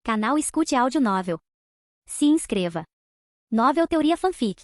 Canal Escute Áudio Novel. Se inscreva. Novel Teoria Fanfic.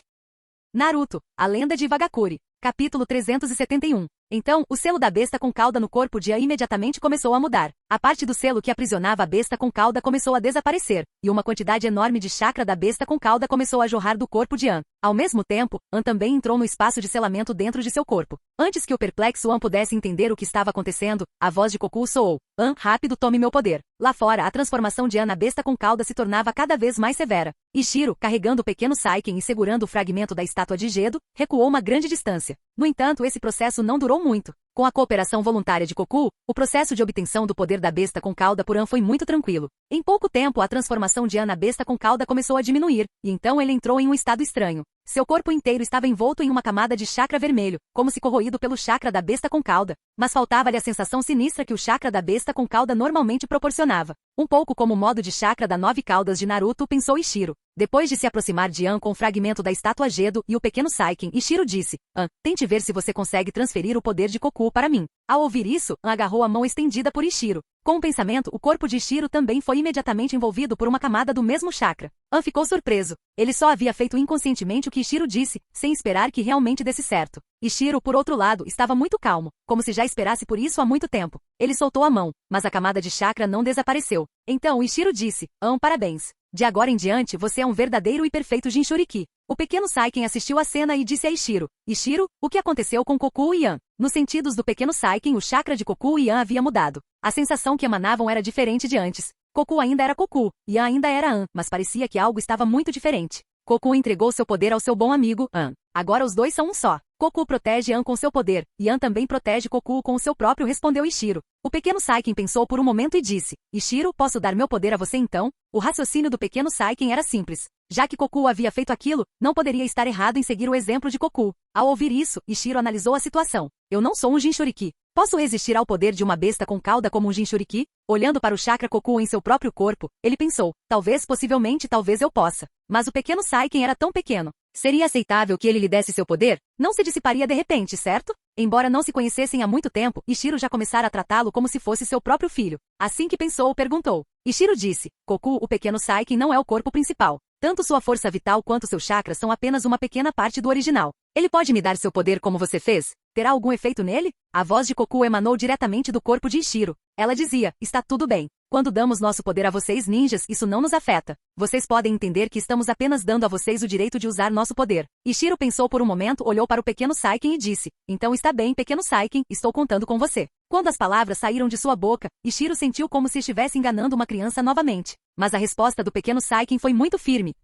Naruto, a lenda de Wagakure. Capítulo 371. Então, o selo da besta com cauda no corpo de An imediatamente começou a mudar. A parte do selo que aprisionava a besta com cauda começou a desaparecer, e uma quantidade enorme de chakra da besta com cauda começou a jorrar do corpo de An. Ao mesmo tempo, An também entrou no espaço de selamento dentro de seu corpo. Antes que o perplexo An pudesse entender o que estava acontecendo, a voz de Goku soou. An, rápido, tome meu poder. Lá fora, a transformação de An na besta com cauda se tornava cada vez mais severa. Ishiro, carregando o pequeno Saiken e segurando o fragmento da estátua de Gedo, recuou uma grande distância. No entanto, esse processo não durou muito. Com a cooperação voluntária de Goku, o processo de obtenção do poder da besta com cauda por An foi muito tranquilo. Em pouco tempo, a transformação de An na besta com cauda começou a diminuir, e então ele entrou em um estado estranho. Seu corpo inteiro estava envolto em uma camada de chakra vermelho, como se corroído pelo chakra da besta com cauda. Mas faltava-lhe a sensação sinistra que o chakra da besta com cauda normalmente proporcionava. Um pouco como o modo de chakra da 9 caudas de Naruto, pensou Ishiro. Depois de se aproximar de An com o fragmento da estátua Gedo e o pequeno Saiken, Ishiro disse: An, tente ver se você consegue transferir o poder de Goku para mim. Ao ouvir isso, An agarrou a mão estendida por Ishiro. Com o pensamento, o corpo de Ishiro também foi imediatamente envolvido por uma camada do mesmo chakra. An ficou surpreso. Ele só havia feito inconscientemente o que Ishiro disse, sem esperar que realmente desse certo. Ishiro, por outro lado, estava muito calmo, como se já esperasse por isso há muito tempo. Ele soltou a mão, mas a camada de chakra não desapareceu. Então Ishiro disse: An, parabéns. De agora em diante você é um verdadeiro e perfeito Jinchuriki. O pequeno Saiken assistiu à cena e disse a Ishiro: Ishiro, o que aconteceu com Goku e An? Nos sentidos do pequeno Saiken, o chakra de Goku e An havia mudado. A sensação que emanavam era diferente de antes. Goku ainda era Goku, e An ainda era An, mas parecia que algo estava muito diferente. Goku entregou seu poder ao seu bom amigo, An. Agora os dois são um só. Goku protege An com seu poder, e An também protege Goku com o seu próprio, respondeu Ishiro. O pequeno Saiken pensou por um momento e disse: Ishiro, posso dar meu poder a você então? O raciocínio do pequeno Saiken era simples. Já que Goku havia feito aquilo, não poderia estar errado em seguir o exemplo de Goku. Ao ouvir isso, Ishiro analisou a situação. Eu não sou um Jinchuriki. Posso resistir ao poder de uma besta com cauda como um Jinchuriki? Olhando para o chakra Goku em seu próprio corpo, ele pensou: talvez, possivelmente, talvez eu possa. Mas o pequeno Saiken era tão pequeno. Seria aceitável que ele lhe desse seu poder? Não se dissiparia de repente, certo? Embora não se conhecessem há muito tempo, Ishiro já começara a tratá-lo como se fosse seu próprio filho. Assim que pensou, perguntou. Ishiro disse: Goku, o pequeno Saiken não é o corpo principal. Tanto sua força vital quanto seu chakra são apenas uma pequena parte do original. Ele pode me dar seu poder como você fez? Terá algum efeito nele? A voz de Goku emanou diretamente do corpo de Ishiro. Ela dizia: está tudo bem. Quando damos nosso poder a vocês ninjas, isso não nos afeta. Vocês podem entender que estamos apenas dando a vocês o direito de usar nosso poder. Ishiro pensou por um momento, olhou para o pequeno Saiken e disse: então está bem, pequeno Saiken, estou contando com você. Quando as palavras saíram de sua boca, Ishiro sentiu como se estivesse enganando uma criança novamente. Mas a resposta do pequeno Saiken foi muito firme.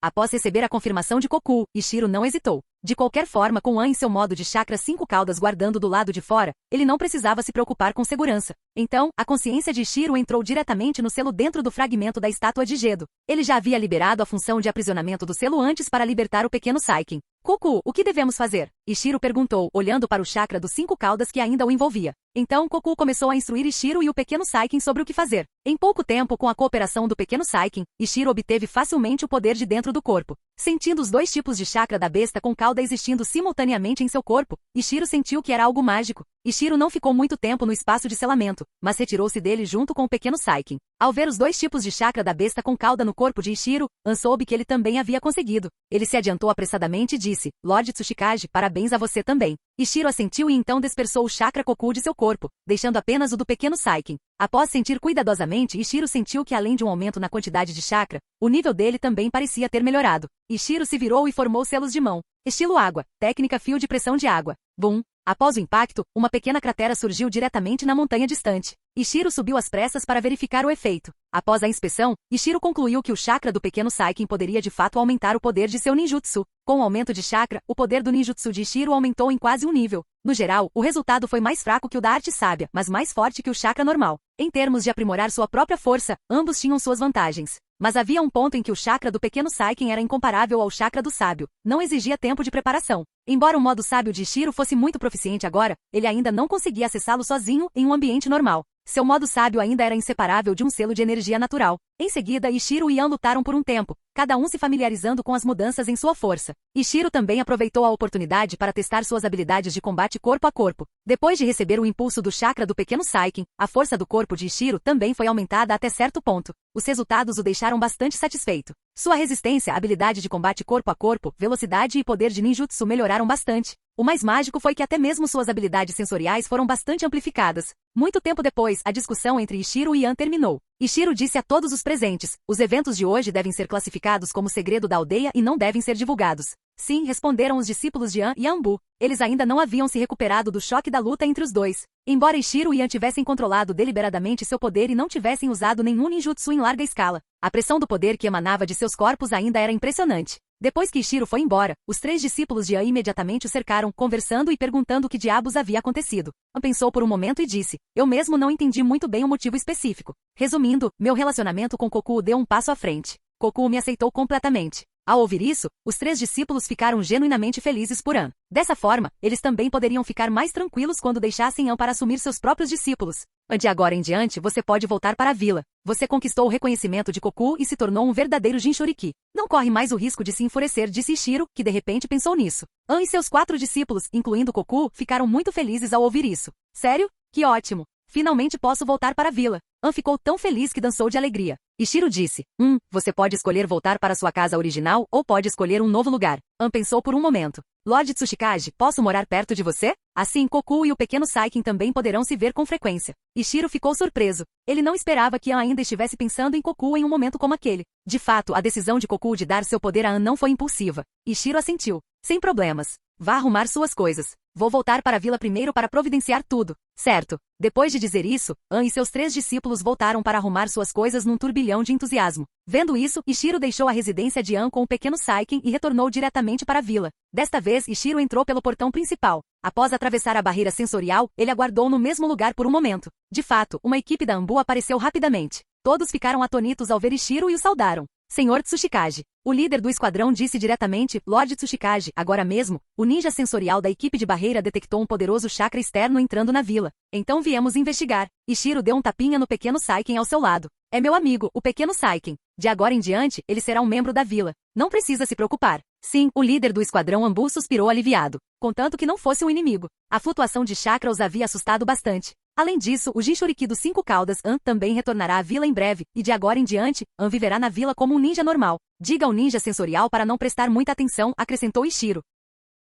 Após receber a confirmação de Goku, Ishiro não hesitou. De qualquer forma, com An em seu modo de chakra 5 caudas guardando do lado de fora, ele não precisava se preocupar com segurança. Então, a consciência de Ishiro entrou diretamente no selo dentro do fragmento da estátua de Gedo. Ele já havia liberado a função de aprisionamento do selo antes para libertar o pequeno Saiken. Goku, o que devemos fazer? Ishiro perguntou, olhando para o chakra dos 5 caudas que ainda o envolvia. Então Goku começou a instruir Ishiro e o pequeno Saiken sobre o que fazer. Em pouco tempo, com a cooperação do pequeno Saiken, Ishiro obteve facilmente o poder de dentro do corpo. Sentindo os dois tipos de chakra da besta com cauda existindo simultaneamente em seu corpo, Ishiro sentiu que era algo mágico. Ishiro não ficou muito tempo no espaço de selamento, mas retirou-se dele junto com o pequeno Saiken. Ao ver os dois tipos de chakra da besta com cauda no corpo de Ishiro, An soube que ele também havia conseguido. Ele se adiantou apressadamente e disse: Lord Tsuchikage, parabéns a você também. Ishiro assentiu e então dispersou o chakra Goku de seu corpo, deixando apenas o do pequeno Saiken. Após sentir cuidadosamente, Ishiro sentiu que além de um aumento na quantidade de chakra, o nível dele também parecia ter melhorado. Ishiro se virou e formou selos de mão. Estilo água, técnica fio de pressão de água. Bum! Após o impacto, uma pequena cratera surgiu diretamente na montanha distante. Ishiro subiu às pressas para verificar o efeito. Após a inspeção, Ishiro concluiu que o chakra do pequeno Saiken poderia de fato aumentar o poder de seu ninjutsu. Com o aumento de chakra, o poder do ninjutsu de Ishiro aumentou em quase um nível. No geral, o resultado foi mais fraco que o da arte sábia, mas mais forte que o chakra normal. Em termos de aprimorar sua própria força, ambos tinham suas vantagens. Mas havia um ponto em que o chakra do pequeno Saiken era incomparável ao chakra do sábio. Não exigia tempo de preparação. Embora o modo sábio de Ishiro fosse muito proficiente agora, ele ainda não conseguia acessá-lo sozinho em um ambiente normal. Seu modo sábio ainda era inseparável de um selo de energia natural. Em seguida, Ishiro e Yan lutaram por um tempo, cada um se familiarizando com as mudanças em sua força. Ishiro também aproveitou a oportunidade para testar suas habilidades de combate corpo a corpo. Depois de receber o impulso do chakra do pequeno Saiken, a força do corpo de Ishiro também foi aumentada até certo ponto. Os resultados o deixaram bastante satisfeito. Sua resistência, habilidade de combate corpo a corpo, velocidade e poder de ninjutsu melhoraram bastante. O mais mágico foi que até mesmo suas habilidades sensoriais foram bastante amplificadas. Muito tempo depois, a discussão entre Ishiro e Yan terminou. Ishiro disse a todos os presentes: os eventos de hoje devem ser classificados como segredo da aldeia e não devem ser divulgados. Sim, responderam os discípulos de Yan e Anbu. Eles ainda não haviam se recuperado do choque da luta entre os dois. Embora Ishiro e Yan tivessem controlado deliberadamente seu poder e não tivessem usado nenhum ninjutsu em larga escala, a pressão do poder que emanava de seus corpos ainda era impressionante. Depois que Ishiro foi embora, os 3 discípulos de Yan imediatamente o cercaram, conversando e perguntando o que diabos havia acontecido. An pensou por um momento e disse: eu mesmo não entendi muito bem o motivo específico. Resumindo, meu relacionamento com Kokuo deu um passo à frente. Kokuo me aceitou completamente. Ao ouvir isso, os 3 discípulos ficaram genuinamente felizes por An. Dessa forma, eles também poderiam ficar mais tranquilos quando deixassem An para assumir seus próprios discípulos. De agora em diante, você pode voltar para a vila. Você conquistou o reconhecimento de Kokuo e se tornou um verdadeiro Jinchuriki. Não corre mais o risco de se enfurecer, disse Ishiro, que de repente pensou nisso. An e seus 4 discípulos, incluindo Kokuo, ficaram muito felizes ao ouvir isso. Sério? Que ótimo! Finalmente posso voltar para a vila. An ficou tão feliz que dançou de alegria. Ishiro disse: você pode escolher voltar para sua casa original ou pode escolher um novo lugar. An pensou por um momento. Lord Tsuchikage, posso morar perto de você? Assim Kokuo e o pequeno Saiken também poderão se ver com frequência. Ishiro ficou surpreso. Ele não esperava que An ainda estivesse pensando em Kokuo em um momento como aquele. De fato, a decisão de Kokuo de dar seu poder a An não foi impulsiva. Ishiro assentiu. Sem problemas. Vá arrumar suas coisas. Vou voltar para a vila primeiro para providenciar tudo. Certo. Depois de dizer isso, An e seus 3 discípulos voltaram para arrumar suas coisas num turbilhão de entusiasmo. Vendo isso, Ishiro deixou a residência de An com o pequeno Saiken e retornou diretamente para a vila. Desta vez, Ishiro entrou pelo portão principal. Após atravessar a barreira sensorial, ele aguardou no mesmo lugar por um momento. De fato, uma equipe da Anbu apareceu rapidamente. Todos ficaram atônitos ao ver Ishiro e o saudaram. Senhor Tsuchikage. O líder do esquadrão disse diretamente: Lord Tsuchikage, agora mesmo, o ninja sensorial da equipe de barreira detectou um poderoso chakra externo entrando na vila. Então viemos investigar. Ishiro deu um tapinha no pequeno Saiken ao seu lado. É meu amigo, o pequeno Saiken. De agora em diante, ele será um membro da vila. Não precisa se preocupar. Sim, o líder do esquadrão Anbu suspirou aliviado. Contanto que não fosse um inimigo. A flutuação de chakra os havia assustado bastante. Além disso, o Jinchuriki dos 5 caudas, An, também retornará à vila em breve, e de agora em diante, An viverá na vila como um ninja normal. Diga ao ninja sensorial para não prestar muita atenção, acrescentou Ishiro.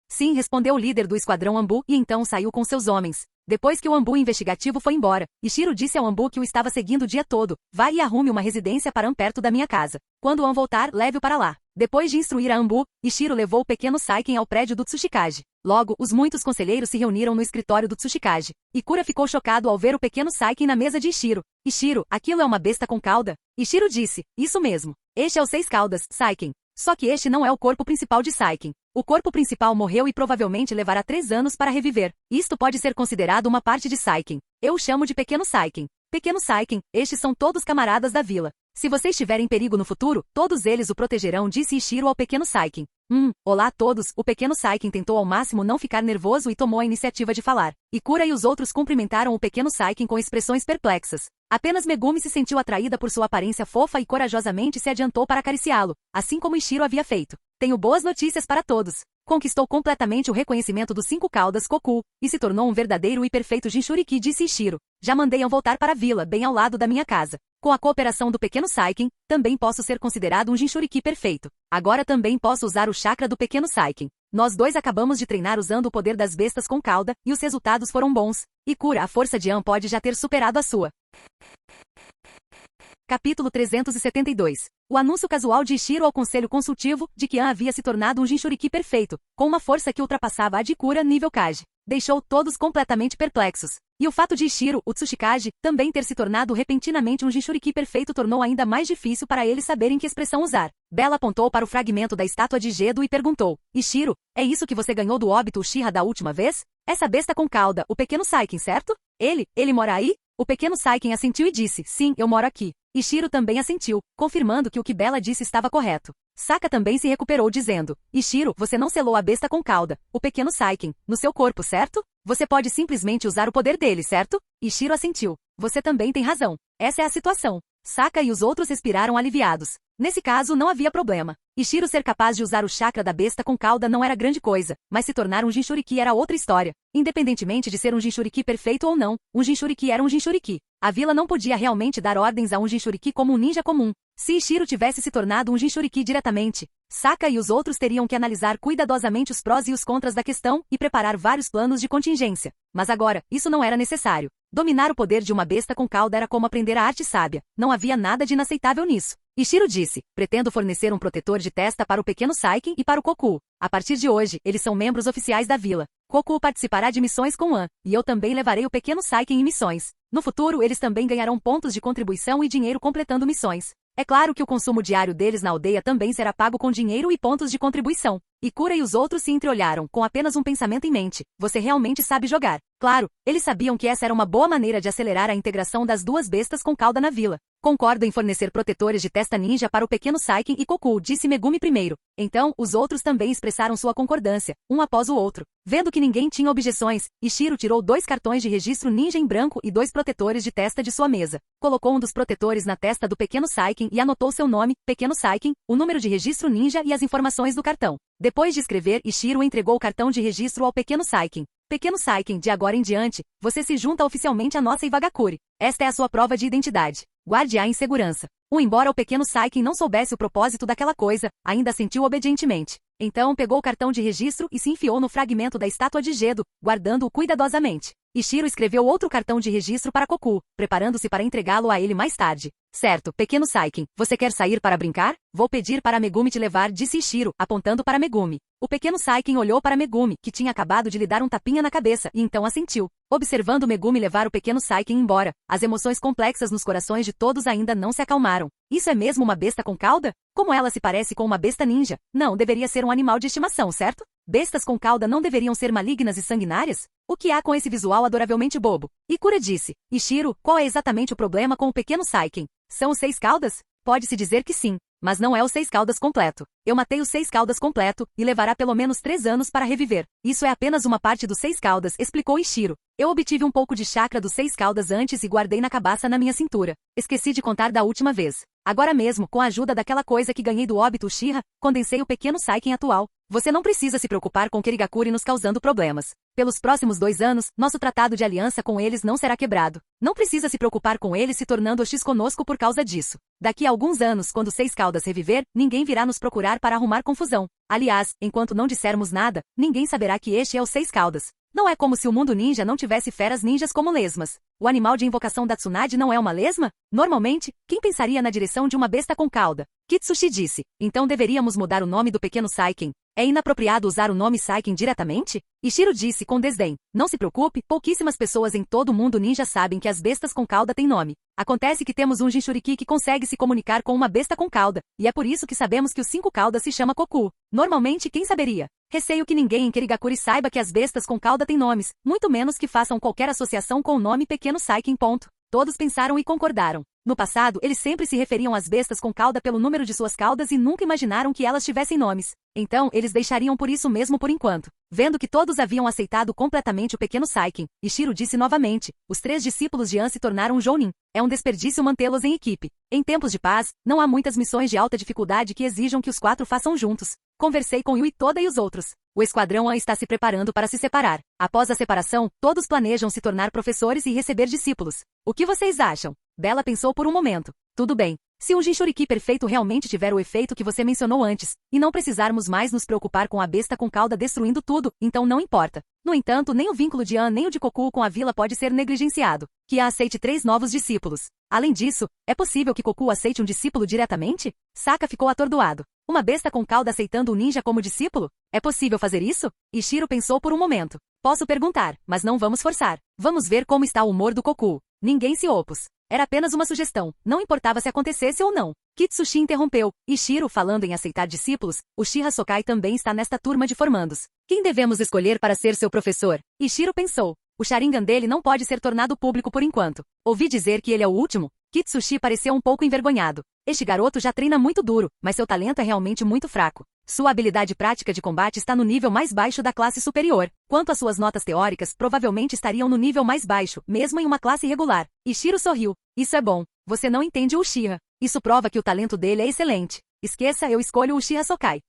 Sim, respondeu o líder do esquadrão Anbu, e então saiu com seus homens. Depois que o Anbu investigativo foi embora, Ishiro disse ao Anbu que o estava seguindo o dia todo: vá e arrume uma residência para An perto da minha casa. Quando An voltar, leve-o para lá. Depois de instruir a Anbu, Ishiro levou o pequeno Saiken ao prédio do Tsuchikage. Logo, os muitos conselheiros se reuniram no escritório do Tsuchikage. Ikura ficou chocado ao ver o pequeno Saiken na mesa de Ishiro. Ishiro, aquilo é uma besta com cauda? Ishiro disse: isso mesmo. Este é o 6 caudas, Saiken. Só que este não é o corpo principal de Saiken. O corpo principal morreu e provavelmente levará 3 anos para reviver. Isto pode ser considerado uma parte de Saiken. Eu o chamo de pequeno Saiken. Pequeno Saiken, estes são todos camaradas da vila. Se você estiver em perigo no futuro, todos eles o protegerão, disse Ishiro ao pequeno Saiken. Olá a todos, o pequeno Saiken tentou ao máximo não ficar nervoso e tomou a iniciativa de falar. Ikura e os outros cumprimentaram o pequeno Saiken com expressões perplexas. Apenas Megumi se sentiu atraída por sua aparência fofa e corajosamente se adiantou para acariciá-lo, assim como Ishiro havia feito. Tenho boas notícias para todos. Conquistou completamente o reconhecimento dos 5 caudas Kokuo, e se tornou um verdadeiro e perfeito Jinchuriki, disse Ishiro. Já mandei An voltar para a vila, bem ao lado da minha casa. Com a cooperação do pequeno Saiken, também posso ser considerado um Jinchuriki perfeito. Agora também posso usar o chakra do pequeno Saiken. Nós 2 acabamos de treinar usando o poder das bestas com cauda, e os resultados foram bons. Ikura, a força de An pode já ter superado a sua. Capítulo 372. O anúncio casual de Ishiro ao conselho consultivo de que An havia se tornado um Jinchuriki perfeito, com uma força que ultrapassava a de Ikura nível Kage. Deixou todos completamente perplexos. E o fato de Ishiro, o Tsuchikage, também ter se tornado repentinamente um Jinchuriki perfeito tornou ainda mais difícil para eles saberem que expressão usar. Bella apontou para o fragmento da estátua de Gedo e perguntou: Ishiro, é isso que você ganhou do óbito Uchiha da última vez? Essa besta com cauda, o pequeno Saiken, certo? Ele mora aí? O pequeno Saiken assentiu e disse, sim, eu moro aqui. Ishiro também assentiu, confirmando que o que Bella disse estava correto. Saka também se recuperou dizendo, Ishiro, você não selou a besta com cauda, o pequeno Saiken, no seu corpo, certo? Você pode simplesmente usar o poder dele, certo? Ishiro assentiu. Você também tem razão. Essa é a situação. Saka e os outros respiraram aliviados. Nesse caso, não havia problema. Ishiro ser capaz de usar o chakra da besta com cauda não era grande coisa, mas se tornar um Jinchuriki era outra história. Independentemente de ser um Jinchuriki perfeito ou não, um Jinchuriki era um Jinchuriki. A vila não podia realmente dar ordens a um Jinchuriki como um ninja comum. Se Ishiro tivesse se tornado um Jinchuriki diretamente, Saka e os outros teriam que analisar cuidadosamente os prós e os contras da questão e preparar vários planos de contingência. Mas agora, isso não era necessário. Dominar o poder de uma besta com cauda era como aprender a arte sábia. Não havia nada de inaceitável nisso. Ishiro disse, pretendo fornecer um protetor de testa para o pequeno Saiken e para o Koku. A partir de hoje, eles são membros oficiais da vila. Koku participará de missões com An, e eu também levarei o pequeno Saiken em missões. No futuro, eles também ganharão pontos de contribuição e dinheiro completando missões. É claro que o consumo diário deles na aldeia também será pago com dinheiro e pontos de contribuição. Ikura e os outros se entreolharam, com apenas um pensamento em mente. Você realmente sabe jogar. Claro, eles sabiam que essa era uma boa maneira de acelerar a integração das duas bestas com cauda na vila. Concordo em fornecer protetores de testa ninja para o pequeno Saiken e Koku, disse Megumi primeiro. Então, os outros também expressaram sua concordância, um após o outro. Vendo que ninguém tinha objeções, Ishiro tirou 2 cartões de registro ninja em branco e 2 protetores de testa de sua mesa. Colocou um dos protetores na testa do pequeno Saiken e anotou seu nome, pequeno Saiken, o número de registro ninja e as informações do cartão. Depois de escrever, Ishiro entregou o cartão de registro ao pequeno Saiken. Pequeno Saiken, de agora em diante, você se junta oficialmente à nossa Iwagakure. Esta é a sua prova de identidade. Guarde-a em segurança. Embora o pequeno Saiken não soubesse o propósito daquela coisa, ainda assentiu obedientemente. Então pegou o cartão de registro e se enfiou no fragmento da estátua de Gedo, guardando-o cuidadosamente. Ishiro escreveu outro cartão de registro para Koku, preparando-se para entregá-lo a ele mais tarde. Certo, pequeno Saiken, você quer sair para brincar? Vou pedir para Megumi te levar, disse Ishiro, apontando para Megumi. O pequeno Saiken olhou para Megumi, que tinha acabado de lhe dar um tapinha na cabeça, e então assentiu. Observando Megumi levar o pequeno Saiken embora, as emoções complexas nos corações de todos ainda não se acalmaram. Isso é mesmo uma besta com cauda? Como ela se parece com uma besta ninja? Não, deveria ser um animal de estimação, certo? Bestas com cauda não deveriam ser malignas e sanguinárias? O que há com esse visual adoravelmente bobo? Ikura disse. Ishiro, qual é exatamente o problema com o pequeno Saiken? São os 6 caudas? Pode-se dizer que sim. Mas não é o 6 caudas completo. Eu matei o 6 caudas completo, e levará pelo menos 3 anos para reviver. Isso é apenas uma parte dos 6 caudas, explicou Ishiro. Eu obtive um pouco de chakra dos 6 caudas antes e guardei na cabaça na minha cintura. Esqueci de contar da última vez. Agora mesmo, com a ajuda daquela coisa que ganhei do óbito Uchiha, condensei o pequeno Saiken atual. Você não precisa se preocupar com Kirigakure nos causando problemas. Pelos próximos 2 anos, nosso tratado de aliança com eles não será quebrado. Não precisa se preocupar com eles se tornando hostis conosco por causa disso. Daqui a alguns anos, quando 6 caudas reviver, ninguém virá nos procurar para arrumar confusão. Aliás, enquanto não dissermos nada, ninguém saberá que este é o 6 caudas. Não é como se o mundo ninja não tivesse feras ninjas como lesmas. O animal de invocação da Tsunade não é uma lesma? Normalmente, quem pensaria na direção de uma besta com cauda? Kitsushi disse. Então deveríamos mudar o nome do pequeno Saiken. É inapropriado usar o nome Saiken diretamente? Ishiro disse com desdém. Não se preocupe, pouquíssimas pessoas em todo o mundo ninja sabem que as bestas com cauda têm nome. Acontece que temos um Jinchuriki que consegue se comunicar com uma besta com cauda, e é por isso que sabemos que os 5 caudas se chama Koku. Normalmente, quem saberia? Receio que ninguém em Kirigakure saiba que as bestas com cauda têm nomes, muito menos que façam qualquer associação com o nome pequeno Saiken. Todos pensaram e concordaram. No passado, eles sempre se referiam às bestas com cauda pelo número de suas caudas e nunca imaginaram que elas tivessem nomes. Então, eles deixariam por isso mesmo por enquanto. Vendo que todos haviam aceitado completamente o pequeno Saiken, Ishiro disse novamente, os 3 discípulos de An se tornaram um Jounin. É um desperdício mantê-los em equipe. Em tempos de paz, não há muitas missões de alta dificuldade que exijam que os 4 façam juntos. Conversei com Yui Toda e os outros. O esquadrão An está se preparando para se separar. Após a separação, todos planejam se tornar professores e receber discípulos. O que vocês acham? Bella pensou por um momento. Tudo bem. Se um Jinchuriki perfeito realmente tiver o efeito que você mencionou antes, e não precisarmos mais nos preocupar com a besta com cauda destruindo tudo, então não importa. No entanto, nem o vínculo de An nem o de Koku com a vila pode ser negligenciado. Que a aceite 3 novos discípulos. Além disso, é possível que Koku aceite um discípulo diretamente? Saka ficou atordoado. Uma besta com cauda aceitando um ninja como discípulo? É possível fazer isso? Ishiro pensou por um momento. Posso perguntar, mas não vamos forçar. Vamos ver como está o humor do Koku. Ninguém se opôs. Era apenas uma sugestão, não importava se acontecesse ou não. Kitsushi interrompeu. Ishiro, falando em aceitar discípulos, Uchiha Sokai também está nesta turma de formandos. Quem devemos escolher para ser seu professor? Ishiro pensou. O Sharingan dele não pode ser tornado público por enquanto. Ouvi dizer que ele é o último? Kitsushi pareceu um pouco envergonhado. Este garoto já treina muito duro, mas seu talento é realmente muito fraco. Sua habilidade prática de combate está no nível mais baixo da classe superior. Quanto às suas notas teóricas, provavelmente estariam no nível mais baixo, mesmo em uma classe regular. Ishiro sorriu. Isso é bom. Você não entende o Uchiha. Isso prova que o talento dele é excelente. Esqueça, eu escolho o Uchiha Sokai.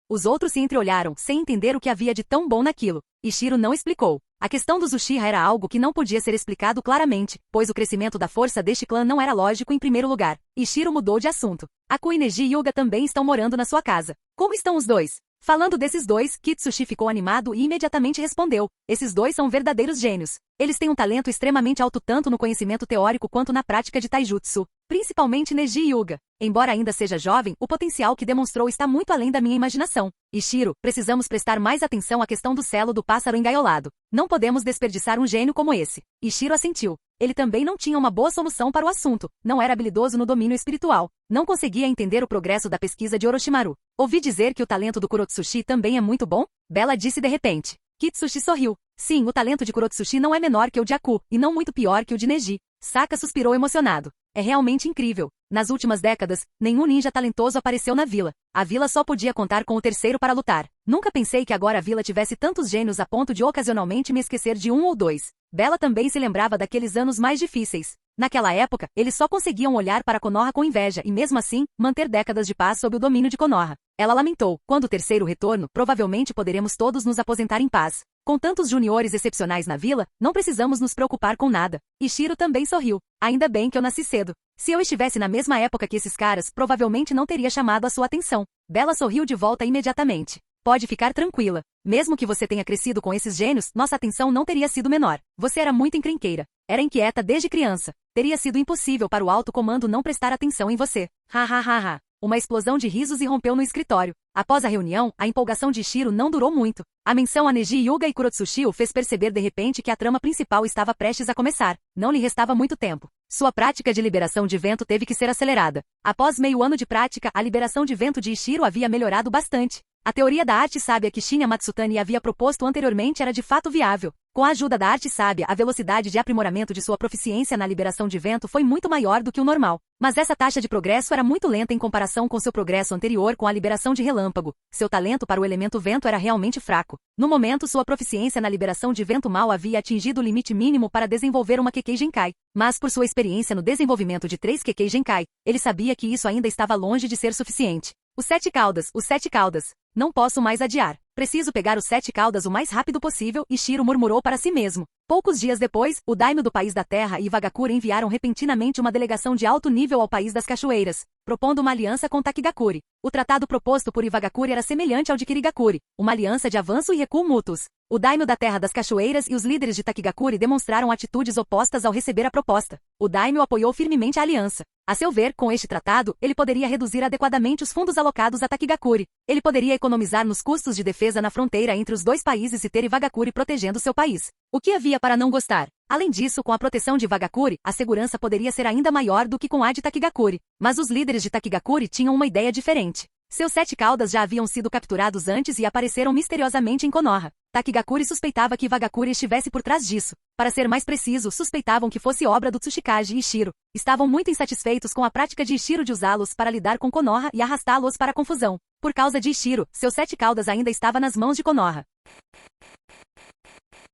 Os outros se entreolharam, sem entender o que havia de tão bom naquilo. Ishiro não explicou. A questão dos Uchiha era algo que não podia ser explicado claramente, pois o crescimento da força deste clã não era lógico em primeiro lugar. Ishiro mudou de assunto. Aku e Neji Hyuga também estão morando na sua casa. Como estão os dois? Falando desses dois, Kitsushi ficou animado e imediatamente respondeu. Esses dois são verdadeiros gênios. Eles têm um talento extremamente alto tanto no conhecimento teórico quanto na prática de taijutsu. Principalmente Neji Hyuga. Embora ainda seja jovem, o potencial que demonstrou está muito além da minha imaginação. Ishiro, precisamos prestar mais atenção à questão do selo do pássaro engaiolado. Não podemos desperdiçar um gênio como esse. Ishiro assentiu. Ele também não tinha uma boa solução para o assunto. Não era habilidoso no domínio espiritual. Não conseguia entender o progresso da pesquisa de Orochimaru. Ouvi dizer que o talento do Kurotsushi também é muito bom? Bella disse de repente. Kitsushi sorriu. Sim, o talento de Kurotsushi não é menor que o de Aku, e não muito pior que o de Neji. Saka suspirou emocionado. É realmente incrível. Nas últimas décadas, nenhum ninja talentoso apareceu na vila. A vila só podia contar com o terceiro para lutar. Nunca pensei que agora a vila tivesse tantos gênios a ponto de ocasionalmente me esquecer de um ou dois. Bella também se lembrava daqueles anos mais difíceis. Naquela época, eles só conseguiam olhar para Konoha com inveja e, mesmo assim, manter décadas de paz sob o domínio de Konoha. Ela lamentou. Quando o terceiro retorno, provavelmente poderemos todos nos aposentar em paz. Com tantos juniores excepcionais na vila, não precisamos nos preocupar com nada. Ishiro também sorriu. Ainda bem que eu nasci cedo. Se eu estivesse na mesma época que esses caras, provavelmente não teria chamado a sua atenção. Bella sorriu de volta imediatamente. Pode ficar tranquila. Mesmo que você tenha crescido com esses gênios, nossa atenção não teria sido menor. Você era muito encrenqueira. Era inquieta desde criança. Teria sido impossível para o alto comando não prestar atenção em você. Ha ha ha ha. Uma explosão de risos irrompeu no escritório. Após a reunião, a empolgação de Ishiro não durou muito. A menção a Neji Hyuga e Kurotsushi o fez perceber de repente que a trama principal estava prestes a começar. Não lhe restava muito tempo. Sua prática de liberação de vento teve que ser acelerada. Após meio ano de prática, a liberação de vento de Ishiro havia melhorado bastante. A teoria da arte sábia que Shinya Matsutani havia proposto anteriormente era de fato viável. Com a ajuda da arte sábia, a velocidade de aprimoramento de sua proficiência na liberação de vento foi muito maior do que o normal. Mas essa taxa de progresso era muito lenta em comparação com seu progresso anterior com a liberação de relâmpago. Seu talento para o elemento vento era realmente fraco. No momento, sua proficiência na liberação de vento mal havia atingido o limite mínimo para desenvolver uma Kekkei Genkai. Mas por sua experiência no desenvolvimento de 3 Kekkei Genkai, ele sabia que isso ainda estava longe de ser suficiente. Os 7 caudas, os 7 caudas. Não posso mais adiar. Preciso pegar os 7 caudas o mais rápido possível, Ishiro murmurou para si mesmo. Poucos dias depois, o daimyo do País da Terra e Iwagakure enviaram repentinamente uma delegação de alto nível ao País das Cachoeiras, propondo uma aliança com Takigakure. O tratado proposto por Iwagakure era semelhante ao de Kirigakure, uma aliança de avanço e recuo mútuos. O daimyo da Terra das Cachoeiras e os líderes de Takigakure demonstraram atitudes opostas ao receber a proposta. O daimyo apoiou firmemente a aliança. A seu ver, com este tratado, ele poderia reduzir adequadamente os fundos alocados a Takigakure. Ele poderia economizar nos custos de defesa na fronteira entre os dois países e ter Iwagakure protegendo seu país. O que havia para não gostar? Além disso, com a proteção de Iwagakure, a segurança poderia ser ainda maior do que com a de Takigakure. Mas os líderes de Takigakure tinham uma ideia diferente. Seus 7 caudas já haviam sido capturados antes e apareceram misteriosamente em Konoha. Takigakure suspeitava que Iwagakure estivesse por trás disso. Para ser mais preciso, suspeitavam que fosse obra do Tsuchikage e Ishiro. Estavam muito insatisfeitos com a prática de Ishiro de usá-los para lidar com Konoha e arrastá-los para a confusão. Por causa de Ishiro, seus 7 caudas ainda estavam nas mãos de Konoha.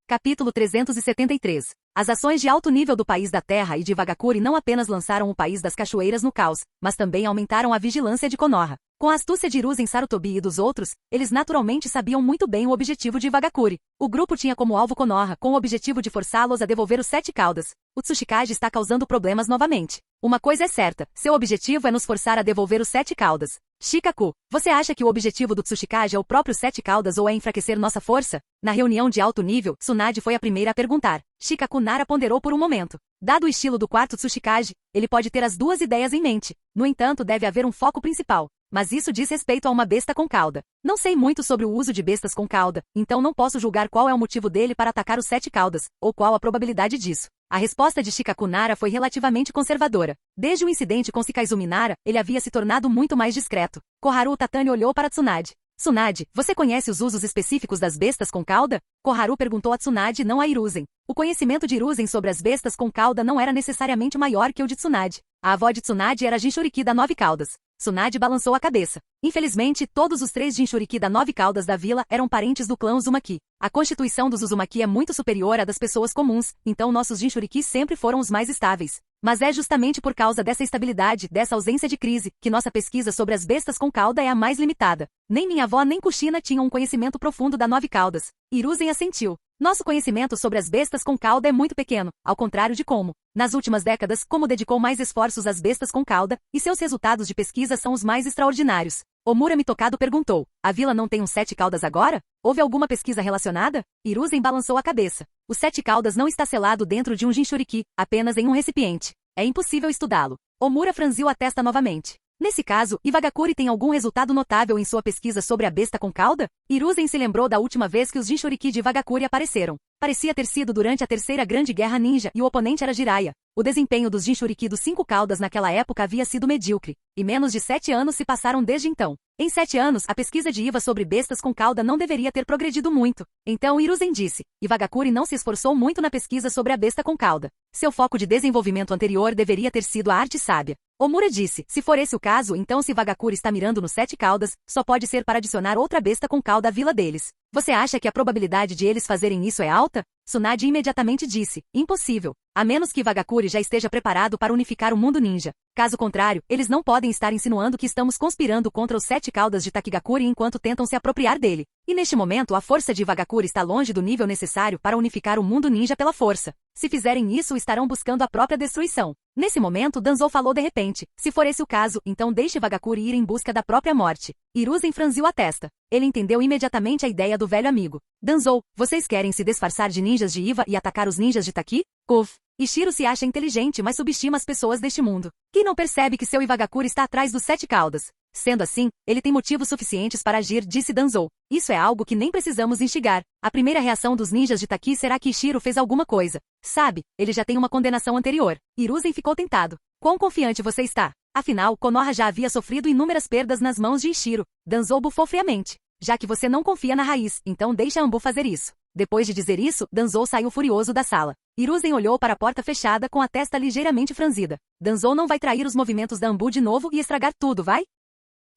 Capítulo 373. As ações de alto nível do País da Terra e de Iwagakure não apenas lançaram o País das Cachoeiras no caos, mas também aumentaram a vigilância de Konoha. Com a astúcia de Hiruzen Sarutobi e dos outros, eles naturalmente sabiam muito bem o objetivo de Iwagakure. O grupo tinha como alvo Konoha, com o objetivo de forçá-los a devolver os 7 caudas. O Tsuchikage está causando problemas novamente. Uma coisa é certa, seu objetivo é nos forçar a devolver os 7 caudas. Shikaku, você acha que o objetivo do Tsuchikage é o próprio 7 caudas ou é enfraquecer nossa força? Na reunião de alto nível, Tsunade foi a primeira a perguntar. Shikaku Nara ponderou por um momento. Dado o estilo do quarto Tsuchikage, ele pode ter as duas ideias em mente. No entanto, deve haver um foco principal. Mas isso diz respeito a uma besta com cauda. Não sei muito sobre o uso de bestas com cauda, então não posso julgar qual é o motivo dele para atacar os 7 caudas, ou qual a probabilidade disso. A resposta de Shikaku Nara foi relativamente conservadora. Desde o incidente com Shikaizumi Nara, ele havia se tornado muito mais discreto. Koharu Tatani olhou para Tsunade. Tsunade, você conhece os usos específicos das bestas com cauda? Koharu perguntou a Tsunade, não a Hiruzen. O conhecimento de Hiruzen sobre as bestas com cauda não era necessariamente maior que o de Tsunade. A avó de Tsunade era Jinchuriki da 9 caudas. Tsunade balançou a cabeça. Infelizmente, todos os 3 Jinchuriki da 9 caudas da vila eram parentes do clã Uzumaki. A constituição dos Uzumaki é muito superior à das pessoas comuns, então nossos Jinchuriki sempre foram os mais estáveis. Mas é justamente por causa dessa estabilidade, dessa ausência de crise, que nossa pesquisa sobre as bestas com cauda é a mais limitada. Nem minha avó nem Kushina tinham um conhecimento profundo da 9 caudas. Hiruzen assentiu. Nosso conhecimento sobre as bestas com cauda é muito pequeno, ao contrário de como, nas últimas décadas, Como dedicou mais esforços às bestas com cauda, e seus resultados de pesquisa são os mais extraordinários. Omura Mitokado perguntou, a vila não tem uns 7 caudas agora? Houve alguma pesquisa relacionada? Hiruzen balançou a cabeça. O 7 caudas não está selado dentro de um Jinchuriki, apenas em um recipiente. É impossível estudá-lo. Omura franziu a testa novamente. Nesse caso, Iwagakuri tem algum resultado notável em sua pesquisa sobre a besta com cauda? Hiruzen se lembrou da última vez que os Jinchuriki de Iwagakuri apareceram. Parecia ter sido durante a Terceira Grande Guerra Ninja e o oponente era Jiraiya. O desempenho dos Jinchuriki dos 5 caudas naquela época havia sido medíocre, e menos de 7 anos se passaram desde então. Em 7 anos, a pesquisa de Iwa sobre bestas com cauda não deveria ter progredido muito. Então Hiruzen disse, Iwagakuri não se esforçou muito na pesquisa sobre a besta com cauda. Seu foco de desenvolvimento anterior deveria ter sido a arte sábia. Omura disse, se for esse o caso, então se Iwagakuri está mirando nos 7 caudas, só pode ser para adicionar outra besta com cauda à vila deles. Você acha que a probabilidade de eles fazerem isso é alta? Tsunade imediatamente disse, impossível. A menos que Iwagakuri já esteja preparado para unificar o mundo ninja. Caso contrário, eles não podem estar insinuando que estamos conspirando contra os 7 caudas de Takigakuri enquanto tentam se apropriar dele. E neste momento a força de Iwagakuri está longe do nível necessário para unificar o mundo ninja pela força. Se fizerem isso, estarão buscando a própria destruição. Nesse momento, Danzou falou de repente, se for esse o caso, então deixe Iwagakuri ir em busca da própria morte. Hiruzen franziu a testa. Ele entendeu imediatamente a ideia do velho amigo. Danzou, vocês querem se disfarçar de ninjas de Iwa e atacar os ninjas de Taki? Kuf. Ishiro se acha inteligente, mas subestima as pessoas deste mundo. Quem não percebe que seu Iwagakuri está atrás dos 7 caudas? Sendo assim, ele tem motivos suficientes para agir, disse Danzou. Isso é algo que nem precisamos instigar. A primeira reação dos ninjas de Taki será que Ishiro fez alguma coisa. Sabe, ele já tem uma condenação anterior. Hiruzen ficou tentado. Quão confiante você está? Afinal, Konoha já havia sofrido inúmeras perdas nas mãos de Ishiro. Danzou bufou friamente. Já que você não confia na raiz, então deixa Anbu fazer isso. Depois de dizer isso, Danzou saiu furioso da sala. Hiruzen olhou para a porta fechada com a testa ligeiramente franzida. Danzou não vai trair os movimentos da Anbu de novo e estragar tudo, vai?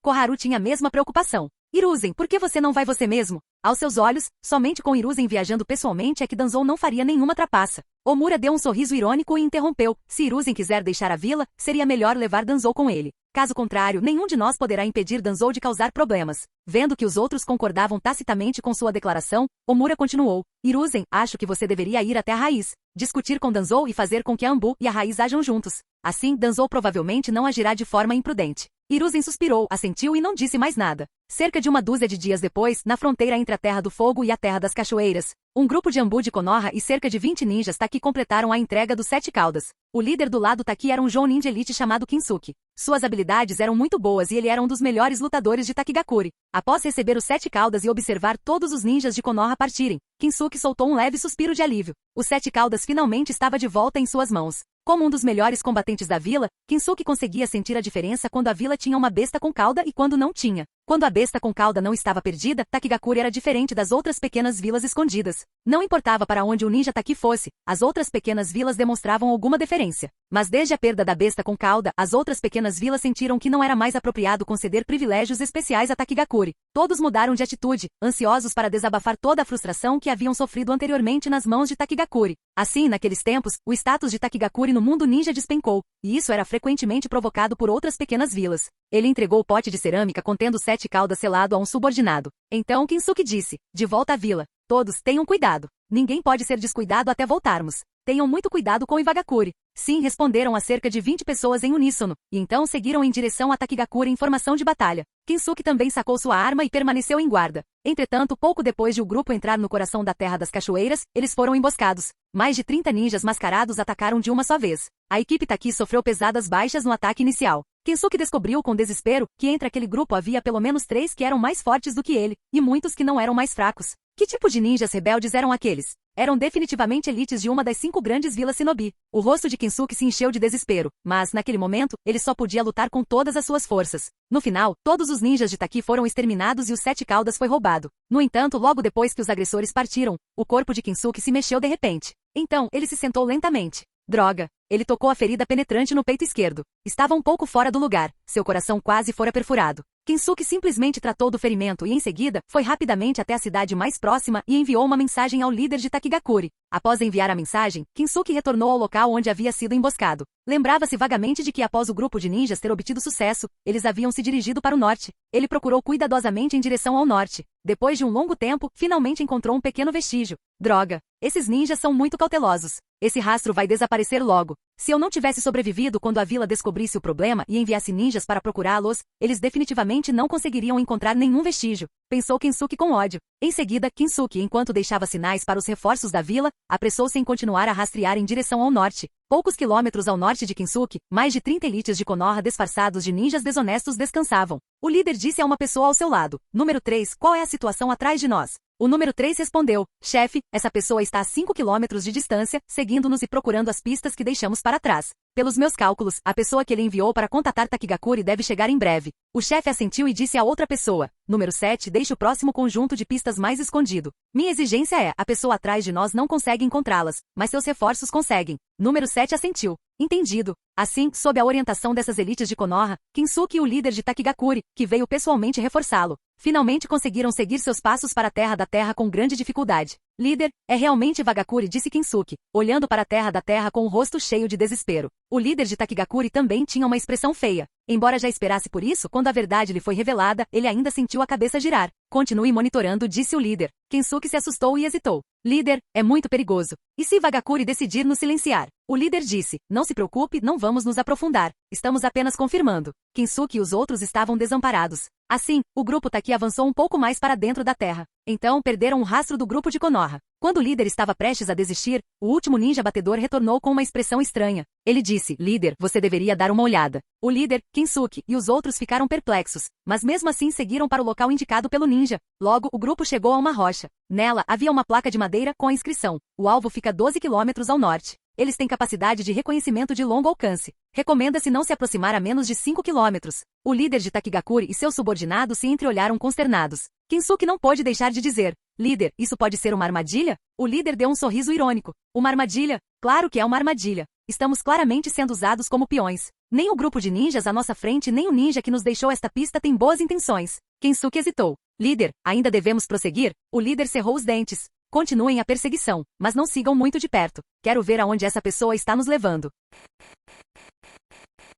Koharu tinha a mesma preocupação. Hiruzen, por que você não vai você mesmo? Aos seus olhos, somente com Hiruzen viajando pessoalmente é que Danzou não faria nenhuma trapaça. Omura deu um sorriso irônico e interrompeu. Se Hiruzen quiser deixar a vila, seria melhor levar Danzou com ele. Caso contrário, nenhum de nós poderá impedir Danzou de causar problemas. Vendo que os outros concordavam tacitamente com sua declaração, Omura continuou. Hiruzen, acho que você deveria ir até a raiz, discutir com Danzou e fazer com que a Anbu e a raiz ajam juntos. Assim, Danzou provavelmente não agirá de forma imprudente. Hiruzen suspirou, assentiu e não disse mais nada. Cerca de uma dúzia de dias depois, na fronteira entre a Terra do Fogo e a Terra das Cachoeiras, um grupo de Anbu de Konoha e cerca de 20 ninjas Taki completaram a entrega dos 7 caudas. O líder do lado Taki era um Jounin de elite chamado Kinsuke. Suas habilidades eram muito boas e ele era um dos melhores lutadores de Takigakuri. Após receber os 7 caudas e observar todos os ninjas de Konoha partirem, Kinsuke soltou um leve suspiro de alívio. Os 7 caudas finalmente estava de volta em suas mãos. Como um dos melhores combatentes da vila, Kinsuke conseguia sentir a diferença quando a vila tinha uma besta com cauda e quando não tinha. Quando a besta com cauda não estava perdida, Takigakuri era diferente das outras pequenas vilas escondidas. Não importava para onde o ninja Taki fosse, as outras pequenas vilas demonstravam alguma deferência. Mas desde a perda da besta com cauda, as outras pequenas vilas sentiram que não era mais apropriado conceder privilégios especiais a Takigakuri. Todos mudaram de atitude, ansiosos para desabafar toda a frustração que haviam sofrido anteriormente nas mãos de Takigakuri. Assim, naqueles tempos, o status de Takigakuri no mundo ninja despencou, e isso era frequentemente provocado por outras pequenas vilas. Ele entregou o pote de cerâmica contendo 7 caudas selado a um subordinado. Então Kinsuke disse, de volta à vila. Todos, tenham cuidado. Ninguém pode ser descuidado até voltarmos. Tenham muito cuidado com Iwagakuri. Sim, responderam a cerca de 20 pessoas em uníssono, e então seguiram em direção a Takigakuri em formação de batalha. Kinsuke também sacou sua arma e permaneceu em guarda. Entretanto, pouco depois de o grupo entrar no coração da Terra das Cachoeiras, eles foram emboscados. Mais de 30 ninjas mascarados atacaram de uma só vez. A equipe Taki sofreu pesadas baixas no ataque inicial. Kensuke descobriu com desespero que entre aquele grupo havia pelo menos 3 que eram mais fortes do que ele, e muitos que não eram mais fracos. Que tipo de ninjas rebeldes eram aqueles? Eram definitivamente elites de uma das 5 grandes vilas Shinobi. O rosto de Kensuke se encheu de desespero, mas, naquele momento, ele só podia lutar com todas as suas forças. No final, todos os ninjas de Taki foram exterminados e os 7 caudas foi roubado. No entanto, logo depois que os agressores partiram, o corpo de Kensuke se mexeu de repente. Então, ele se sentou lentamente. Droga! Ele tocou a ferida penetrante no peito esquerdo. Estava um pouco fora do lugar, seu coração quase fora perfurado. Kensuke simplesmente tratou do ferimento e, em seguida, foi rapidamente até a cidade mais próxima e enviou uma mensagem ao líder de Takigakuri. Após enviar a mensagem, Kensuke retornou ao local onde havia sido emboscado. Lembrava-se vagamente de que após o grupo de ninjas ter obtido sucesso, eles haviam se dirigido para o norte. Ele procurou cuidadosamente em direção ao norte. Depois de um longo tempo, finalmente encontrou um pequeno vestígio. Droga! Esses ninjas são muito cautelosos. Esse rastro vai desaparecer logo. Se eu não tivesse sobrevivido quando a vila descobrisse o problema e enviasse ninjas para procurá-los, eles definitivamente não conseguiriam encontrar nenhum vestígio, pensou Kensuke com ódio. Em seguida, Kensuke, enquanto deixava sinais para os reforços da vila, apressou-se em continuar a rastrear em direção ao norte. Poucos quilômetros ao norte de Kensuke, mais de 30 elites de Konoha disfarçados de ninjas desonestos descansavam. O líder disse a uma pessoa ao seu lado: Número 3, qual é a situação atrás de nós? O número 3 respondeu: Chefe, essa pessoa está a 5 quilômetros de distância, seguindo-nos e procurando as pistas que deixamos para trás. Pelos meus cálculos, a pessoa que ele enviou para contatar Takigakuri deve chegar em breve. O chefe assentiu e disse a outra pessoa: Número 7, deixe o próximo conjunto de pistas mais escondido. Minha exigência é: a pessoa atrás de nós não consegue encontrá-las, mas seus reforços conseguem. Número 7 assentiu. Entendido. Assim, sob a orientação dessas elites de Konoha, Kensuke e o líder de Takigakuri, que veio pessoalmente reforçá-lo, finalmente conseguiram seguir seus passos para a Terra da Terra com grande dificuldade. Líder, é realmente Vagakuri, disse Kensuke, olhando para a Terra da Terra com o rosto cheio de desespero. O líder de Takigakuri também tinha uma expressão feia. Embora já esperasse por isso, quando a verdade lhe foi revelada, ele ainda sentiu a cabeça girar. Continue monitorando, disse o líder. Kensuke se assustou e hesitou. Líder, é muito perigoso. E se Vagakuri decidir nos silenciar? O líder disse: Não se preocupe, não vamos nos aprofundar. Estamos apenas confirmando. Kensuke e os outros estavam desamparados. Assim, o grupo Taki avançou um pouco mais para dentro da terra. Então, perderam o rastro do grupo de Konoha. Quando o líder estava prestes a desistir, o último ninja batedor retornou com uma expressão estranha. Ele disse: Líder, você deveria dar uma olhada. O líder, Kensuke, e os outros ficaram perplexos, mas mesmo assim seguiram para o local indicado pelo ninja. Logo, o grupo chegou a uma rocha. Nela, havia uma placa de madeira com a inscrição: O alvo fica 12 quilômetros ao norte. Eles têm capacidade de reconhecimento de longo alcance. Recomenda-se não se aproximar a menos de 5 quilômetros. O líder de Takigakuri e seus subordinados se entreolharam consternados. Kensuke não pôde deixar de dizer: Líder, isso pode ser uma armadilha? O líder deu um sorriso irônico. Uma armadilha? Claro que é uma armadilha. Estamos claramente sendo usados como peões. Nem o grupo de ninjas à nossa frente nem o ninja que nos deixou esta pista tem boas intenções. Kensuke hesitou. Líder, ainda devemos prosseguir? O líder cerrou os dentes. Continuem a perseguição, mas não sigam muito de perto. Quero ver aonde essa pessoa está nos levando.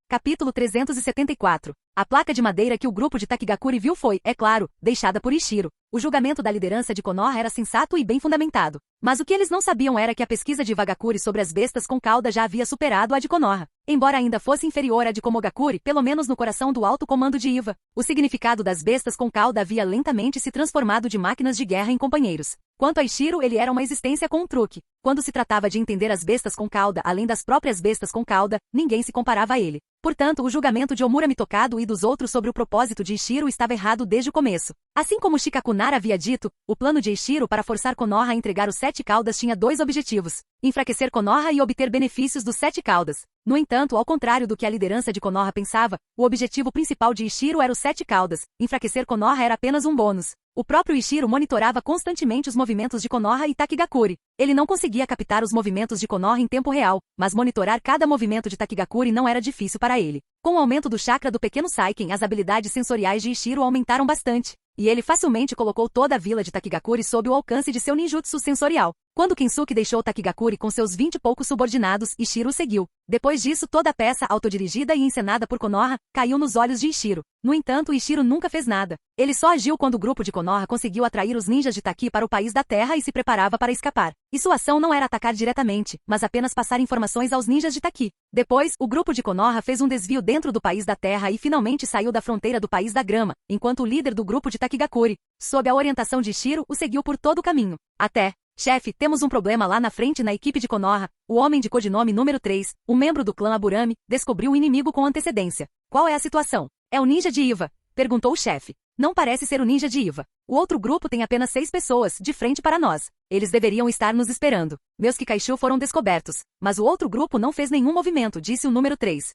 Capítulo 374. A placa de madeira que o grupo de Takigakuri viu foi, é claro, deixada por Ishiro. O julgamento da liderança de Konoha era sensato e bem fundamentado. Mas o que eles não sabiam era que a pesquisa de Vagakuri sobre as bestas com cauda já havia superado a de Konoha. Embora ainda fosse inferior à de Komogakuri, pelo menos no coração do alto comando de Iva, o significado das bestas com cauda havia lentamente se transformado de máquinas de guerra em companheiros. Quanto a Ishiro, ele era uma existência com um truque. Quando se tratava de entender as bestas com cauda além das próprias bestas com cauda, ninguém se comparava a ele. Portanto, o julgamento de Omura Mitokado e dos outros sobre o propósito de Ishiro estava errado desde o começo. Assim como Shikakunara havia dito, o plano de Ishiro para forçar Konoha a entregar os 7 caudas tinha 2 objetivos: enfraquecer Konoha e obter benefícios dos 7 caudas. No entanto, ao contrário do que a liderança de Konoha pensava, o objetivo principal de Ishiro era os 7 caudas. Enfraquecer Konoha era apenas um bônus. O próprio Ishiro monitorava constantemente os movimentos de Konoha e Takigakuri. Ele não conseguia captar os movimentos de Konoha em tempo real, mas monitorar cada movimento de Takigakuri não era difícil para ele. Com o aumento do chakra do pequeno Saiken, as habilidades sensoriais de Ishiro aumentaram bastante, e ele facilmente colocou toda a vila de Takigakuri sob o alcance de seu ninjutsu sensorial. Quando Kensuke deixou Takigakuri com seus 20 e poucos subordinados, Ishiro o seguiu. Depois disso, toda a peça autodirigida e encenada por Konoha caiu nos olhos de Ishiro. No entanto, Ishiro nunca fez nada. Ele só agiu quando o grupo de Konoha conseguiu atrair os ninjas de Taki para o país da Terra e se preparava para escapar. E sua ação não era atacar diretamente, mas apenas passar informações aos ninjas de Taki. Depois, o grupo de Konoha fez um desvio dentro do país da Terra e finalmente saiu da fronteira do país da Grama, enquanto o líder do grupo de Takigakuri, sob a orientação de Ishiro, o seguiu por todo o caminho. Até Chefe, temos um problema lá na frente na equipe de Konoha. O homem de codinome número 3, um membro do clã Aburame, descobriu o inimigo com antecedência. Qual é a situação? É o ninja de Iva? Perguntou o chefe. Não parece ser o ninja de Iva. O outro grupo tem apenas 6 pessoas, de frente para nós. Eles deveriam estar nos esperando. Meus Kikaishu foram descobertos. Mas o outro grupo não fez nenhum movimento, disse o número 3.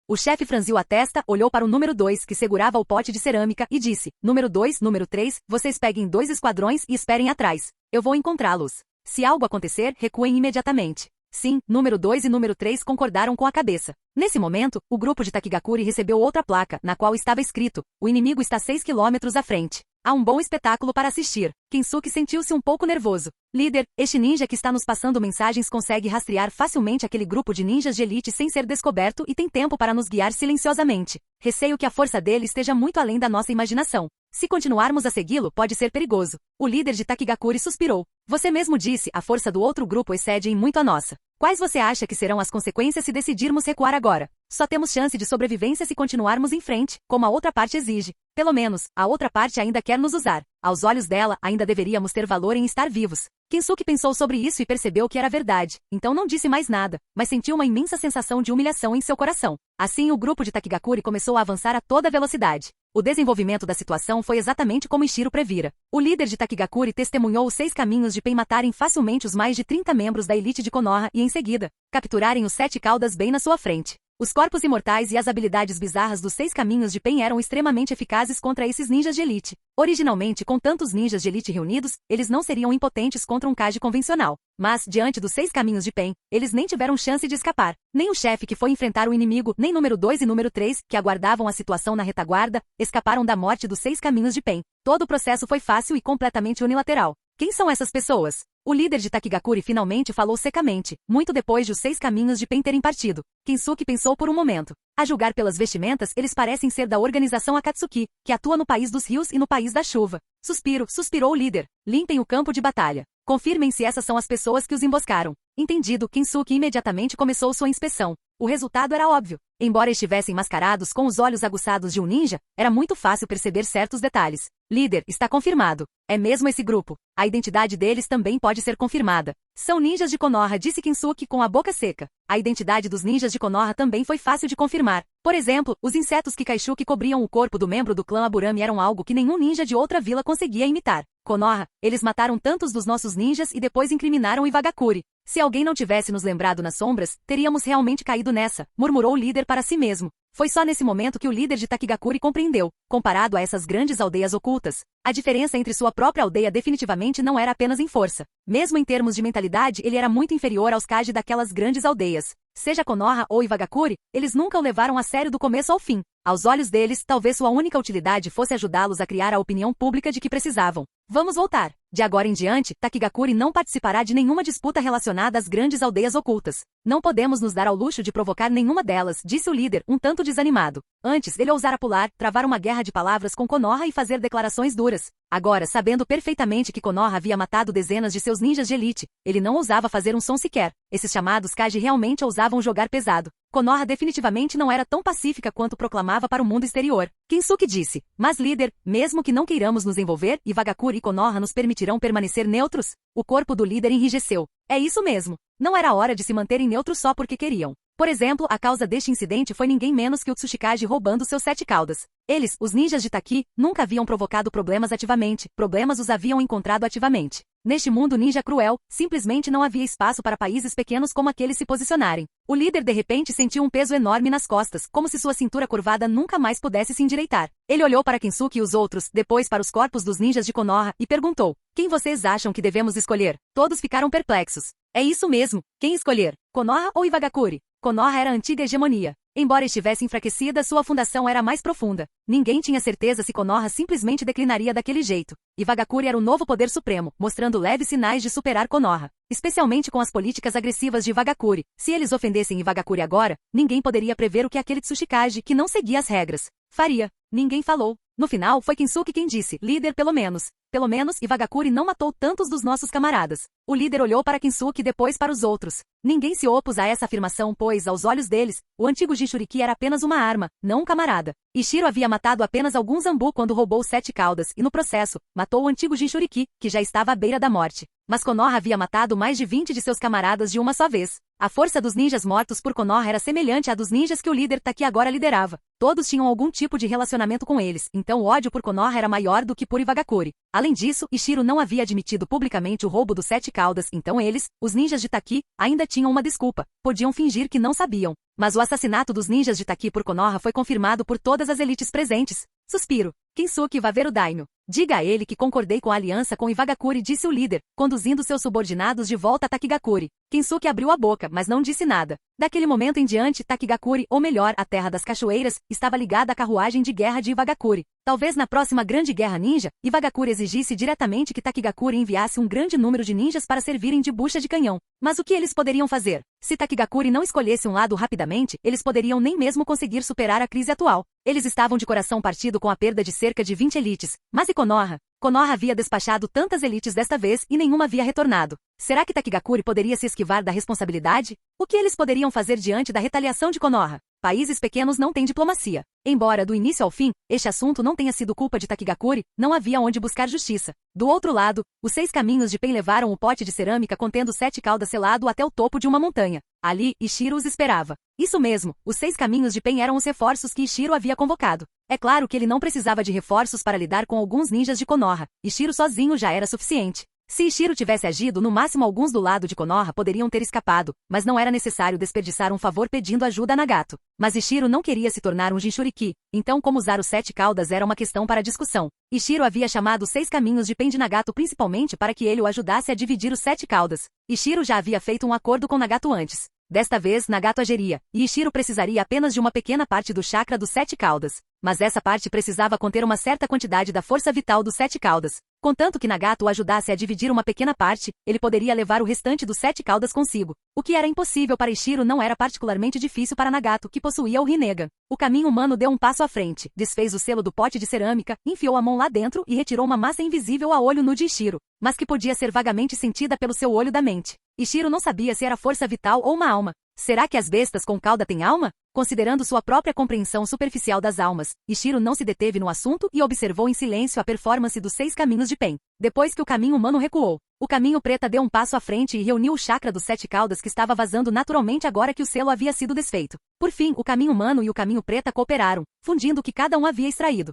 O chefe franziu a testa, olhou para o número 2, que segurava o pote de cerâmica, e disse, número 2, número 3, vocês peguem 2 esquadrões e esperem atrás. Eu vou encontrá-los. Se algo acontecer, recuem imediatamente. Sim, número 2 e número 3 concordaram com a cabeça. Nesse momento, o grupo de Takigakuri recebeu outra placa, na qual estava escrito, o inimigo está 6 quilômetros à frente. Há um bom espetáculo para assistir. Kensuke sentiu-se um pouco nervoso. Líder, este ninja que está nos passando mensagens consegue rastrear facilmente aquele grupo de ninjas de elite sem ser descoberto e tem tempo para nos guiar silenciosamente. Receio que a força dele esteja muito além da nossa imaginação. Se continuarmos a segui-lo, pode ser perigoso. O líder de Takigakuri suspirou. Você mesmo disse, a força do outro grupo excede em muito a nossa. Quais você acha que serão as consequências se decidirmos recuar agora? Só temos chance de sobrevivência se continuarmos em frente, como a outra parte exige. Pelo menos, a outra parte ainda quer nos usar. Aos olhos dela, ainda deveríamos ter valor em estar vivos. Kensuke pensou sobre isso e percebeu que era verdade. Então não disse mais nada, mas sentiu uma imensa sensação de humilhação em seu coração. Assim, o grupo de Takigakuri começou a avançar a toda velocidade. O desenvolvimento da situação foi exatamente como Ishiro previra. O líder de Takigakuri testemunhou os 6 caminhos de Pen matarem facilmente os mais de 30 membros da elite de Konoha e, em seguida, capturarem os 7 caudas bem na sua frente. Os corpos imortais e as habilidades bizarras dos 6 caminhos de Pen eram extremamente eficazes contra esses ninjas de elite. Originalmente, com tantos ninjas de elite reunidos, eles não seriam impotentes contra um Kage convencional. Mas, diante dos 6 caminhos de Pen, eles nem tiveram chance de escapar. Nem o chefe que foi enfrentar o inimigo, nem número 2 e número 3, que aguardavam a situação na retaguarda, escaparam da morte dos 6 caminhos de Pen. Todo o processo foi fácil e completamente unilateral. Quem são essas pessoas? O líder de Takigakuri finalmente falou secamente, muito depois de os 6 caminhos de Pen terem partido. Kensuke pensou por um momento. A julgar pelas vestimentas, eles parecem ser da organização Akatsuki, que atua no país dos rios e no país da chuva. Suspirou o líder. Limpem o campo de batalha. Confirmem se essas são as pessoas que os emboscaram. Entendido, Kensuke imediatamente começou sua inspeção. O resultado era óbvio. Embora estivessem mascarados com os olhos aguçados de um ninja, era muito fácil perceber certos detalhes. Líder, está confirmado. É mesmo esse grupo. A identidade deles também pode ser confirmada. São ninjas de Konoha, disse Kensuke com a boca seca. A identidade dos ninjas de Konoha também foi fácil de confirmar. Por exemplo, os insetos Kikaishu que cobriam o corpo do membro do clã Aburame eram algo que nenhum ninja de outra vila conseguia imitar. Konoha, eles mataram tantos dos nossos ninjas e depois incriminaram Iwagakuri. Se alguém não tivesse nos lembrado nas sombras, teríamos realmente caído nessa, murmurou o líder para si mesmo. Foi só nesse momento que o líder de Takigakuri compreendeu. Comparado a essas grandes aldeias ocultas, a diferença entre sua própria aldeia definitivamente não era apenas em força. Mesmo em termos de mentalidade, ele era muito inferior aos Kage daquelas grandes aldeias. Seja Konoha ou Iwagakuri, eles nunca o levaram a sério do começo ao fim. Aos olhos deles, talvez sua única utilidade fosse ajudá-los a criar a opinião pública de que precisavam. Vamos voltar. De agora em diante, Takigakuri não participará de nenhuma disputa relacionada às grandes aldeias ocultas. Não podemos nos dar ao luxo de provocar nenhuma delas, disse o líder, um tanto desanimado. Antes, ele ousara pular, travar uma guerra de palavras com Konoha e fazer declarações duras. Agora, sabendo perfeitamente que Konoha havia matado dezenas de seus ninjas de elite, ele não ousava fazer um som sequer. Esses chamados Kage realmente ousavam jogar pesado. Konoha definitivamente não era tão pacífica quanto proclamava para o mundo exterior. Kensuke disse, mas líder, mesmo que não queiramos nos envolver, Iwagakuri e Konoha nos permitirão permanecer neutros? O corpo do líder enrijeceu. É isso mesmo. Não era hora de se manterem neutros só porque queriam. Por exemplo, a causa deste incidente foi ninguém menos que o Tsuchikage roubando seus 7 caudas. Eles, os ninjas de Taki, nunca haviam provocado problemas ativamente, problemas os haviam encontrado ativamente. Neste mundo ninja cruel, simplesmente não havia espaço para países pequenos como aqueles se posicionarem. O líder de repente sentiu um peso enorme nas costas, como se sua cintura curvada nunca mais pudesse se endireitar. Ele olhou para Kensuke e os outros, depois para os corpos dos ninjas de Konoha, e perguntou, quem vocês acham que devemos escolher? Todos ficaram perplexos. É isso mesmo, quem escolher? Konoha ou Iwagakuri? Konoha era a antiga hegemonia. Embora estivesse enfraquecida, sua fundação era mais profunda. Ninguém tinha certeza se Konoha simplesmente declinaria daquele jeito. Iwagakuri era o novo poder supremo, mostrando leves sinais de superar Konoha. Especialmente com as políticas agressivas de Iwagakuri. Se eles ofendessem Iwagakuri agora, ninguém poderia prever o que aquele Tsuchikage, que não seguia as regras, faria. Ninguém falou. No final, foi Kensuke quem disse, líder pelo menos. Pelo menos, Iwagakuri não matou tantos dos nossos camaradas. O líder olhou para Kensuke e depois para os outros. Ninguém se opôs a essa afirmação, pois, aos olhos deles, o antigo Jinchuriki era apenas uma arma, não um camarada. Ishiro havia matado apenas alguns Zanbu quando roubou 7 caudas, e no processo, matou o antigo Jinchuriki, que já estava à beira da morte. mas Konoha havia matado mais de 20 de seus camaradas de uma só vez. A força dos ninjas mortos por Konoha era semelhante à dos ninjas que o líder Taki agora liderava. Todos tinham algum tipo de relacionamento com eles, então o ódio por Konoha era maior do que por Iwagakure. Além disso, Ishiro não havia admitido publicamente o roubo dos 7 caudas, então eles, os ninjas de Taki, ainda tinham uma desculpa. Podiam fingir que não sabiam. Mas o assassinato dos ninjas de Taki por Konoha foi confirmado por todas as elites presentes. Suspiro. Kensuke vá ver o Daimyo. Diga a ele que concordei com a aliança com Iwagakure, disse o líder, conduzindo seus subordinados de volta a Takigakure. Kensuke abriu a boca, mas não disse nada. Daquele momento em diante, Takigakure, ou melhor, a Terra das Cachoeiras, estava ligada à carruagem de guerra de Iwagakure. Talvez na próxima grande guerra ninja, Iwagakure exigisse diretamente que Takigakure enviasse um grande número de ninjas para servirem de bucha de canhão. Mas o que eles poderiam fazer? Se Takigakure não escolhesse um lado rapidamente, eles poderiam nem mesmo conseguir superar a crise atual. Eles estavam de coração partido com a perda de cerca de 20 elites. Mas e Konoha? Konoha havia despachado tantas elites desta vez e nenhuma havia retornado. Será que Takigakure poderia se esquivar da responsabilidade? O que eles poderiam fazer diante da retaliação de Konoha? Países pequenos não têm diplomacia. Embora, do início ao fim, este assunto não tenha sido culpa de Takigakure, não havia onde buscar justiça. Do outro lado, os 6 caminhos de Pen levaram o pote de cerâmica contendo 7 caudas selado até o topo de uma montanha. Ali, Ishiro os esperava. Isso mesmo, os 6 caminhos de Pen eram os reforços que Ishiro havia convocado. É claro que ele não precisava de reforços para lidar com alguns ninjas de Konoha. Ishiro sozinho já era suficiente. Se Ishiro tivesse agido, no máximo alguns do lado de Konoha poderiam ter escapado, mas não era necessário desperdiçar um favor pedindo ajuda a Nagato. Mas Ishiro não queria se tornar um Jinchuriki, então como usar os 7 caudas era uma questão para discussão. Ishiro havia chamado os 6 caminhos de Pen de Nagato principalmente para que ele o ajudasse a dividir os 7 caudas. Ishiro já havia feito um acordo com Nagato antes. Desta vez, Nagato agiria, e Ishiro precisaria apenas de uma pequena parte do chakra dos 7 caudas. Mas essa parte precisava conter uma certa quantidade da força vital dos 7 caudas. Contanto que Nagato o ajudasse a dividir uma pequena parte, ele poderia levar o restante dos 7 caudas consigo. O que era impossível para Ishiro não era particularmente difícil para Nagato, que possuía o Rinnegan. O caminho humano deu um passo à frente, desfez o selo do pote de cerâmica, enfiou a mão lá dentro e retirou uma massa invisível a olho nu de Ishiro, mas que podia ser vagamente sentida pelo seu olho da mente. Ishiro não sabia se era força vital ou uma alma. Será que as bestas com cauda têm alma? Considerando sua própria compreensão superficial das almas, Ishiro não se deteve no assunto e observou em silêncio a performance dos 6 caminhos de Pen. Depois que o caminho humano recuou, o caminho preta deu um passo à frente e reuniu o chakra dos 7 caudas que estava vazando naturalmente agora que o selo havia sido desfeito. Por fim, o caminho humano e o caminho preta cooperaram, fundindo o que cada um havia extraído.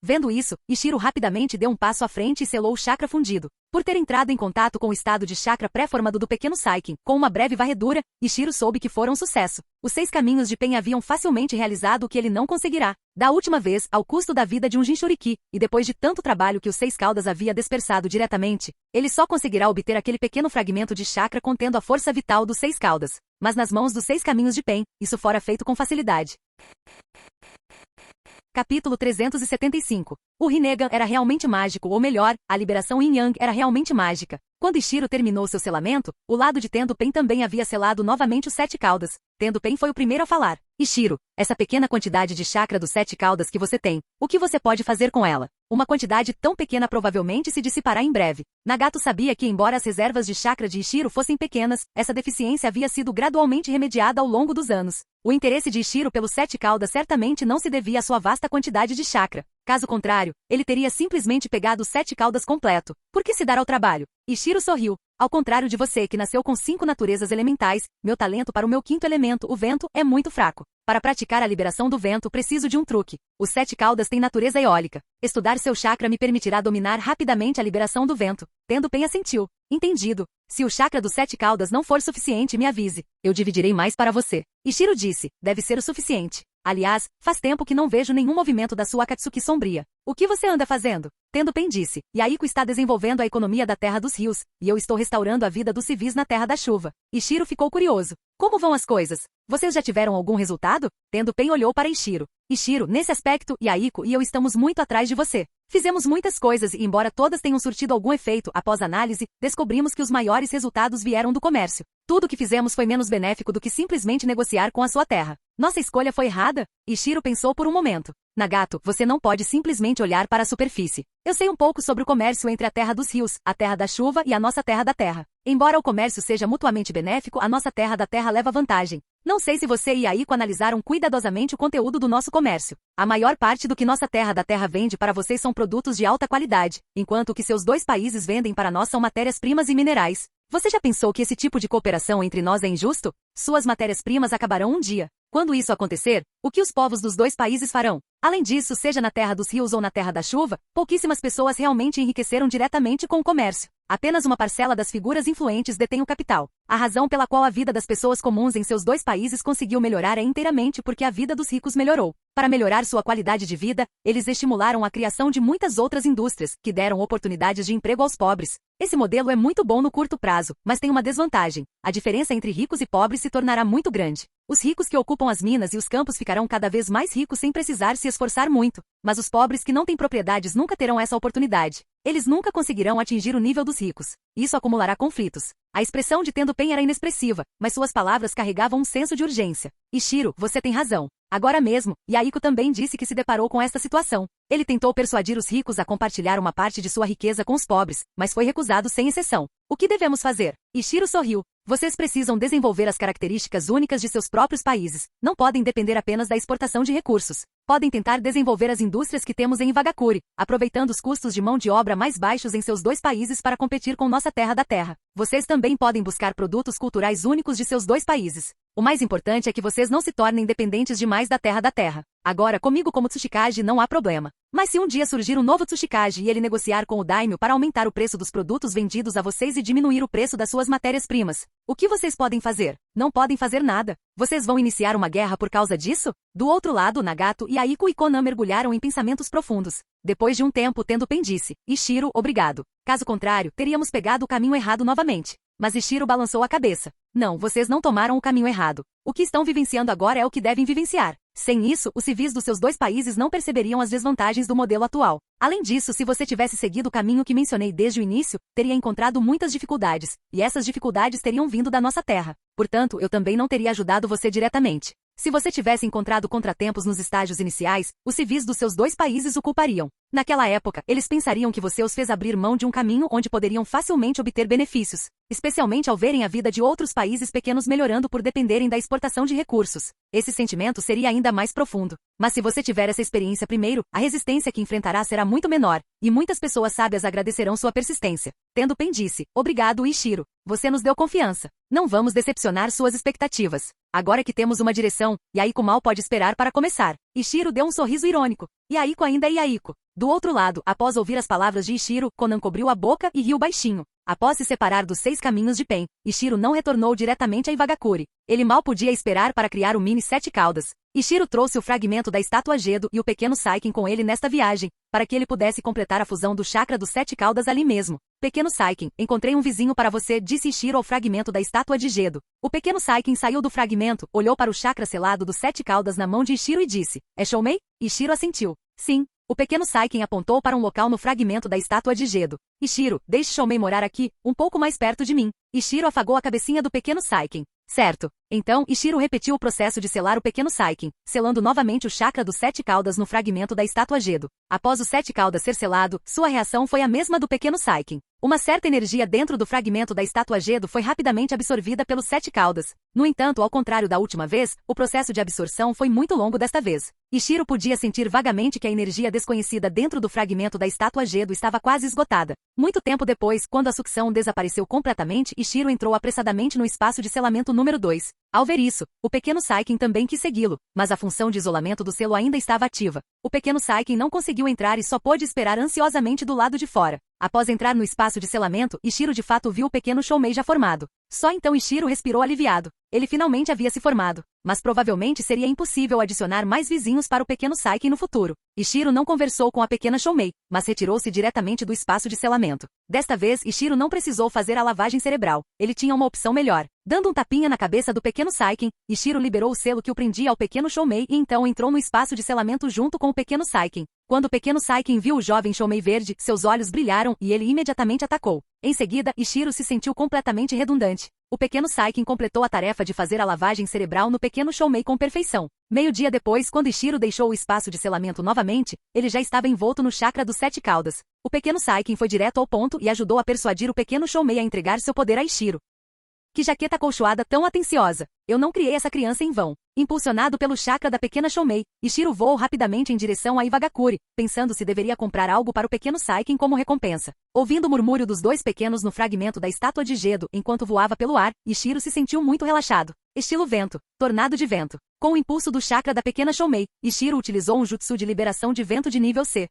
Vendo isso, Ishiro rapidamente deu um passo à frente e selou o chakra fundido. Por ter entrado em contato com o estado de chakra pré-formado do pequeno Saiken, com uma breve varredura, Ishiro soube que fora um sucesso. Os 6 caminhos de Pen haviam facilmente realizado o que ele não conseguirá. Da última vez, ao custo da vida de um Jinchuriki, e depois de tanto trabalho que os 6 caudas havia dispersado diretamente, ele só conseguirá obter aquele pequeno fragmento de chakra contendo a força vital dos 6 caudas. Mas nas mãos dos 6 caminhos de Pen, isso fora feito com facilidade. Capítulo 375. O Rinnegan era realmente mágico, ou melhor, a liberação Yin-Yang era realmente mágica. Quando Ishiro terminou seu selamento, o lado de Tendo Pen também havia selado novamente os 7 caudas. Tendo Pen foi o primeiro a falar. Ishiro, essa pequena quantidade de chakra dos 7 caudas que você tem, o que você pode fazer com ela? Uma quantidade tão pequena provavelmente se dissipará em breve. Nagato sabia que embora as reservas de chakra de Ishiro fossem pequenas, essa deficiência havia sido gradualmente remediada ao longo dos anos. O interesse de Ishiro pelos 7 caudas certamente não se devia à sua vasta quantidade de chakra. Caso contrário, ele teria simplesmente pegado os 7 caudas completo. Por que se dar ao trabalho? Ishiro sorriu. Ao contrário de você que nasceu com 5 naturezas elementais, meu talento para o meu 5º elemento, o vento, é muito fraco. Para praticar a liberação do vento preciso de um truque. Os 7 caudas têm natureza eólica. Estudar seu chakra me permitirá dominar rapidamente a liberação do vento. Tendo Pen assentiu. Entendido. Se o chakra dos 7 caudas não for suficiente, me avise. Eu dividirei mais para você. Ishiro disse. Deve ser o suficiente. Aliás, faz tempo que não vejo nenhum movimento da sua Akatsuki sombria. O que você anda fazendo? Tendo Pen disse. Yaiko está desenvolvendo a economia da Terra dos Rios, e eu estou restaurando a vida dos civis na Terra da Chuva. Ishiro ficou curioso. Como vão as coisas? Vocês já tiveram algum resultado? Tendo Pen olhou para Ishiro. Ishiro, nesse aspecto, Yaiko e eu estamos muito atrás de você. Fizemos muitas coisas e embora todas tenham surtido algum efeito, após análise, descobrimos que os maiores resultados vieram do comércio. Tudo o que fizemos foi menos benéfico do que simplesmente negociar com a sua terra. Nossa escolha foi errada? Ishiro pensou por um momento. Nagato, você não pode simplesmente olhar para a superfície. Eu sei um pouco sobre o comércio entre a Terra dos Rios, a Terra da Chuva e a nossa Terra da Terra. Embora o comércio seja mutuamente benéfico, a nossa Terra da Terra leva vantagem. Não sei se você e a Aiko analisaram cuidadosamente o conteúdo do nosso comércio. A maior parte do que nossa terra da terra vende para vocês são produtos de alta qualidade, enquanto o que seus dois países vendem para nós são matérias-primas e minerais. Você já pensou que esse tipo de cooperação entre nós é injusto? Suas matérias-primas acabarão um dia. Quando isso acontecer, o que os povos dos dois países farão? Além disso, seja na terra dos rios ou na terra da chuva, pouquíssimas pessoas realmente enriqueceram diretamente com o comércio. Apenas uma parcela das figuras influentes detém o capital. A razão pela qual a vida das pessoas comuns em seus dois países conseguiu melhorar é inteiramente porque a vida dos ricos melhorou. Para melhorar sua qualidade de vida, eles estimularam a criação de muitas outras indústrias, que deram oportunidades de emprego aos pobres. Esse modelo é muito bom no curto prazo, mas tem uma desvantagem. A diferença entre ricos e pobres se tornará muito grande. Os ricos que ocupam as minas e os campos ficarão cada vez mais ricos sem precisar se esforçar muito, mas os pobres que não têm propriedades nunca terão essa oportunidade. Eles nunca conseguirão atingir o nível dos ricos. Isso acumulará conflitos. A expressão de tendo pen era inexpressiva, mas suas palavras carregavam um senso de urgência. Ishiro, você tem razão. Agora mesmo, Yaiko também disse que se deparou com esta situação. Ele tentou persuadir os ricos a compartilhar uma parte de sua riqueza com os pobres, mas foi recusado sem exceção. O que devemos fazer? Ishiro sorriu. Vocês precisam desenvolver as características únicas de seus próprios países. Não podem depender apenas da exportação de recursos. Podem tentar desenvolver as indústrias que temos em Iwagakure, aproveitando os custos de mão de obra mais baixos em seus dois países para competir com nossa terra da terra. Vocês também podem buscar produtos culturais únicos de seus dois países. O mais importante é que vocês não se tornem dependentes demais da terra da terra. Agora, comigo como Tsuchikage não há problema. Mas se um dia surgir um novo Tsuchikage e ele negociar com o Daimyo para aumentar o preço dos produtos vendidos a vocês e diminuir o preço das suas matérias-primas, o que vocês podem fazer? Não podem fazer nada. Vocês vão iniciar uma guerra por causa disso? Do outro lado, Nagato e Aiko e Konan mergulharam em pensamentos profundos. Depois de um tempo, tendo pen disse, Ishiro, obrigado. Caso contrário, teríamos pegado o caminho errado novamente. Mas Ishiro balançou a cabeça. Não, vocês não tomaram o caminho errado. O que estão vivenciando agora é o que devem vivenciar. Sem isso, os civis dos seus dois países não perceberiam as desvantagens do modelo atual. Além disso, se você tivesse seguido o caminho que mencionei desde o início, teria encontrado muitas dificuldades, e essas dificuldades teriam vindo da nossa terra. Portanto, eu também não teria ajudado você diretamente. Se você tivesse encontrado contratempos nos estágios iniciais, os civis dos seus dois países o culpariam. Naquela época, eles pensariam que você os fez abrir mão de um caminho onde poderiam facilmente obter benefícios, especialmente ao verem a vida de outros países pequenos melhorando por dependerem da exportação de recursos. Esse sentimento seria ainda mais profundo. Mas se você tiver essa experiência primeiro, a resistência que enfrentará será muito menor, e muitas pessoas sábias agradecerão sua persistência. Tendo pen disse, obrigado Ishiro, você nos deu confiança. Não vamos decepcionar suas expectativas. Agora que temos uma direção, Yaiko mal pode esperar para começar. Ishiro deu um sorriso irônico. Yaiko ainda é Yaiko. Do outro lado, após ouvir as palavras de Ishiro, Konan cobriu a boca e riu baixinho. Após se separar dos 6 caminhos de Pen, Ishiro não retornou diretamente a Iwagakure. Ele mal podia esperar para criar o mini 7 caudas. Ishiro trouxe o fragmento da estátua Gedo e o pequeno Saiken com ele nesta viagem, para que ele pudesse completar a fusão do chakra dos 7 caudas ali mesmo. Pequeno Saiken, encontrei um vizinho para você, disse Ishiro ao fragmento da estátua de Gedo. O pequeno Saiken saiu do fragmento, olhou para o chakra selado dos 7 caudas na mão de Ishiro e disse, é Shoumei? Ishiro assentiu. Sim. O pequeno Saiken apontou para um local no fragmento da estátua de Gedo. Ishiro, deixe Shoumei morar aqui, um pouco mais perto de mim. Ishiro afagou a cabecinha do pequeno Saiken. Certo. Então, Ishiro repetiu o processo de selar o pequeno Saiken, selando novamente o chakra dos 7 caudas no fragmento da estátua Gedo. Após o 7 caudas ser selado, sua reação foi a mesma do pequeno Saiken. Uma certa energia dentro do fragmento da estátua Gedo foi rapidamente absorvida pelos 7 caudas. No entanto, ao contrário da última vez, o processo de absorção foi muito longo desta vez. Ishiro podia sentir vagamente que a energia desconhecida dentro do fragmento da estátua Gedo estava quase esgotada. Muito tempo depois, quando a sucção desapareceu completamente, Ishiro entrou apressadamente no espaço de selamento número 2. Ao ver isso, o pequeno Saiken também quis segui-lo, mas a função de isolamento do selo ainda estava ativa. O pequeno Saiken não conseguiu entrar e só pôde esperar ansiosamente do lado de fora. Após entrar no espaço de selamento, Ishiro de fato viu o pequeno Shoumei já formado. Só então Ishiro respirou aliviado. Ele finalmente havia se formado, mas provavelmente seria impossível adicionar mais vizinhos para o pequeno Saiken no futuro. Ishiro não conversou com a pequena Shoumei, mas retirou-se diretamente do espaço de selamento. Desta vez, Ishiro não precisou fazer a lavagem cerebral. Ele tinha uma opção melhor. Dando um tapinha na cabeça do pequeno Saiken, Ishiro liberou o selo que o prendia ao pequeno Shoumei e então entrou no espaço de selamento junto com o pequeno Saiken. Quando o pequeno Saiken viu o jovem Shoumei verde, seus olhos brilharam e ele imediatamente atacou. Em seguida, Ishiro se sentiu completamente redundante. O pequeno Saiken completou a tarefa de fazer a lavagem cerebral no pequeno Shoumei com perfeição. Meio-dia depois, quando Ishiro deixou o espaço de selamento novamente, ele já estava envolto no chakra dos 7 caudas. O pequeno Saiken foi direto ao ponto e ajudou a persuadir o pequeno Shoumei a entregar seu poder a Ishiro. Que jaqueta acolchoada tão atenciosa! Eu não criei essa criança em vão. Impulsionado pelo chakra da pequena Shoumei, Ishiro voou rapidamente em direção a Iwagakure, pensando se deveria comprar algo para o pequeno Saiken como recompensa. Ouvindo o murmúrio dos dois pequenos no fragmento da estátua de Gedo enquanto voava pelo ar, Ishiro se sentiu muito relaxado. Estilo vento, tornado de vento. Com o impulso do chakra da pequena Shoumei, Ishiro utilizou um jutsu de liberação de vento de nível C.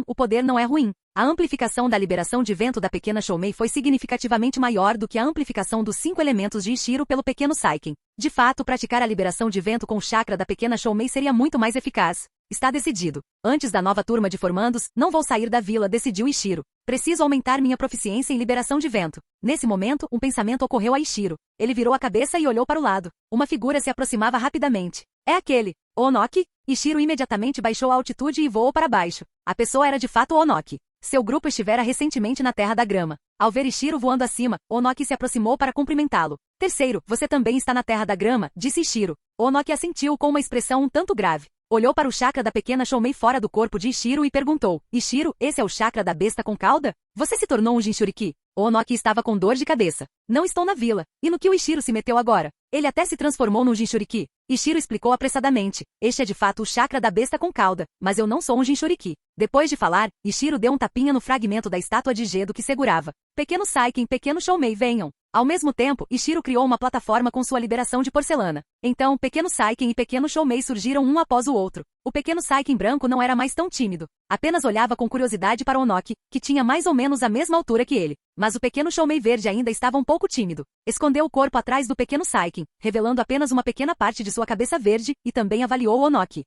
O poder não é ruim. A amplificação da liberação de vento da pequena Shoumei foi significativamente maior do que a amplificação dos 5 elementos de Ishiro pelo pequeno Saiken. De fato, praticar a liberação de vento com o chakra da pequena Shoumei seria muito mais eficaz. Está decidido. Antes da nova turma de formandos, não vou sair da vila, decidiu Ishiro. Preciso aumentar minha proficiência em liberação de vento. Nesse momento, um pensamento ocorreu a Ishiro. Ele virou a cabeça e olhou para o lado. Uma figura se aproximava rapidamente. É aquele. Onoki? Ishiro imediatamente baixou a altitude e voou para baixo. A pessoa era de fato Onoki. Seu grupo estivera recentemente na Terra da Grama. Ao ver Ishiro voando acima, Onoki se aproximou para cumprimentá-lo. Terceiro, você também está na Terra da Grama, disse Ishiro. Onoki assentiu com uma expressão um tanto grave. Olhou para o chakra da pequena Shoumei fora do corpo de Ishiro e perguntou, Ishiro, esse é o chakra da besta com cauda? Você se tornou um Jinchuriki? Onoki estava com dor de cabeça. Não estou na vila. E no que o Ishiro se meteu agora? Ele até se transformou num Jinchuriki. Ishiro explicou apressadamente. Este é de fato o chakra da besta com cauda, mas eu não sou um Jinchuriki. Depois de falar, Ishiro deu um tapinha no fragmento da estátua de Gedo que segurava. Pequeno Saiken, pequeno Shoumei, venham. Ao mesmo tempo, Ishiro criou uma plataforma com sua liberação de porcelana. Então, pequeno Saiken e pequeno Shoumei surgiram um após o outro. O pequeno Saiken branco não era mais tão tímido. Apenas olhava com curiosidade para Onoki, que tinha mais ou menos a mesma altura que ele. Mas o pequeno Shoumei verde ainda estava um pouco tímido. Escondeu o corpo atrás do pequeno Saiken, revelando apenas uma pequena parte de sua cabeça verde, e também avaliou Onoki.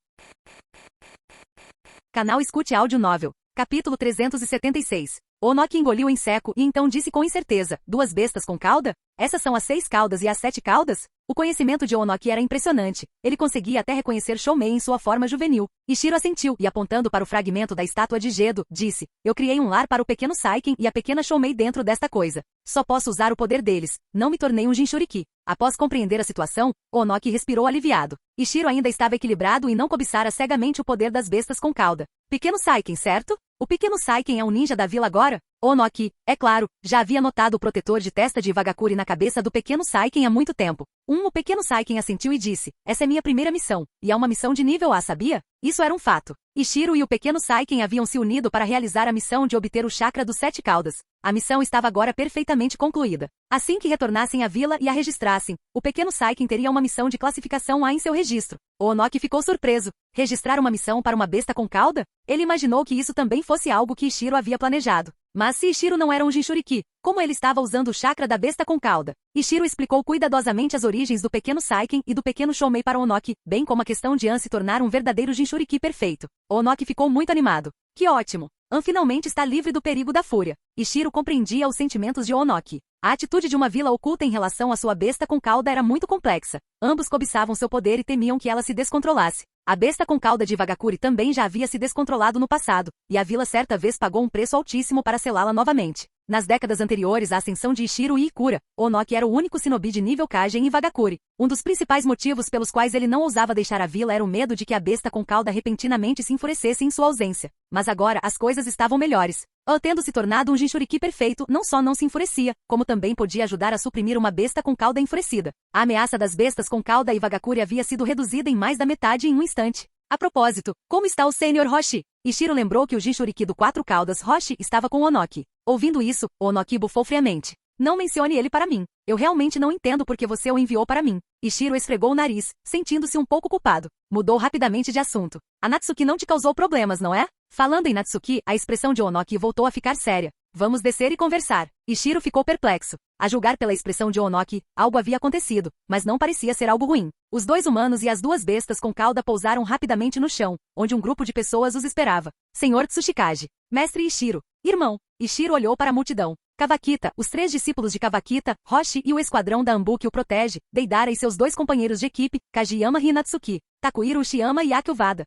Canal Escute Áudio Novel. Capítulo 376. Onoki engoliu em seco e então disse com incerteza, 2 bestas com cauda? Essas são as 6 caudas e as 7 caudas? O conhecimento de Onoki era impressionante. Ele conseguia até reconhecer Shoumei em sua forma juvenil. Ishiro assentiu e, apontando para o fragmento da estátua de Gedo, disse, eu criei um lar para o pequeno Saiken e a pequena Shoumei dentro desta coisa. Só posso usar o poder deles. Não me tornei um Jinchuriki. Após compreender a situação, Onoki respirou aliviado. Ishiro ainda estava equilibrado e não cobiçara cegamente o poder das bestas com cauda. Pequeno Saiken, certo? O pequeno Saiken é um ninja da vila agora? Onoki, é claro, já havia notado o protetor de testa de Iwagakure na cabeça do pequeno Saiken há muito tempo. O pequeno Saiken assentiu e disse, essa é minha primeira missão, e é uma missão de nível A, sabia? Isso era um fato. Ishiro e o pequeno Saiken haviam se unido para realizar a missão de obter o chakra dos 7 caudas. A missão estava agora perfeitamente concluída. Assim que retornassem à vila e a registrassem, o pequeno Saiken teria uma missão de classificação A em seu registro. Onoki ficou surpreso. Registrar uma missão para uma besta com cauda? Ele imaginou que isso também fosse algo que Ishiro havia planejado. Mas se Ishiro não era um Jinchuriki, como ele estava usando o chakra da besta com cauda? Ishiro explicou cuidadosamente as origens do pequeno Saiken e do pequeno Shoumei para Onoki, bem como a questão de An se tornar um verdadeiro Jinchuriki perfeito. Onoki ficou muito animado. Que ótimo! An finalmente está livre do perigo da fúria. Ishiro compreendia os sentimentos de Onoki. A atitude de uma vila oculta em relação à sua besta com cauda era muito complexa. Ambos cobiçavam seu poder e temiam que ela se descontrolasse. A besta com cauda de Iwagakure também já havia se descontrolado no passado, e a vila certa vez pagou um preço altíssimo para selá-la novamente. Nas décadas anteriores à ascensão de Ishiro e Ikura, Onoki era o único shinobi de nível Kage em Iwagakure. Um dos principais motivos pelos quais ele não ousava deixar a vila era o medo de que a besta com cauda repentinamente se enfurecesse em sua ausência. Mas agora as coisas estavam melhores. Tendo se tornado um Jinchuriki perfeito, não só não se enfurecia, como também podia ajudar a suprimir uma besta com cauda enfurecida. A ameaça das bestas com cauda em Iwagakure havia sido reduzida em mais da metade em um instante. A propósito, como está o Sr. Hoshi? Ishiro lembrou que o Jinchuriki do 4 caudas Hoshi estava com Onoki. Ouvindo isso, Onoki bufou friamente. Não mencione ele para mim. Eu realmente não entendo por que você o enviou para mim. Ishiro esfregou o nariz, sentindo-se um pouco culpado. Mudou rapidamente de assunto. A Natsuki não te causou problemas, não é? Falando em Natsuki, a expressão de Onoki voltou a ficar séria. Vamos descer e conversar. Ishiro ficou perplexo. A julgar pela expressão de Onoki, algo havia acontecido, mas não parecia ser algo ruim. Os 2 humanos e as 2 bestas com cauda pousaram rapidamente no chão, onde um grupo de pessoas os esperava. Senhor Tsuchikage. Mestre Ishiro. Irmão. Ishiro olhou para a multidão. Kawakita, os 3 discípulos de Kawakita, Hoshi e o esquadrão da Anbu que o protege, Deidara e seus 2 companheiros de equipe, Kajiyama e Natsuki, Takuhiro Uchiyama e Akio Wada.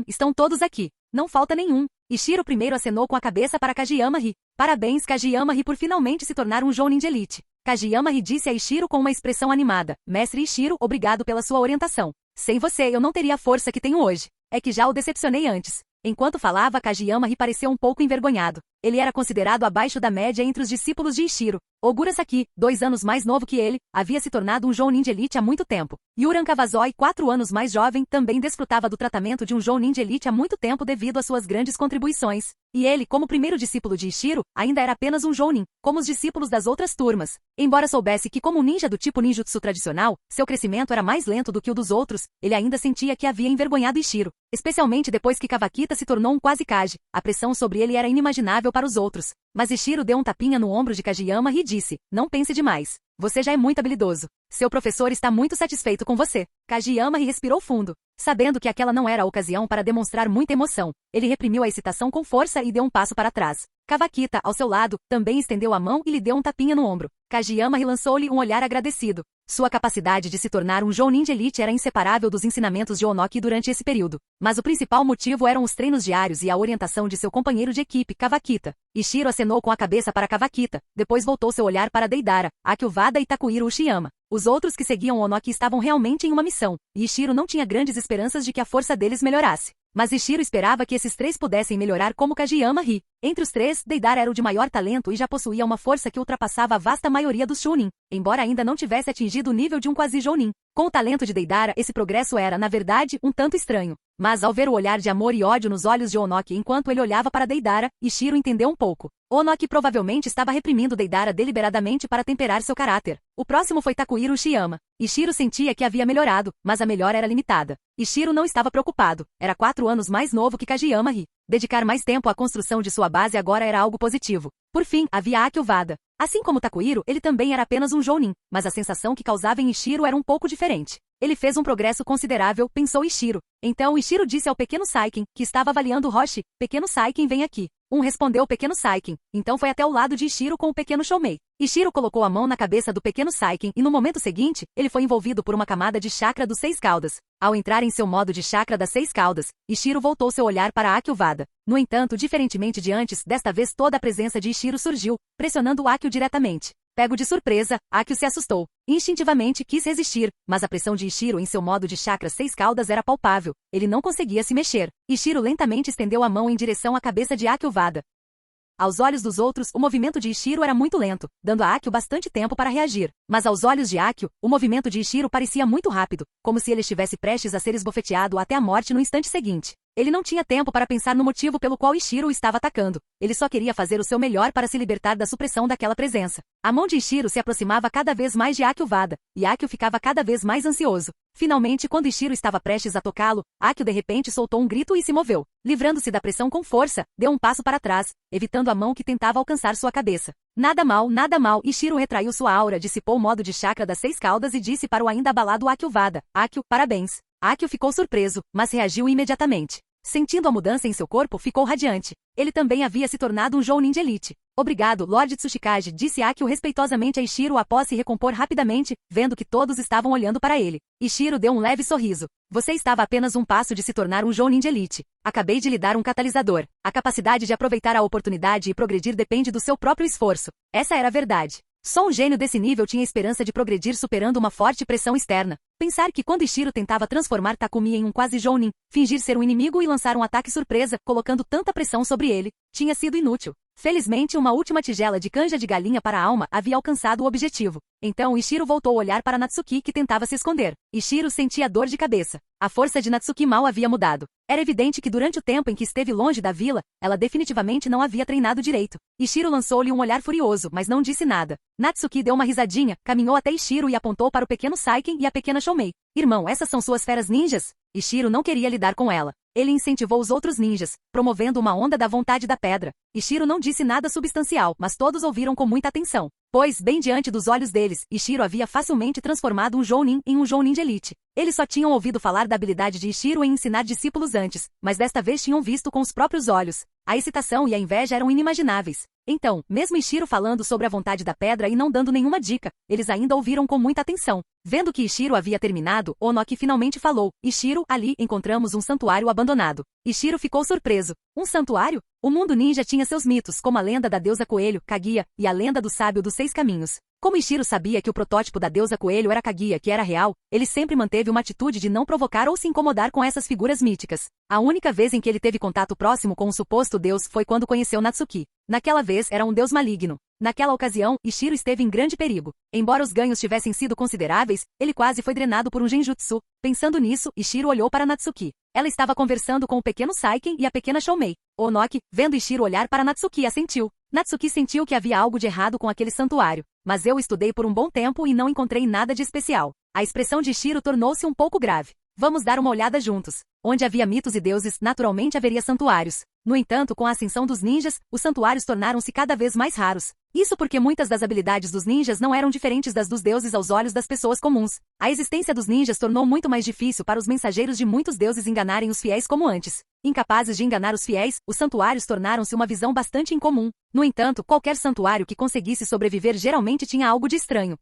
Estão todos aqui. Não falta nenhum. Ishiro primeiro acenou com a cabeça para Kajiyama-ri. Parabéns Kajiyama-ri por finalmente se tornar um Jounin de elite. Kajiyama-ri disse a Ishiro com uma expressão animada. Mestre Ishiro, obrigado pela sua orientação. Sem você eu não teria a força que tenho hoje. É que já o decepcionei antes. Enquanto falava, Kageyama pareceu um pouco envergonhado. Ele era considerado abaixo da média entre os discípulos de Ishiro. Ogura Saki, 2 anos mais novo que ele, havia se tornado um Jounin de elite há muito tempo. Yuran Kawasoi, 4 anos mais jovem, também desfrutava do tratamento de um Jounin de elite há muito tempo devido às suas grandes contribuições. E ele, como primeiro discípulo de Ishiro, ainda era apenas um Jounin, como os discípulos das outras turmas. Embora soubesse que como um ninja do tipo ninjutsu tradicional, seu crescimento era mais lento do que o dos outros, ele ainda sentia que havia envergonhado Ishiro. Especialmente depois que Kawakita se tornou um quase Kage, a pressão sobre ele era inimaginável para os outros. Mas Ishiro deu um tapinha no ombro de Kageyama e disse, não pense demais. Você já é muito habilidoso. Seu professor está muito satisfeito com você. Kageyama respirou fundo. Sabendo que aquela não era a ocasião para demonstrar muita emoção, ele reprimiu a excitação com força e deu um passo para trás. Kawakita, ao seu lado, também estendeu a mão e lhe deu um tapinha no ombro. Kageyama lançou-lhe um olhar agradecido. Sua capacidade de se tornar um Jounin de elite era inseparável dos ensinamentos de Onoki durante esse período. Mas o principal motivo eram os treinos diários e a orientação de seu companheiro de equipe, Kawakita. Ishiro acenou com a cabeça para Kawakita, depois voltou seu olhar para Deidara, Akio Wada e Takuhiro Uchiyama. Os outros que seguiam Onoki estavam realmente em uma missão, e Ishiro não tinha grandes esperanças de que a força deles melhorasse. Mas Ishiro esperava que esses 3 pudessem melhorar como Kageyama. Entre os 3, Deidara era o de maior talento e já possuía uma força que ultrapassava a vasta maioria dos Chunin, embora ainda não tivesse atingido o nível de um quase Jounin. Com o talento de Deidara, esse progresso era, na verdade, um tanto estranho. Mas ao ver o olhar de amor e ódio nos olhos de Onoki enquanto ele olhava para Deidara, Ishiro entendeu um pouco. Onoki provavelmente estava reprimindo Deidara deliberadamente para temperar seu caráter. O próximo foi Takuhiro Uchiyama. Ishiro sentia que havia melhorado, mas a melhora era limitada. Ishiro não estava preocupado. Era 4 anos mais novo que Kageyama. Dedicar mais tempo à construção de sua base agora era algo positivo. Por fim, havia Akio Wada. Assim como Takuhiro, ele também era apenas um Jounin, mas a sensação que causava em Ishiro era um pouco diferente. Ele fez um progresso considerável, pensou Ishiro. Então Ishiro disse ao pequeno Saiken, que estava avaliando Roshi, pequeno Saiken, vem aqui. Respondeu o pequeno Saiken, então foi até o lado de Ishiro com o pequeno Shoumei. Ishiro colocou a mão na cabeça do pequeno Saiken e no momento seguinte, ele foi envolvido por uma camada de chakra dos 6 caudas. Ao entrar em seu modo de chakra das 6 caudas, Ishiro voltou seu olhar para Akio Wada. No entanto, diferentemente de antes, desta vez toda a presença de Ishiro surgiu, pressionando Akio diretamente. Pego de surpresa, Akio se assustou. Instintivamente quis resistir, mas a pressão de Ishiro em seu modo de chakra 6 caudas era palpável. Ele não conseguia se mexer. Ishiro lentamente estendeu a mão em direção à cabeça de Akio Wada. Aos olhos dos outros, o movimento de Ishiro era muito lento, dando a Akio bastante tempo para reagir. Mas aos olhos de Akio, o movimento de Ishiro parecia muito rápido, como se ele estivesse prestes a ser esbofeteado até a morte no instante seguinte. Ele não tinha tempo para pensar no motivo pelo qual Ishiro o estava atacando. Ele só queria fazer o seu melhor para se libertar da supressão daquela presença. A mão de Ishiro se aproximava cada vez mais de Akio Wada, e Akio ficava cada vez mais ansioso. Finalmente, quando Ishiro estava prestes a tocá-lo, Akio de repente soltou um grito e se moveu. Livrando-se da pressão com força, deu um passo para trás, evitando a mão que tentava alcançar sua cabeça. Nada mal, Ishiro retraiu sua aura, dissipou o modo de chakra das 6 caudas e disse para o ainda abalado Akio Wada, Akio, parabéns. Akio ficou surpreso, mas reagiu imediatamente. Sentindo a mudança em seu corpo, ficou radiante. Ele também havia se tornado um Jounin de elite. Obrigado, Lord Tsuchikage, disse Akio respeitosamente a Ishiro após se recompor rapidamente, vendo que todos estavam olhando para ele. Ishiro deu um leve sorriso. Você estava a apenas um passo de se tornar um Jounin de elite. Acabei de lhe dar um catalisador. A capacidade de aproveitar a oportunidade e progredir depende do seu próprio esforço. Essa era a verdade. Só um gênio desse nível tinha esperança de progredir superando uma forte pressão externa. Pensar que quando Ishiro tentava transformar Takumi em um quase Jounin, fingir ser um inimigo e lançar um ataque surpresa, colocando tanta pressão sobre ele, tinha sido inútil. Felizmente, uma última tigela de canja de galinha para a alma havia alcançado o objetivo. Então Ishiro voltou a olhar para Natsuki que tentava se esconder. Ishiro sentia dor de cabeça. A força de Natsuki mal havia mudado. Era evidente que durante o tempo em que esteve longe da vila, ela definitivamente não havia treinado direito. Ishiro lançou-lhe um olhar furioso, mas não disse nada. Natsuki deu uma risadinha, caminhou até Ishiro e apontou para o pequeno Saiken e a pequena Shoumei. Irmão, essas são suas feras ninjas? Ishiro não queria lidar com ela. Ele incentivou os outros ninjas, promovendo uma onda da vontade da pedra. Ishiro não disse nada substancial, mas todos ouviram com muita atenção. Pois, bem diante dos olhos deles, Ishiro havia facilmente transformado um Jounin em um Jounin de elite. Eles só tinham ouvido falar da habilidade de Ishiro em ensinar discípulos antes, mas desta vez tinham visto com os próprios olhos. A excitação e a inveja eram inimagináveis. Então, mesmo Ishiro falando sobre a vontade da pedra e não dando nenhuma dica, eles ainda ouviram com muita atenção. Vendo que Ishiro havia terminado, Onoki finalmente falou, Ishiro, ali encontramos um santuário abandonado. Ishiro ficou surpreso. Um santuário? O mundo ninja tinha seus mitos, como a lenda da deusa Coelho, Kaguya, e a lenda do sábio dos 6 caminhos. Como Ishiro sabia que o protótipo da deusa Coelho era Kaguya, que era real, ele sempre manteve uma atitude de não provocar ou se incomodar com essas figuras míticas. A única vez em que ele teve contato próximo com um suposto deus foi quando conheceu Natsuki. Naquela vez era um deus maligno. Naquela ocasião, Ishiro esteve em grande perigo. Embora os ganhos tivessem sido consideráveis, ele quase foi drenado por um genjutsu. Pensando nisso, Ishiro olhou para Natsuki. Ela estava conversando com o pequeno Saiken e a pequena Shoumei. Onoki, vendo Ishiro olhar para Natsuki, assentiu. Natsuki sentiu que havia algo de errado com aquele santuário. Mas eu estudei por um bom tempo e não encontrei nada de especial. A expressão de Ishiro tornou-se um pouco grave. Vamos dar uma olhada juntos. Onde havia mitos e deuses, naturalmente haveria santuários. No entanto, com a ascensão dos ninjas, os santuários tornaram-se cada vez mais raros. Isso porque muitas das habilidades dos ninjas não eram diferentes das dos deuses aos olhos das pessoas comuns. A existência dos ninjas tornou muito mais difícil para os mensageiros de muitos deuses enganarem os fiéis como antes. Incapazes de enganar os fiéis, os santuários tornaram-se uma visão bastante incomum. No entanto, qualquer santuário que conseguisse sobreviver geralmente tinha algo de estranho.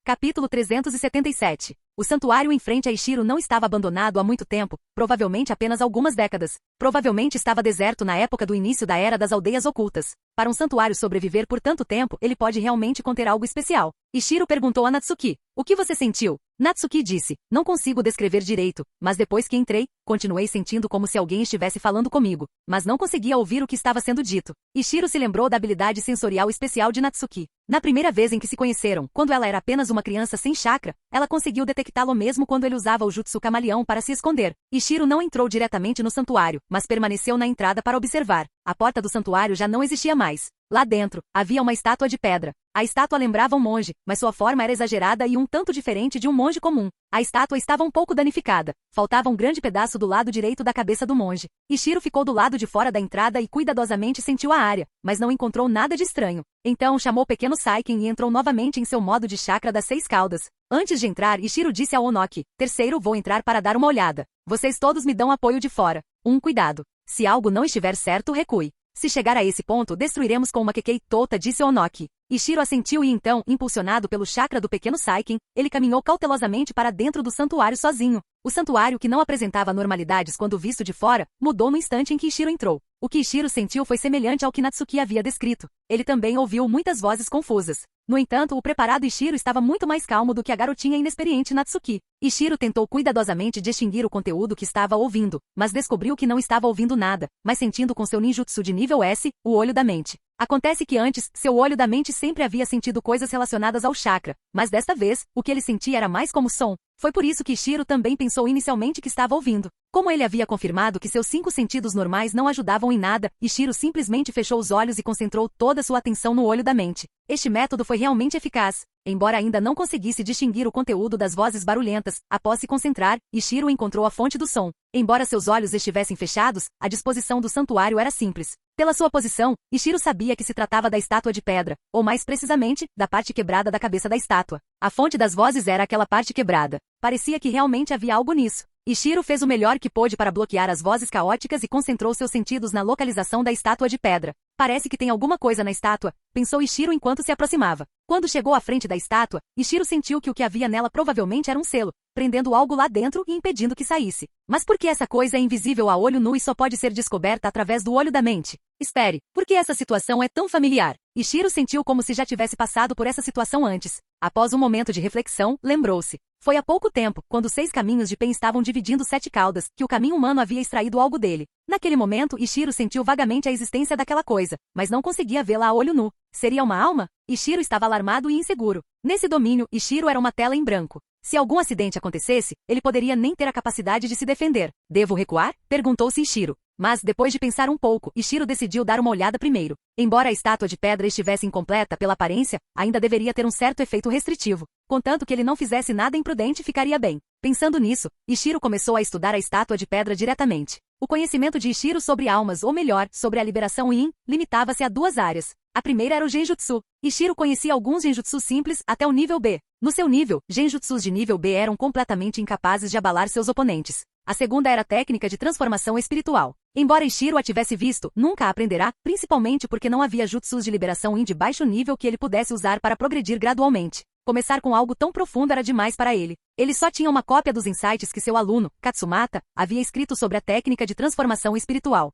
Capítulo 377. O santuário em frente a Ishiro não estava abandonado há muito tempo, provavelmente apenas algumas décadas. Provavelmente estava deserto na época do início da Era das Aldeias Ocultas. Para um santuário sobreviver por tanto tempo, ele pode realmente conter algo especial. Ishiro perguntou a Natsuki: "O que você sentiu?" Natsuki disse: "Não consigo descrever direito, mas depois que entrei, continuei sentindo como se alguém estivesse falando comigo, mas não conseguia ouvir o que estava sendo dito." Ishiro se lembrou da habilidade sensorial especial de Natsuki. Na primeira vez em que se conheceram, quando ela era apenas uma criança sem chakra, ela conseguiu detectá-lo mesmo quando ele usava o jutsu camaleão para se esconder. Ishiro não entrou diretamente no santuário, mas permaneceu na entrada para observar. A porta do santuário já não existia mais. Lá dentro, havia uma estátua de pedra. A estátua lembrava um monge, mas sua forma era exagerada e um tanto diferente de um monge comum. A estátua estava um pouco danificada. Faltava um grande pedaço do lado direito da cabeça do monge. Ishiro ficou do lado de fora da entrada e cuidadosamente sentiu a área, mas não encontrou nada de estranho. Então chamou o pequeno Saiken e entrou novamente em seu modo de chakra das 6 caudas. Antes de entrar, Ishiro disse a Onoki: "Terceiro, vou entrar para dar uma olhada. Vocês todos me dão apoio de fora. Cuidado. Se algo não estiver certo, recue. Se chegar a esse ponto, destruiremos com uma Kekei Tota", disse Onoki. Ishiro assentiu e então, impulsionado pelo chakra do pequeno Saiken, ele caminhou cautelosamente para dentro do santuário sozinho. O santuário, que não apresentava anormalidades quando visto de fora, mudou no instante em que Ishiro entrou. O que Ishiro sentiu foi semelhante ao que Natsuki havia descrito. Ele também ouviu muitas vozes confusas. No entanto, o preparado Ishiro estava muito mais calmo do que a garotinha inexperiente Natsuki. Ishiro tentou cuidadosamente distinguir o conteúdo que estava ouvindo, mas descobriu que não estava ouvindo nada, mas sentindo com seu ninjutsu de nível S, o olho da mente. Acontece que antes, seu olho da mente sempre havia sentido coisas relacionadas ao chakra, mas desta vez, o que ele sentia era mais como som. Foi por isso que Ishiro também pensou inicialmente que estava ouvindo. Como ele havia confirmado que seus 5 sentidos normais não ajudavam em nada, Ishiro simplesmente fechou os olhos e concentrou toda sua atenção no olho da mente. Este método foi realmente eficaz. Embora ainda não conseguisse distinguir o conteúdo das vozes barulhentas, após se concentrar, Ishiro encontrou a fonte do som. Embora seus olhos estivessem fechados, a disposição do santuário era simples. Pela sua posição, Ishiro sabia que se tratava da estátua de pedra, ou mais precisamente, da parte quebrada da cabeça da estátua. A fonte das vozes era aquela parte quebrada. Parecia que realmente havia algo nisso. Ishiro fez o melhor que pôde para bloquear as vozes caóticas e concentrou seus sentidos na localização da estátua de pedra. "Parece que tem alguma coisa na estátua", pensou Ishiro enquanto se aproximava. Quando chegou à frente da estátua, Ishiro sentiu que o que havia nela provavelmente era um selo, prendendo algo lá dentro e impedindo que saísse. Mas por que essa coisa é invisível a olho nu e só pode ser descoberta através do olho da mente? Espere, por que essa situação é tão familiar? Ishiro sentiu como se já tivesse passado por essa situação antes. Após um momento de reflexão, lembrou-se. Foi há pouco tempo, quando os 6 caminhos de Pen estavam dividindo 7 caudas, que o caminho humano havia extraído algo dele. Naquele momento, Ishiro sentiu vagamente a existência daquela coisa, mas não conseguia vê-la a olho nu. Seria uma alma? Ishiro estava alarmado e inseguro. Nesse domínio, Ishiro era uma tela em branco. Se algum acidente acontecesse, ele poderia nem ter a capacidade de se defender. "Devo recuar?", perguntou-se Ishiro. Mas, depois de pensar um pouco, Ishiro decidiu dar uma olhada primeiro. Embora a estátua de pedra estivesse incompleta pela aparência, ainda deveria ter um certo efeito restritivo. Contanto que ele não fizesse nada imprudente, ficaria bem. Pensando nisso, Ishiro começou a estudar a estátua de pedra diretamente. O conhecimento de Ishiro sobre almas, ou melhor, sobre a liberação Yin, limitava-se a 2 áreas. A primeira era o Genjutsu. Ishiro conhecia alguns Genjutsus simples até o nível B. No seu nível, Genjutsus de nível B eram completamente incapazes de abalar seus oponentes. A segunda era a técnica de transformação espiritual. Embora Ishiro a tivesse visto, nunca a aprenderá, principalmente porque não havia jutsus de liberação Yin de baixo nível que ele pudesse usar para progredir gradualmente. Começar com algo tão profundo era demais para ele. Ele só tinha uma cópia dos insights que seu aluno, Katsumata, havia escrito sobre a técnica de transformação espiritual.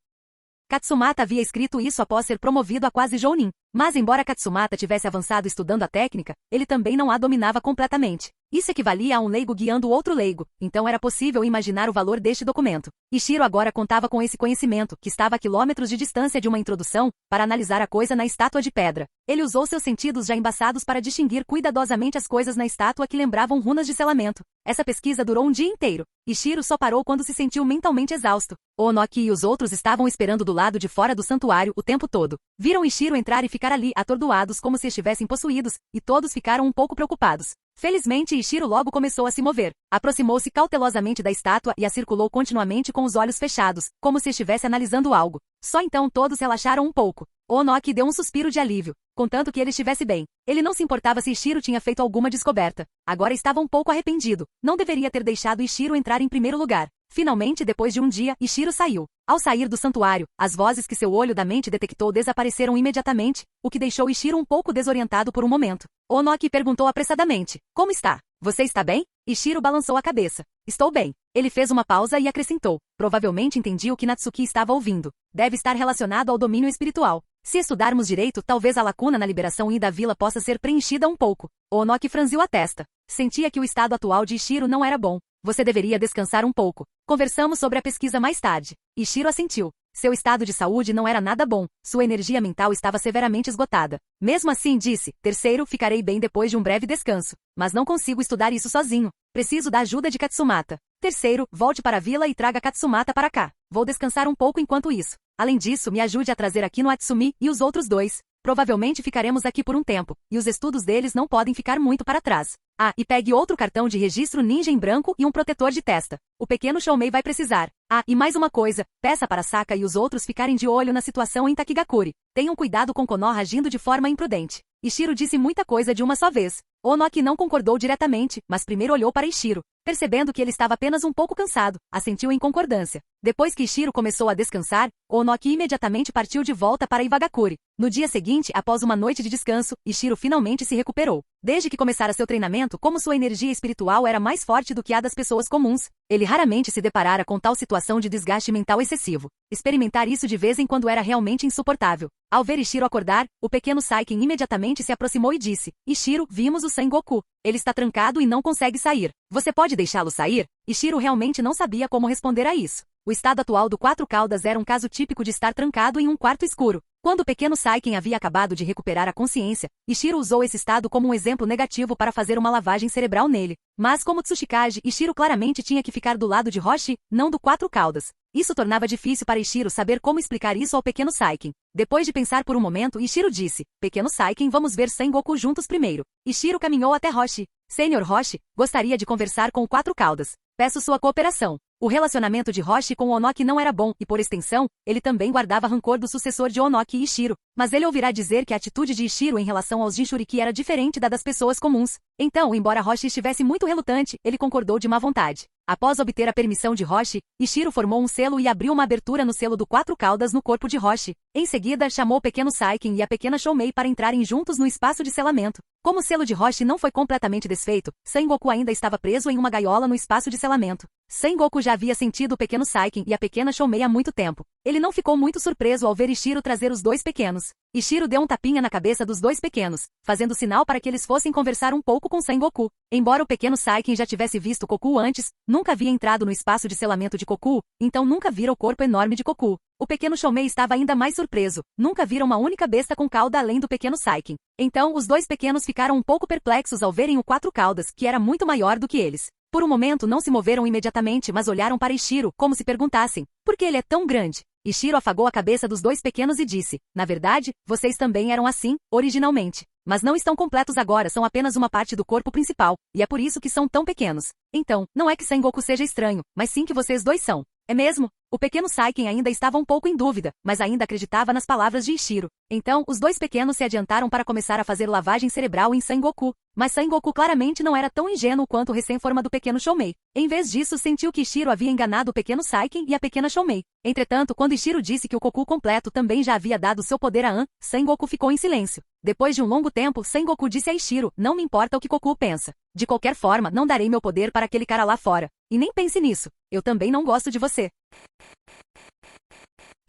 Katsumata havia escrito isso após ser promovido a quase Jounin. Mas embora Katsumata tivesse avançado estudando a técnica, ele também não a dominava completamente. Isso equivalia a um leigo guiando outro leigo, então era possível imaginar o valor deste documento. Ishiro agora contava com esse conhecimento, que estava a quilômetros de distância de uma introdução, para analisar a coisa na estátua de pedra. Ele usou seus sentidos já embaçados para distinguir cuidadosamente as coisas na estátua que lembravam runas de selamento. Essa pesquisa durou um dia inteiro. Ishiro só parou quando se sentiu mentalmente exausto. Onoki e os outros estavam esperando do lado de fora do santuário o tempo todo. Viram Ishiro entrar e ficar ali atordoados como se estivessem possuídos, e todos ficaram um pouco preocupados. Felizmente Ishiro logo começou a se mover. Aproximou-se cautelosamente da estátua e a circulou continuamente com os olhos fechados, como se estivesse analisando algo. Só então todos relaxaram um pouco. Onoki deu um suspiro de alívio, contanto que ele estivesse bem. Ele não se importava se Ishiro tinha feito alguma descoberta. Agora estava um pouco arrependido. Não deveria ter deixado Ishiro entrar em primeiro lugar. Finalmente, depois de um dia, Ishiro saiu. Ao sair do santuário, as vozes que seu olho da mente detectou desapareceram imediatamente, o que deixou Ishiro um pouco desorientado por um momento. Onoki perguntou apressadamente: "Como está? Você está bem?" Ishiro balançou a cabeça. "Estou bem." Ele fez uma pausa e acrescentou: "Provavelmente entendi o que Natsuki estava ouvindo. Deve estar relacionado ao domínio espiritual. Se estudarmos direito, talvez a lacuna na liberação I da vila possa ser preenchida um pouco." Onoki franziu a testa. Sentia que o estado atual de Ishiro não era bom. "Você deveria descansar um pouco. Conversamos sobre a pesquisa mais tarde." Ishiro assentiu. Seu estado de saúde não era nada bom, sua energia mental estava severamente esgotada. Mesmo assim, disse: "Terceiro, ficarei bem depois de um breve descanso. Mas não consigo estudar isso sozinho. Preciso da ajuda de Katsumata. Terceiro, volte para a vila e traga Katsumata para cá. Vou descansar um pouco enquanto isso. Além disso, me ajude a trazer aqui no Atsumi e os outros dois. Provavelmente ficaremos aqui por um tempo, e os estudos deles não podem ficar muito para trás. Ah, e pegue outro cartão de registro ninja em branco e um protetor de testa. O pequeno Shoumei vai precisar. Ah, e mais uma coisa, peça para Saka e os outros ficarem de olho na situação em Takigakuri. Tenham cuidado com Konoha agindo de forma imprudente." Ishiro disse muita coisa de uma só vez. Onoki não concordou diretamente, mas primeiro olhou para Ishiro. Percebendo que ele estava apenas um pouco cansado, assentiu em concordância. Depois que Ishiro começou a descansar, Onoki imediatamente partiu de volta para Iwagakure. No dia seguinte, após uma noite de descanso, Ishiro finalmente se recuperou. Desde que começara seu treinamento, como sua energia espiritual era mais forte do que a das pessoas comuns, ele raramente se deparara com tal situação de desgaste mental excessivo. Experimentar isso de vez em quando era realmente insuportável. Ao ver Ishiro acordar, o pequeno Saiken imediatamente se aproximou e disse: "Ishiro, vimos o Sengoku. Ele está trancado e não consegue sair. Você pode deixá-lo sair?" Ishiro realmente não sabia como responder a isso. O estado atual do Quatro Caudas era um caso típico de estar trancado em um quarto escuro. Quando o pequeno Saiken havia acabado de recuperar a consciência, Ishiro usou esse estado como um exemplo negativo para fazer uma lavagem cerebral nele. Mas como Tsuchikage, Ishiro claramente tinha que ficar do lado de Roshi, não do Quatro Caudas. Isso tornava difícil para Ishiro saber como explicar isso ao pequeno Saiken. Depois de pensar por um momento, Ishiro disse: "Pequeno Saiken, vamos ver Sengoku juntos primeiro." Ishiro caminhou até Roshi. "Senhor Roshi, gostaria de conversar com o Quatro Caudas. Peço sua cooperação." O relacionamento de Roshi com Onoki não era bom e, por extensão, ele também guardava rancor do sucessor de Onoki e Ishiro. Mas ele ouvirá dizer que a atitude de Ishiro em relação aos Jinchuriki era diferente da das pessoas comuns. Então, embora Roshi estivesse muito relutante, ele concordou de má vontade. Após obter a permissão de Roshi, Ishiro formou um selo e abriu uma abertura no selo do Quatro Caudas no corpo de Roshi. Em seguida, chamou o pequeno Saiken e a pequena Shoumei para entrarem juntos no espaço de selamento. Como o selo de Roshi não foi completamente desfeito, Sengoku ainda estava preso em uma gaiola no espaço de selamento. Sengoku já havia sentido o pequeno Saiken e a pequena Shoumei há muito tempo. Ele não ficou muito surpreso ao ver Ishiro trazer os dois pequenos. Ishiro deu um tapinha na cabeça dos dois pequenos, fazendo sinal para que eles fossem conversar um pouco com Sengoku. Embora o pequeno Saiken já tivesse visto Koku antes, nunca havia entrado no espaço de selamento de Koku, então nunca vira o corpo enorme de Koku. O pequeno Shoumei estava ainda mais surpreso. Nunca vira uma única besta com cauda além do pequeno Saiken. Então, os dois pequenos ficaram um pouco perplexos ao verem o Quatro Caudas, que era muito maior do que eles. Por um momento não se moveram imediatamente, mas olharam para Ishiro, como se perguntassem: "Por que ele é tão grande?" Ishiro afagou a cabeça dos dois pequenos e disse: "Na verdade, vocês também eram assim, originalmente. Mas não estão completos agora, são apenas uma parte do corpo principal, e é por isso que são tão pequenos. Então, não é que Sengoku seja estranho, mas sim que vocês dois são." "É mesmo?" O pequeno Saiken ainda estava um pouco em dúvida, mas ainda acreditava nas palavras de Ishiro. Então, os dois pequenos se adiantaram para começar a fazer lavagem cerebral em Sengoku. Mas Sengoku claramente não era tão ingênuo quanto o recém-formado pequeno Shoumei. Em vez disso, sentiu que Ishiro havia enganado o pequeno Saiken e a pequena Shoumei. Entretanto, quando Ishiro disse que o Koku completo também já havia dado seu poder a An, Sengoku ficou em silêncio. Depois de um longo tempo, Sengoku disse a Ishiro: "Não me importa o que Koku pensa. De qualquer forma, não darei meu poder para aquele cara lá fora. E nem pense nisso. Eu também não gosto de você."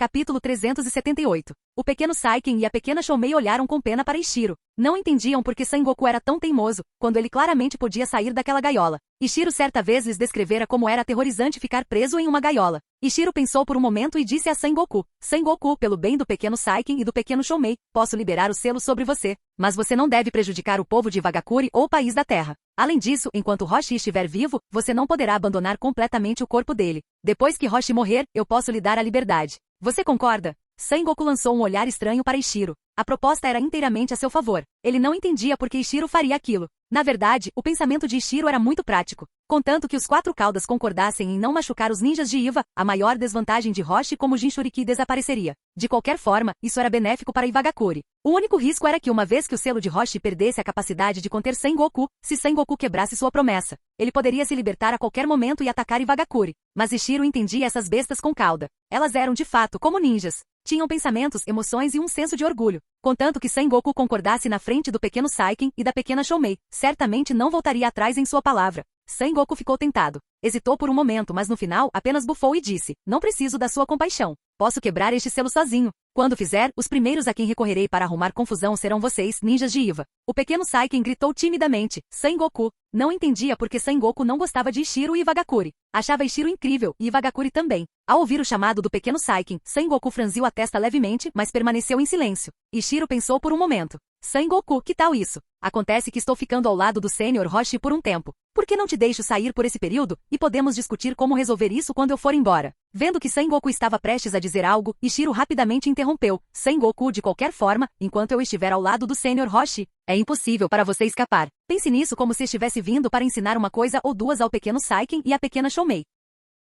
Capítulo 378. O pequeno Saiken e a pequena Choumei olharam com pena para Ishiro. Não entendiam por que Sengoku era tão teimoso, quando ele claramente podia sair daquela gaiola. Ishiro certa vez lhes descrevera como era aterrorizante ficar preso em uma gaiola. Ishiro pensou por um momento e disse a Sengoku: Sengoku, pelo bem do pequeno Saiken e do pequeno Choumei, posso liberar o selo sobre você. Mas você não deve prejudicar o povo de Wagakuri ou o país da terra. Além disso, enquanto Roshi estiver vivo, você não poderá abandonar completamente o corpo dele. Depois que Roshi morrer, eu posso lhe dar a liberdade. Você concorda? Sengoku lançou um olhar estranho para Ishiro. A proposta era inteiramente a seu favor. Ele não entendia por que Ishiro faria aquilo. Na verdade, o pensamento de Ishiro era muito prático. Contanto que os 4 caudas concordassem em não machucar os ninjas de Iva, a maior desvantagem de Roshi como Jinchuriki desapareceria. De qualquer forma, isso era benéfico para Iwagakuri. O único risco era que uma vez que o selo de Roshi perdesse a capacidade de conter Sengoku, se Sengoku quebrasse sua promessa, ele poderia se libertar a qualquer momento e atacar Iwagakuri. Mas Ishiro entendia essas bestas com cauda. Elas eram de fato como ninjas. Tinham pensamentos, emoções e um senso de orgulho. Contanto que Sengoku concordasse na frente do pequeno Saiken e da pequena Choumei, certamente não voltaria atrás em sua palavra. Sengoku ficou tentado. Hesitou por um momento, mas no final apenas bufou e disse: Não preciso da sua compaixão. Posso quebrar este selo sozinho. Quando fizer, os primeiros a quem recorrerei para arrumar confusão serão vocês, ninjas de Iva. O pequeno Saiken gritou timidamente: Sengoku. Não entendia porque Sengoku não gostava de Ishiro e Iwagakuri. Achava Ishiro incrível, e Iwagakuri também. Ao ouvir o chamado do pequeno Saiken, Sengoku franziu a testa levemente, mas permaneceu em silêncio. Ishiro pensou por um momento. Sengoku, que tal isso? Acontece que estou ficando ao lado do Sênior Roshi por um tempo. Por que não te deixo sair por esse período, e podemos discutir como resolver isso quando eu for embora? Vendo que Sengoku estava prestes a dizer algo, Ishiro rapidamente interrompeu. Sengoku, de qualquer forma, enquanto eu estiver ao lado do Sênior Roshi, é impossível para você escapar. Pense nisso como se estivesse vindo para ensinar uma coisa ou duas ao pequeno Saiken e à pequena Choumei.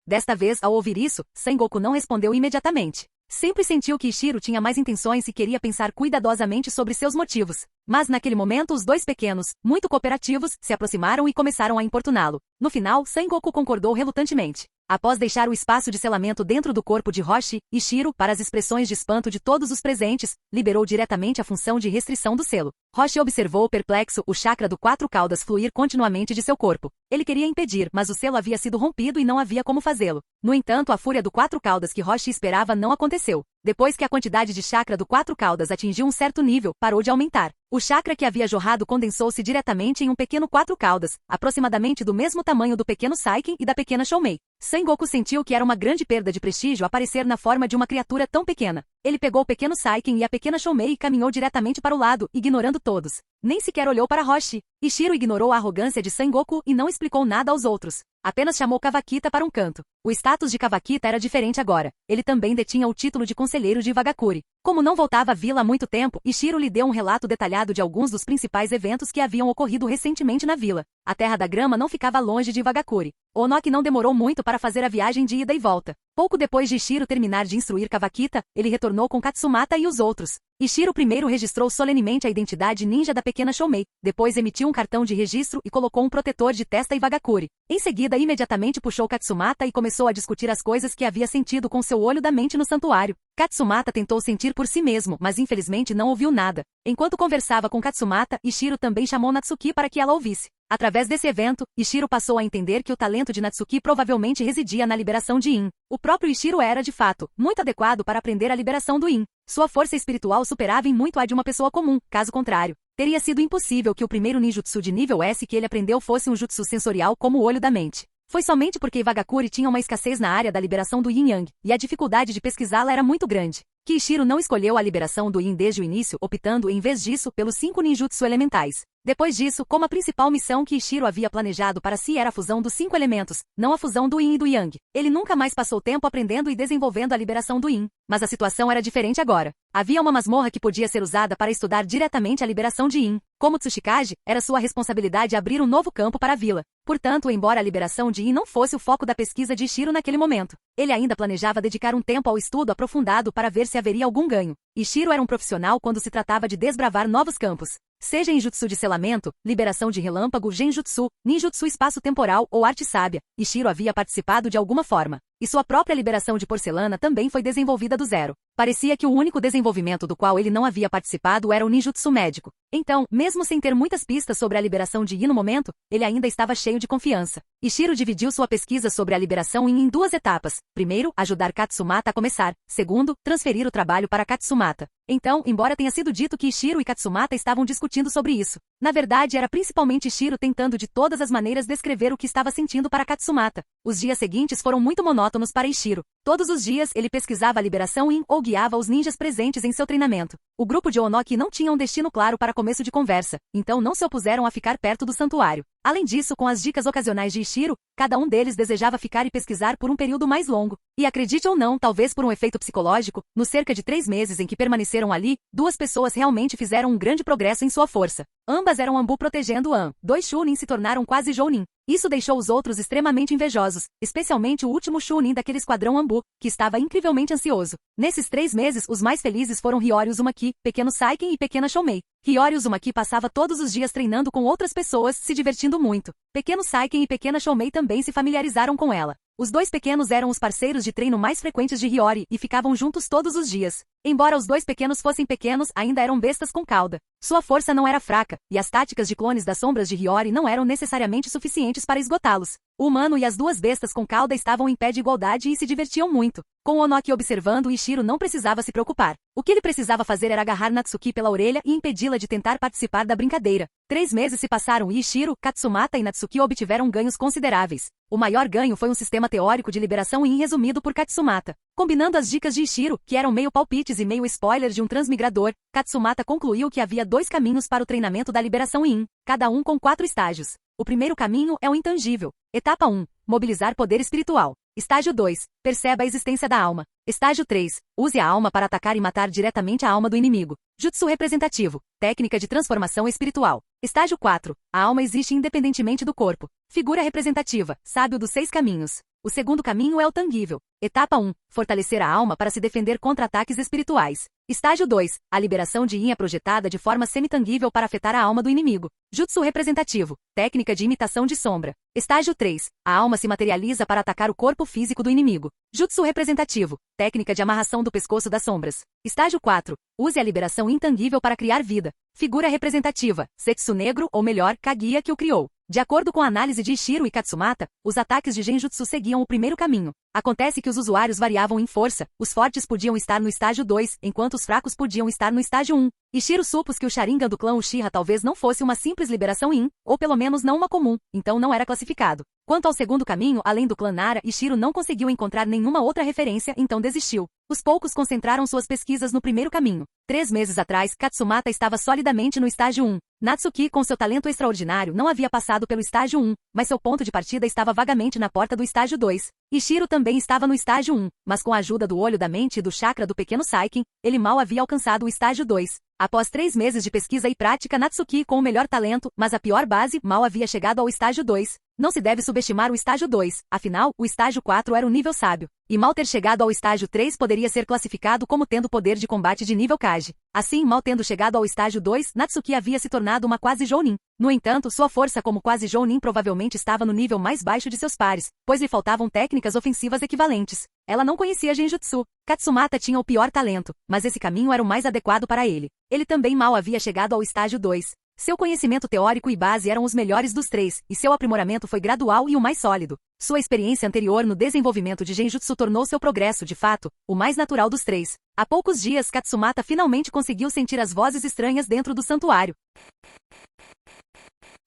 Desta vez, ao ouvir isso, Sengoku não respondeu imediatamente. Sempre sentiu que Ishiro tinha mais intenções e queria pensar cuidadosamente sobre seus motivos. Mas naquele momento os dois pequenos, muito cooperativos, se aproximaram e começaram a importuná-lo. No final, Sengoku concordou relutantemente. Após deixar o espaço de selamento dentro do corpo de Roshi, Ishiro, para as expressões de espanto de todos os presentes, liberou diretamente a função de restrição do selo. Roshi observou perplexo o chakra do 4 caudas fluir continuamente de seu corpo. Ele queria impedir, mas o selo havia sido rompido e não havia como fazê-lo. No entanto, a fúria do 4 caudas que Roshi esperava não aconteceu. Depois que a quantidade de chakra do 4 caudas atingiu um certo nível, parou de aumentar. O chakra que havia jorrado condensou-se diretamente em um pequeno 4 caudas, aproximadamente do mesmo tamanho do pequeno Saiken e da pequena Choumei. Sengoku sentiu que era uma grande perda de prestígio aparecer na forma de uma criatura tão pequena. Ele pegou o pequeno Saiken e a pequena Choumei e caminhou diretamente para o lado, ignorando todos. Nem sequer olhou para Roshi. Ishiro ignorou a arrogância de Sengoku e não explicou nada aos outros. Apenas chamou Kawakita para um canto. O status de Kawakita era diferente agora. Ele também detinha o título de conselheiro de Iwagakuri. Como não voltava à vila há muito tempo, Ishiro lhe deu um relato detalhado de alguns dos principais eventos que haviam ocorrido recentemente na vila. A Terra da Grama não ficava longe de Iwagakuri. Onoki não demorou muito para fazer a viagem de ida e volta. Pouco depois de Ishiro terminar de instruir Kawakita, ele retornou com Katsumata e os outros. Ishiro primeiro registrou solenemente a identidade ninja da pequena Choumei, depois emitiu um cartão de registro e colocou um protetor de testa a Iwagakuri. Em seguida, imediatamente puxou Katsumata e começou a discutir as coisas que havia sentido com seu olho da mente no santuário. Katsumata tentou sentir por si mesmo, mas infelizmente não ouviu nada. Enquanto conversava com Katsumata, Ishiro também chamou Natsuki para que ela ouvisse. Através desse evento, Ishiro passou a entender que o talento de Natsuki provavelmente residia na liberação de Yin. O próprio Ishiro era, de fato, muito adequado para aprender a liberação do Yin. Sua força espiritual superava em muito a de uma pessoa comum, caso contrário. Teria sido impossível que o primeiro ninjutsu de nível S que ele aprendeu fosse um jutsu sensorial como o olho da mente. Foi somente porque Iwagakuri tinha uma escassez na área da liberação do Yin Yang, e a dificuldade de pesquisá-la era muito grande, que Ishiro não escolheu a liberação do Yin desde o início, optando, em vez disso, pelos 5 ninjutsu elementais. Depois disso, como a principal missão que Ishiro havia planejado para si era a fusão dos 5 elementos, não a fusão do Yin e do Yang, ele nunca mais passou tempo aprendendo e desenvolvendo a liberação do Yin. Mas a situação era diferente agora. Havia uma masmorra que podia ser usada para estudar diretamente a liberação de Yin. Como Tsushikage, era sua responsabilidade abrir um novo campo para a vila. Portanto, embora a liberação de Yin não fosse o foco da pesquisa de Ishiro naquele momento, ele ainda planejava dedicar um tempo ao estudo aprofundado para ver se haveria algum ganho. Ishiro era um profissional quando se tratava de desbravar novos campos. Seja em jutsu de selamento, liberação de relâmpago, genjutsu, ninjutsu espaço-temporal ou arte sábia, Ishiro havia participado de alguma forma. E sua própria liberação de porcelana também foi desenvolvida do zero. Parecia que o único desenvolvimento do qual ele não havia participado era o ninjutsu médico. Então, mesmo sem ter muitas pistas sobre a liberação de Yi no momento, ele ainda estava cheio de confiança. Ishiro dividiu sua pesquisa sobre a liberação em 2 etapas. Primeiro, ajudar Katsumata a começar. Segundo, transferir o trabalho para Katsumata. Então, embora tenha sido dito que Ishiro e Katsumata estavam discutindo sobre isso, na verdade era principalmente Ishiro tentando de todas as maneiras descrever o que estava sentindo para Katsumata. Os dias seguintes foram muito monótonos para Ishiro. Todos os dias ele pesquisava a liberação Yin ou guiava os ninjas presentes em seu treinamento. O grupo de Onoki não tinha um destino claro para começo de conversa, então não se opuseram a ficar perto do santuário. Além disso, com as dicas ocasionais de Ishiro, cada um deles desejava ficar e pesquisar por um período mais longo. E acredite ou não, talvez por um efeito psicológico, nos cerca de 3 meses em que permaneceram ali, 2 pessoas realmente fizeram um grande progresso em sua força. Ambas eram Anbu protegendo An. 2 Chunin se tornaram quase Jounin. Isso deixou os outros extremamente invejosos, especialmente o último Chunin daquele esquadrão Anbu, que estava incrivelmente ansioso. Nesses 3 meses, os mais felizes foram Hiyori Uzumaki, Pequeno Saiken e Pequena Shoumei. Hiyori Uzumaki passava todos os dias treinando com outras pessoas, se divertindo muito. Pequeno Saiken e Pequena Shoumei também se familiarizaram com ela. Os 2 pequenos eram os parceiros de treino mais frequentes de Hiyori e ficavam juntos todos os dias. Embora os 2 pequenos fossem pequenos, ainda eram bestas com cauda. Sua força não era fraca, e as táticas de clones das sombras de Hiyori não eram necessariamente suficientes para esgotá-los. O humano e as 2 bestas com cauda estavam em pé de igualdade e se divertiam muito. Com Onoki observando, Ishiro não precisava se preocupar. O que ele precisava fazer era agarrar Natsuki pela orelha e impedi-la de tentar participar da brincadeira. 3 meses se passaram e Ishiro, Katsumata e Natsuki obtiveram ganhos consideráveis. O maior ganho foi um sistema teórico de liberação Yin resumido por Katsumata. Combinando as dicas de Ishiro, que eram meio palpites e meio spoiler de um transmigrador, Katsumata concluiu que havia 2 caminhos para o treinamento da liberação Yin, cada um com 4 estágios. O primeiro caminho é o intangível. Etapa 1. Mobilizar poder espiritual. Estágio 2. Perceba a existência da alma. Estágio 3. Use a alma para atacar e matar diretamente a alma do inimigo. Jutsu representativo. Técnica de transformação espiritual. Estágio 4. A alma existe independentemente do corpo. Figura representativa. Sábio dos 6 caminhos. O segundo caminho é o tangível. Etapa 1. Fortalecer a alma para se defender contra ataques espirituais. Estágio 2. A liberação de Yin é projetada de forma semitangível para afetar a alma do inimigo. Jutsu representativo. Técnica de imitação de sombra. Estágio 3. A alma se materializa para atacar o corpo físico do inimigo. Jutsu representativo. Técnica de amarração do pescoço das sombras. Estágio 4. Use a liberação intangível para criar vida. Figura representativa. Setsu negro, ou melhor, Kaguya que o criou. De acordo com a análise de Ishiro e Katsumata, os ataques de Genjutsu seguiam o primeiro caminho. Acontece que os usuários variavam em força, os fortes podiam estar no estágio 2, enquanto os fracos podiam estar no estágio 1. Ishiro supôs que o Sharingan do clã Uchiha talvez não fosse uma simples liberação Yin, ou pelo menos não uma comum, então não era classificado. Quanto ao segundo caminho, além do clã Nara, Ishiro não conseguiu encontrar nenhuma outra referência, então desistiu. Os poucos concentraram suas pesquisas no primeiro caminho. 3 meses atrás, Katsumata estava solidamente no estágio 1. Natsuki, com seu talento extraordinário, não havia passado pelo estágio 1, mas seu ponto de partida estava vagamente na porta do estágio 2. Ishiro também estava no estágio 1, mas com a ajuda do olho da mente e do chakra do pequeno Saiken, ele mal havia alcançado o estágio 2. Após 3 meses de pesquisa e prática, Natsuki, com o melhor talento, mas a pior base, mal havia chegado ao estágio 2. Não se deve subestimar o estágio 2, afinal, o estágio 4 era o nível sábio. E mal ter chegado ao estágio 3 poderia ser classificado como tendo poder de combate de nível Kage. Assim, mal tendo chegado ao estágio 2, Natsuki havia se tornado uma quase Jounin. No entanto, sua força como quase Jounin provavelmente estava no nível mais baixo de seus pares, pois lhe faltavam técnicas ofensivas equivalentes. Ela não conhecia Genjutsu. Katsumata tinha o pior talento, mas esse caminho era o mais adequado para ele. Ele também mal havia chegado ao estágio 2. Seu conhecimento teórico e base eram os melhores dos 3, e seu aprimoramento foi gradual e o mais sólido. Sua experiência anterior no desenvolvimento de Genjutsu tornou seu progresso, de fato, o mais natural dos 3. Há poucos dias, Katsumata finalmente conseguiu sentir as vozes estranhas dentro do santuário.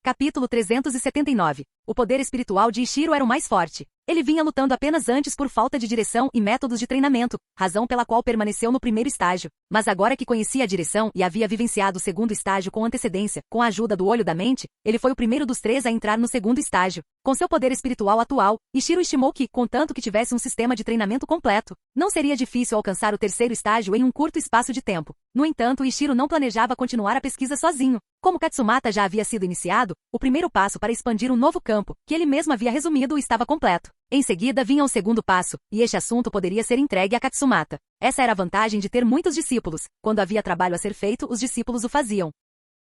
Capítulo 379. O poder espiritual de Ishiro era o mais forte. Ele vinha lutando apenas antes por falta de direção e métodos de treinamento, razão pela qual permaneceu no primeiro estágio. Mas agora que conhecia a direção e havia vivenciado o segundo estágio com antecedência, com a ajuda do olho da mente, ele foi o primeiro dos 3 a entrar no segundo estágio. Com seu poder espiritual atual, Ishiro estimou que, contanto que tivesse um sistema de treinamento completo, não seria difícil alcançar o terceiro estágio em um curto espaço de tempo. No entanto, Ishiro não planejava continuar a pesquisa sozinho. Como Katsumata já havia sido iniciado, o primeiro passo para expandir um novo campo, que ele mesmo havia resumido, estava completo. Em seguida vinha o segundo passo, e este assunto poderia ser entregue a Katsumata. Essa era a vantagem de ter muitos discípulos. Quando havia trabalho a ser feito, os discípulos o faziam.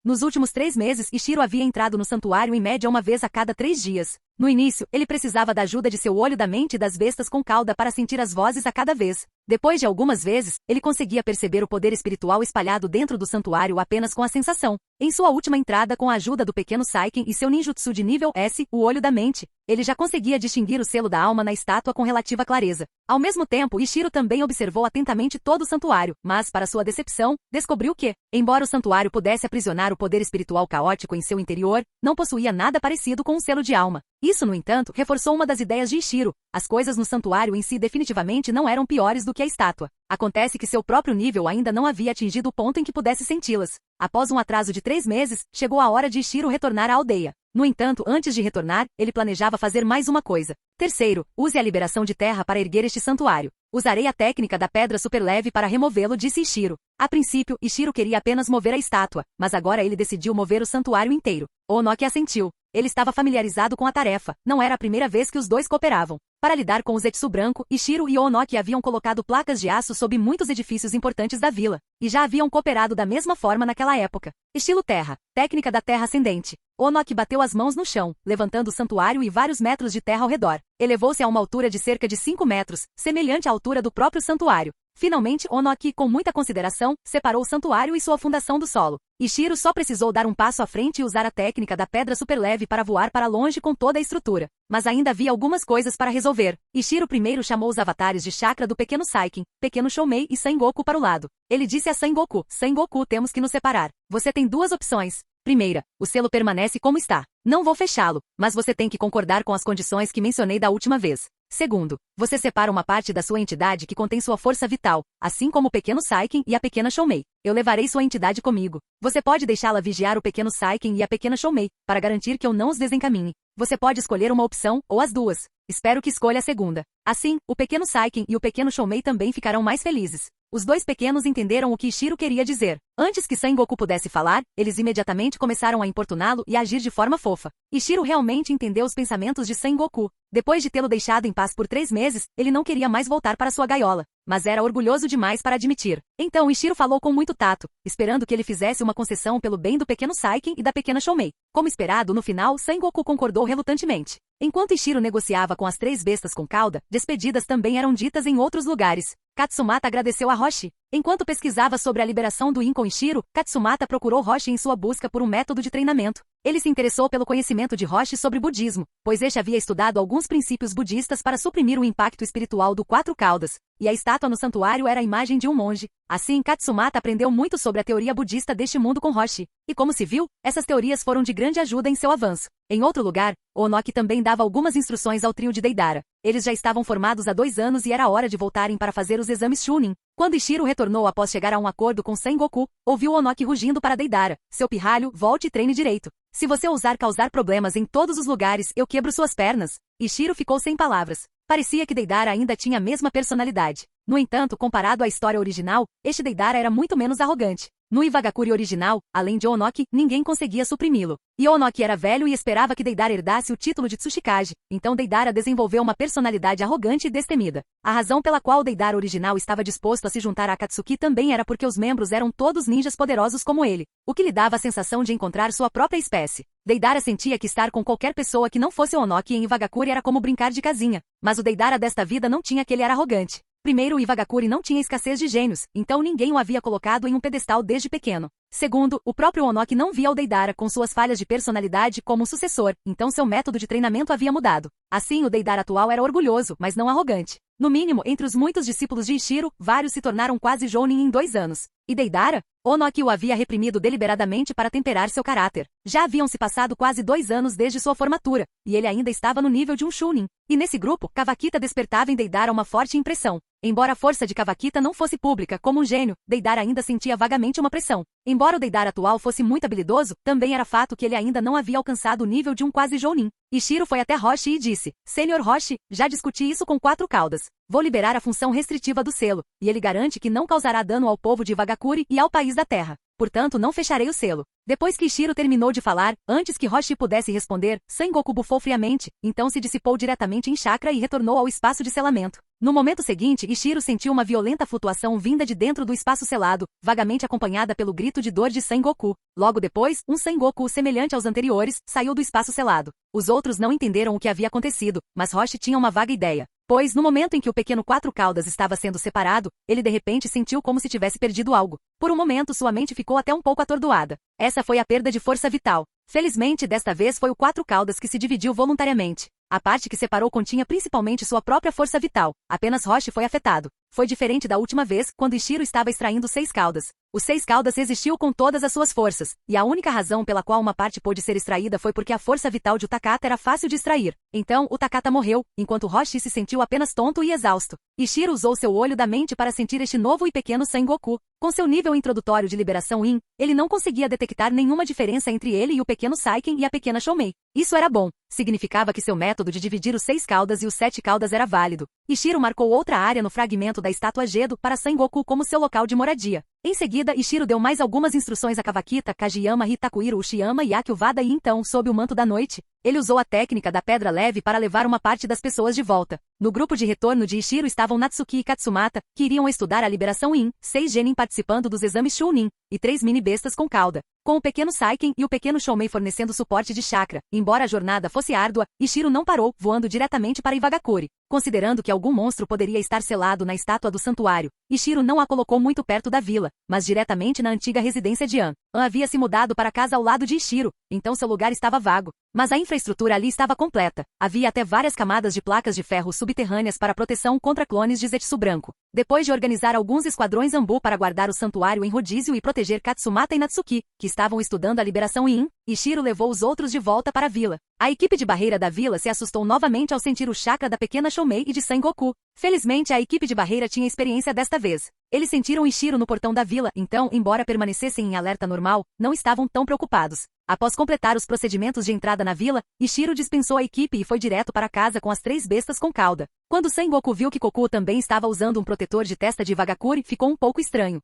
Nos últimos 3 meses, Ishiro havia entrado no santuário em média uma vez a cada 3 dias. No início, ele precisava da ajuda de seu olho da mente e das bestas com cauda para sentir as vozes a cada vez. Depois de algumas vezes, ele conseguia perceber o poder espiritual espalhado dentro do santuário apenas com a sensação. Em sua última entrada com a ajuda do pequeno Saiken e seu ninjutsu de nível S, o olho da mente, ele já conseguia distinguir o selo da alma na estátua com relativa clareza. Ao mesmo tempo, Ishiro também observou atentamente todo o santuário, mas, para sua decepção, descobriu que, embora o santuário pudesse aprisionar o poder espiritual caótico em seu interior, não possuía nada parecido com um selo de alma. Isso, no entanto, reforçou uma das ideias de Ishiro. As coisas no santuário em si definitivamente não eram piores do que a estátua. Acontece que seu próprio nível ainda não havia atingido o ponto em que pudesse senti-las. Após um atraso de 3 meses, chegou a hora de Ishiro retornar à aldeia. No entanto, antes de retornar, ele planejava fazer mais uma coisa. Terceiro, use a liberação de terra para erguer este santuário. Usarei a técnica da pedra superleve para removê-lo, disse Ishiro. A princípio, Ishiro queria apenas mover a estátua, mas agora ele decidiu mover o santuário inteiro. Onoki assentiu. Ele estava familiarizado com a tarefa, não era a primeira vez que os dois cooperavam. Para lidar com o Zetsu branco, Ishiro e Onoki haviam colocado placas de aço sob muitos edifícios importantes da vila, e já haviam cooperado da mesma forma naquela época. Estilo terra, técnica da terra ascendente. Onoki bateu as mãos no chão, levantando o santuário e vários metros de terra ao redor. Elevou-se a uma altura de cerca de 5 metros, semelhante à altura do próprio santuário. Finalmente, Onoki, com muita consideração, separou o santuário e sua fundação do solo. Ishiro só precisou dar um passo à frente e usar a técnica da pedra superleve para voar para longe com toda a estrutura. Mas ainda havia algumas coisas para resolver. Ishiro primeiro chamou os avatares de chakra do pequeno Saiken, pequeno Shoumei e Sengoku para o lado. Ele disse a Sengoku, Sengoku, temos que nos separar. Você tem 2 opções. Primeira, o selo permanece como está. Não vou fechá-lo, mas você tem que concordar com as condições que mencionei da última vez. Segundo, você separa uma parte da sua entidade que contém sua força vital, assim como o pequeno Saiken e a pequena Shoumei. Eu levarei sua entidade comigo. Você pode deixá-la vigiar o pequeno Saiken e a pequena Shoumei, para garantir que eu não os desencaminhe. Você pode escolher uma opção, ou as duas. Espero que escolha a segunda. Assim, o pequeno Saiken e o pequeno Shoumei também ficarão mais felizes. Os 2 pequenos entenderam o que Ishiro queria dizer. Antes que Sengoku pudesse falar, eles imediatamente começaram a importuná-lo e a agir de forma fofa. Ishiro realmente entendeu os pensamentos de Sengoku. Depois de tê-lo deixado em paz por 3 meses, ele não queria mais voltar para sua gaiola, mas era orgulhoso demais para admitir. Então Ishiro falou com muito tato, esperando que ele fizesse uma concessão pelo bem do pequeno Saiken e da pequena Shoumei. Como esperado, no final, Sengoku concordou relutantemente. Enquanto Ishiro negociava com as 3 bestas com cauda, despedidas também eram ditas em outros lugares. Katsumata agradeceu a Roshi. Enquanto pesquisava sobre a liberação do Yin com Ishiro, Katsumata procurou Roshi em sua busca por um método de treinamento. Ele se interessou pelo conhecimento de Roshi sobre budismo, pois este havia estudado alguns princípios budistas para suprimir o impacto espiritual do 4 caudas, e a estátua no santuário era a imagem de um monge. Assim, Katsumata aprendeu muito sobre a teoria budista deste mundo com Roshi. E como se viu, essas teorias foram de grande ajuda em seu avanço. Em outro lugar, Onoki também dava algumas instruções ao trio de Deidara. Eles já estavam formados há 2 anos e era hora de voltarem para fazer os exames Chunin. Quando Ishiro retornou após chegar a um acordo com Sengoku, ouviu Onoki rugindo para Deidara. Seu pirralho, volte e treine direito. Se você ousar causar problemas em todos os lugares, eu quebro suas pernas. Ishiro ficou sem palavras. Parecia que Deidara ainda tinha a mesma personalidade. No entanto, comparado à história original, este Deidara era muito menos arrogante. No Iwagakuri original, além de Onoki, ninguém conseguia suprimi-lo. E Onoki era velho e esperava que Deidara herdasse o título de Tsuchikage, então Deidara desenvolveu uma personalidade arrogante e destemida. A razão pela qual o Deidara original estava disposto a se juntar a Akatsuki também era porque os membros eram todos ninjas poderosos como ele, o que lhe dava a sensação de encontrar sua própria espécie. Deidara sentia que estar com qualquer pessoa que não fosse Onoki em Iwagakuri era como brincar de casinha, mas o Deidara desta vida não tinha que ele era arrogante. Primeiro, o Iwagakuri não tinha escassez de gênios, então ninguém o havia colocado em um pedestal desde pequeno. Segundo, o próprio Onoki não via o Deidara com suas falhas de personalidade como um sucessor, então seu método de treinamento havia mudado. Assim, o Deidara atual era orgulhoso, mas não arrogante. No mínimo, entre os muitos discípulos de Ishiro, vários se tornaram quase Jounin em 2 anos. E Deidara? Onoki o havia reprimido deliberadamente para temperar seu caráter. Já haviam se passado quase 2 anos desde sua formatura, e ele ainda estava no nível de um Chunin. E nesse grupo, Kawakita despertava em Deidara uma forte impressão. Embora a força de Kawakita não fosse pública como um gênio, Deidara ainda sentia vagamente uma pressão. Embora o Deidara atual fosse muito habilidoso, também era fato que ele ainda não havia alcançado o nível de um quase Jounin. Ishiro foi até Roshi e disse, Senhor Roshi, já discuti isso com 4 caudas. Vou liberar a função restritiva do selo, e ele garante que não causará dano ao povo de Iwagakuri e ao país da terra. portanto não fecharei o selo. Depois que Ishiro terminou de falar, antes que Roshi pudesse responder, Sengoku bufou friamente, então se dissipou diretamente em chakra e retornou ao espaço de selamento. No momento seguinte, Ishiro sentiu uma violenta flutuação vinda de dentro do espaço selado, vagamente acompanhada pelo grito de dor de Sengoku. Logo depois, um Sengoku semelhante aos anteriores, saiu do espaço selado. Os outros não entenderam o que havia acontecido, mas Roshi tinha uma vaga ideia. Pois, no momento em que o pequeno Quatro Caudas estava sendo separado, ele de repente sentiu como se tivesse perdido algo. Por um momento sua mente ficou até um pouco atordoada. Essa foi a perda de força vital. Felizmente, desta vez foi o Quatro Caudas que se dividiu voluntariamente. A parte que separou continha principalmente sua própria força vital. Apenas Roshi foi afetado. Foi diferente da última vez, quando Ishiro estava extraindo 6 caudas. O 6 caudas resistiu com todas as suas forças, e a única razão pela qual uma parte pôde ser extraída foi porque a força vital de Utakata era fácil de extrair. Então, Utakata morreu, enquanto Roshi se sentiu apenas tonto e exausto. Ishiro usou seu olho da mente para sentir este novo e pequeno Sengoku. Com seu nível introdutório de liberação Yin, ele não conseguia detectar nenhuma diferença entre ele e o pequeno Saiken e a pequena Shoumei. Isso era bom. Significava que seu método de dividir os 6 caudas e os 7 caudas era válido. Ishiro marcou outra área no fragmento da estátua Gedo para Sengoku como seu local de moradia. Em seguida, Ishiro deu mais algumas instruções a Kawakita, Kageyama, Hitakuiro, Uchiyama e Akio Wada e então, sob o manto da noite, ele usou a técnica da pedra leve para levar uma parte das pessoas de volta. No grupo de retorno de Ishiro estavam Natsuki e Katsumata, que iriam estudar a liberação Yin, 6 genin participando dos exames Chunin, e 3 mini-bestas com cauda. Com o pequeno Saiken e o pequeno Shoumei fornecendo suporte de chakra. Embora a jornada fosse árdua, Ishiro não parou, voando diretamente para Iwagakure. Considerando que algum monstro poderia estar selado na estátua do santuário, Ishiro não a colocou muito perto da vila, mas diretamente na antiga residência de An. An havia se mudado para a casa ao lado de Ishiro, então seu lugar estava vago. Mas a infraestrutura ali estava completa. Havia até várias camadas de placas de ferro subterrâneas para proteção contra clones de Zetsu branco. Depois de organizar alguns esquadrões Anbu para guardar o santuário em rodízio e proteger Katsumata e Natsuki, que estavam estudando a liberação Yin, Ishiro levou os outros de volta para a vila. A equipe de barreira da vila se assustou novamente ao sentir o chakra da pequena Shoumei e de Sengoku. Felizmente a equipe de barreira tinha experiência desta vez. Eles sentiram Ishiro no portão da vila, então, embora permanecessem em alerta normal, não estavam tão preocupados. Após completar os procedimentos de entrada na vila, Ishiro dispensou a equipe e foi direto para casa com as 3 bestas com cauda. Quando Sengoku viu que Koku também estava usando um protetor de testa de Iwagakure, ficou um pouco estranho.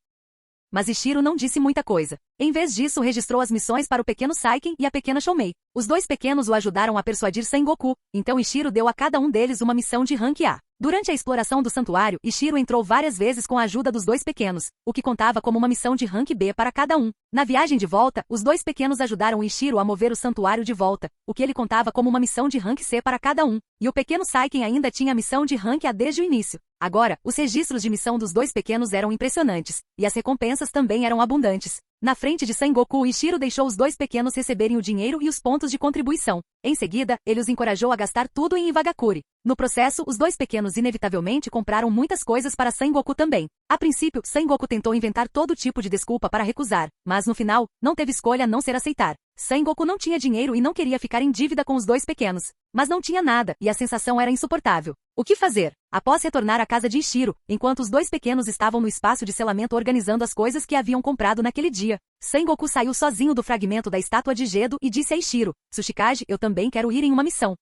Mas Ishiro não disse muita coisa. Em vez disso, registrou as missões para o pequeno Saiken e a pequena Shoumei. Os 2 pequenos o ajudaram a persuadir Sengoku, então Ishiro deu a cada um deles uma missão de Rank A. Durante a exploração do santuário, Ishiro entrou várias vezes com a ajuda dos 2 pequenos, o que contava como uma missão de Rank B para cada um. Na viagem de volta, os 2 pequenos ajudaram Ishiro a mover o santuário de volta, o que ele contava como uma missão de Rank C para cada um, e o pequeno Saiken ainda tinha a missão de Rank A desde o início. Agora, os registros de missão dos 2 pequenos eram impressionantes, e as recompensas também eram abundantes. Na frente de Sengoku, Ishiro deixou os 2 pequenos receberem o dinheiro e os pontos de contribuição. Em seguida, ele os encorajou a gastar tudo em Iwagakure. No processo, os 2 pequenos inevitavelmente compraram muitas coisas para Sengoku também. A princípio, Sengoku tentou inventar todo tipo de desculpa para recusar, mas no final, não teve escolha a não ser aceitar. Sengoku não tinha dinheiro e não queria ficar em dívida com os 2 pequenos. Mas não tinha nada, e a sensação era insuportável. O que fazer? Após retornar à casa de Ishiro, enquanto os 2 pequenos estavam no espaço de selamento organizando as coisas que haviam comprado naquele dia, Sengoku saiu sozinho do fragmento da estátua de Gedo e disse a Ishiro, Tsuchikage, eu também quero ir em uma missão.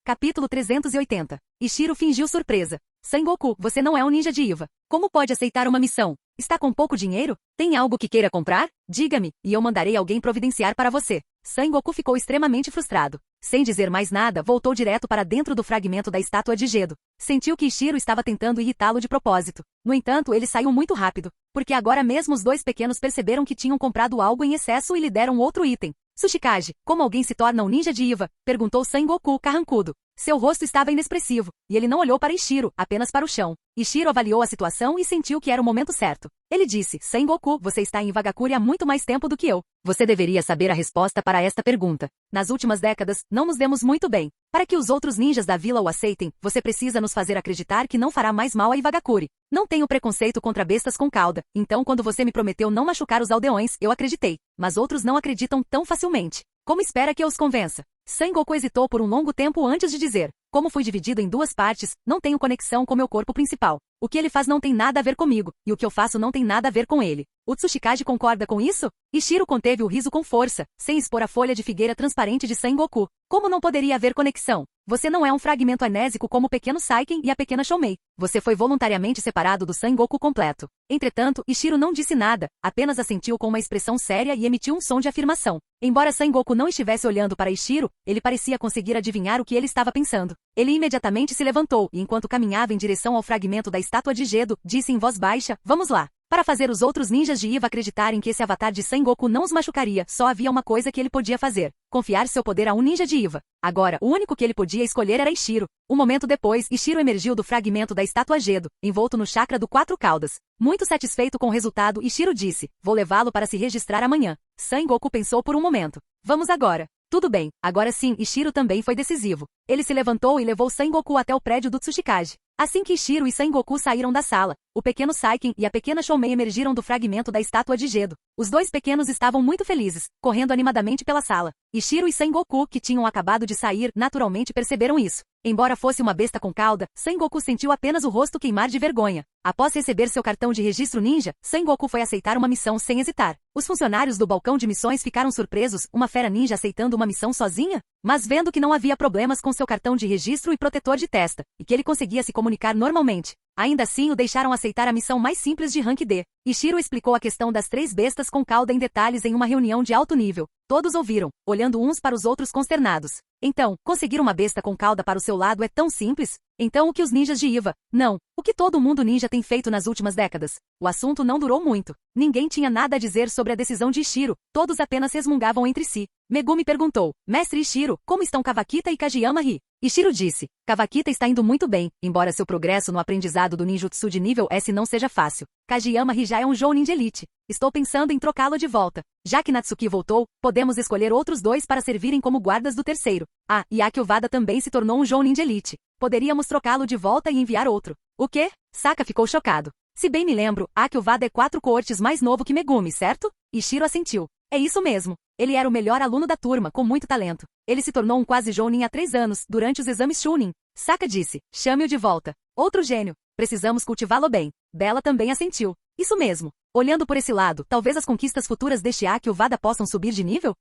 Capítulo 380. Ishiro fingiu surpresa. Sengoku, você não é um ninja de Iwa. Como pode aceitar uma missão? Está com pouco dinheiro? Tem algo que queira comprar? Diga-me, e eu mandarei alguém providenciar para você. Sengoku ficou extremamente frustrado. Sem dizer mais nada, voltou direto para dentro do fragmento da estátua de Gedo. Sentiu que Ishiro estava tentando irritá-lo de propósito. No entanto, ele saiu muito rápido, porque agora mesmo os 2 pequenos perceberam que tinham comprado algo em excesso e lhe deram outro item. Tsuchikage, como alguém se torna um ninja de Iwa? Perguntou Sengoku carrancudo. Seu rosto estava inexpressivo, e ele não olhou para Ishiro, apenas para o chão. Ishiro avaliou a situação e sentiu que era o momento certo. Ele disse, Sengoku, você está em Iwagakure há muito mais tempo do que eu. Você deveria saber a resposta para esta pergunta. Nas últimas décadas, não nos demos muito bem. Para que os outros ninjas da vila o aceitem, você precisa nos fazer acreditar que não fará mais mal a Iwagakure. Não tenho preconceito contra bestas com cauda, então quando você me prometeu não machucar os aldeões, eu acreditei. Mas outros não acreditam tão facilmente. Como espera que eu os convença? Sengoku hesitou por um longo tempo antes de dizer. Como fui dividido em duas partes, não tenho conexão com meu corpo principal. O que ele faz não tem nada a ver comigo, e o que eu faço não tem nada a ver com ele. O Tsuchikage concorda com isso? Ishiro conteve o riso com força, sem expor a folha de figueira transparente de Sengoku. Como não poderia haver conexão? Você não é um fragmento anésico como o pequeno Saiken e a pequena Shoumei. Você foi voluntariamente separado do Sengoku completo. Entretanto, Ishiro não disse nada, apenas assentiu com uma expressão séria e emitiu um som de afirmação. Embora Sengoku não estivesse olhando para Ishiro, ele parecia conseguir adivinhar o que ele estava pensando. Ele imediatamente se levantou e, enquanto caminhava em direção ao fragmento da estátua de Gedo, disse em voz baixa, vamos lá. Para fazer os outros ninjas de Iva acreditarem que esse avatar de Sengoku não os machucaria, só havia uma coisa que ele podia fazer. Confiar seu poder a um ninja de Iva. Agora, o único que ele podia escolher era Ishiro. Um momento depois, Ishiro emergiu do fragmento da estátua Gedo, envolto no chakra do quatro caudas. Muito satisfeito com o resultado, Ishiro disse, vou levá-lo para se registrar amanhã. Sengoku pensou por um momento. Vamos agora. Tudo bem, agora sim, Ishiro também foi decisivo. Ele se levantou e levou Sengoku até o prédio do Tsuchikage. Assim que Ishiro e Sengoku saíram da sala, o pequeno Saiken e a pequena Shoumei emergiram do fragmento da estátua de Gedo. Os dois pequenos estavam muito felizes, correndo animadamente pela sala. Ishiro e Sengoku, que tinham acabado de sair, naturalmente perceberam isso. Embora fosse uma besta com cauda, Sengoku sentiu apenas o rosto queimar de vergonha. Após receber seu cartão de registro ninja, Sengoku foi aceitar uma missão sem hesitar. Os funcionários do balcão de missões ficaram surpresos, uma fera ninja aceitando uma missão sozinha? Mas vendo que não havia problemas com seu cartão de registro e protetor de testa, e que ele conseguia se comunicar normalmente, ainda assim o deixaram aceitar a missão mais simples de rank D. Ishiro explicou a questão das 3 bestas com cauda em detalhes em uma reunião de alto nível. Todos ouviram, olhando uns para os outros consternados. Então, conseguir uma besta com cauda para o seu lado é tão simples? Então o que os ninjas de Iva? Não. O que todo mundo ninja tem feito nas últimas décadas? O assunto não durou muito. Ninguém tinha nada a dizer sobre a decisão de Ishiro, todos apenas resmungavam entre si. Megumi perguntou, Mestre Ishiro, como estão Kawakita e Kageyama-ri? Ishiro disse, Kawakita está indo muito bem, embora seu progresso no aprendizado do ninjutsu de nível S não seja fácil. Kageyama-ri já é um Jounin de elite. Estou pensando em trocá-lo de volta. Já que Natsuki voltou, podemos escolher outros 2 para servirem como guardas do terceiro. Ah, e Akio Wada também se tornou um Jounin de elite. Poderíamos trocá-lo de volta e enviar outro. O quê? Saka ficou chocado. Se bem me lembro, Akio Wada é 4 coortes mais novo que Megumi, certo? Ishiro assentiu. É isso mesmo. Ele era o melhor aluno da turma, com muito talento. Ele se tornou um quase Jounin há 3 anos, durante os exames Chunin. Saka disse, chame-o de volta. Outro gênio. Precisamos cultivá-lo bem. Bella também assentiu. Isso mesmo. Olhando por esse lado, talvez as conquistas futuras deste Akio Wada possam subir de nível?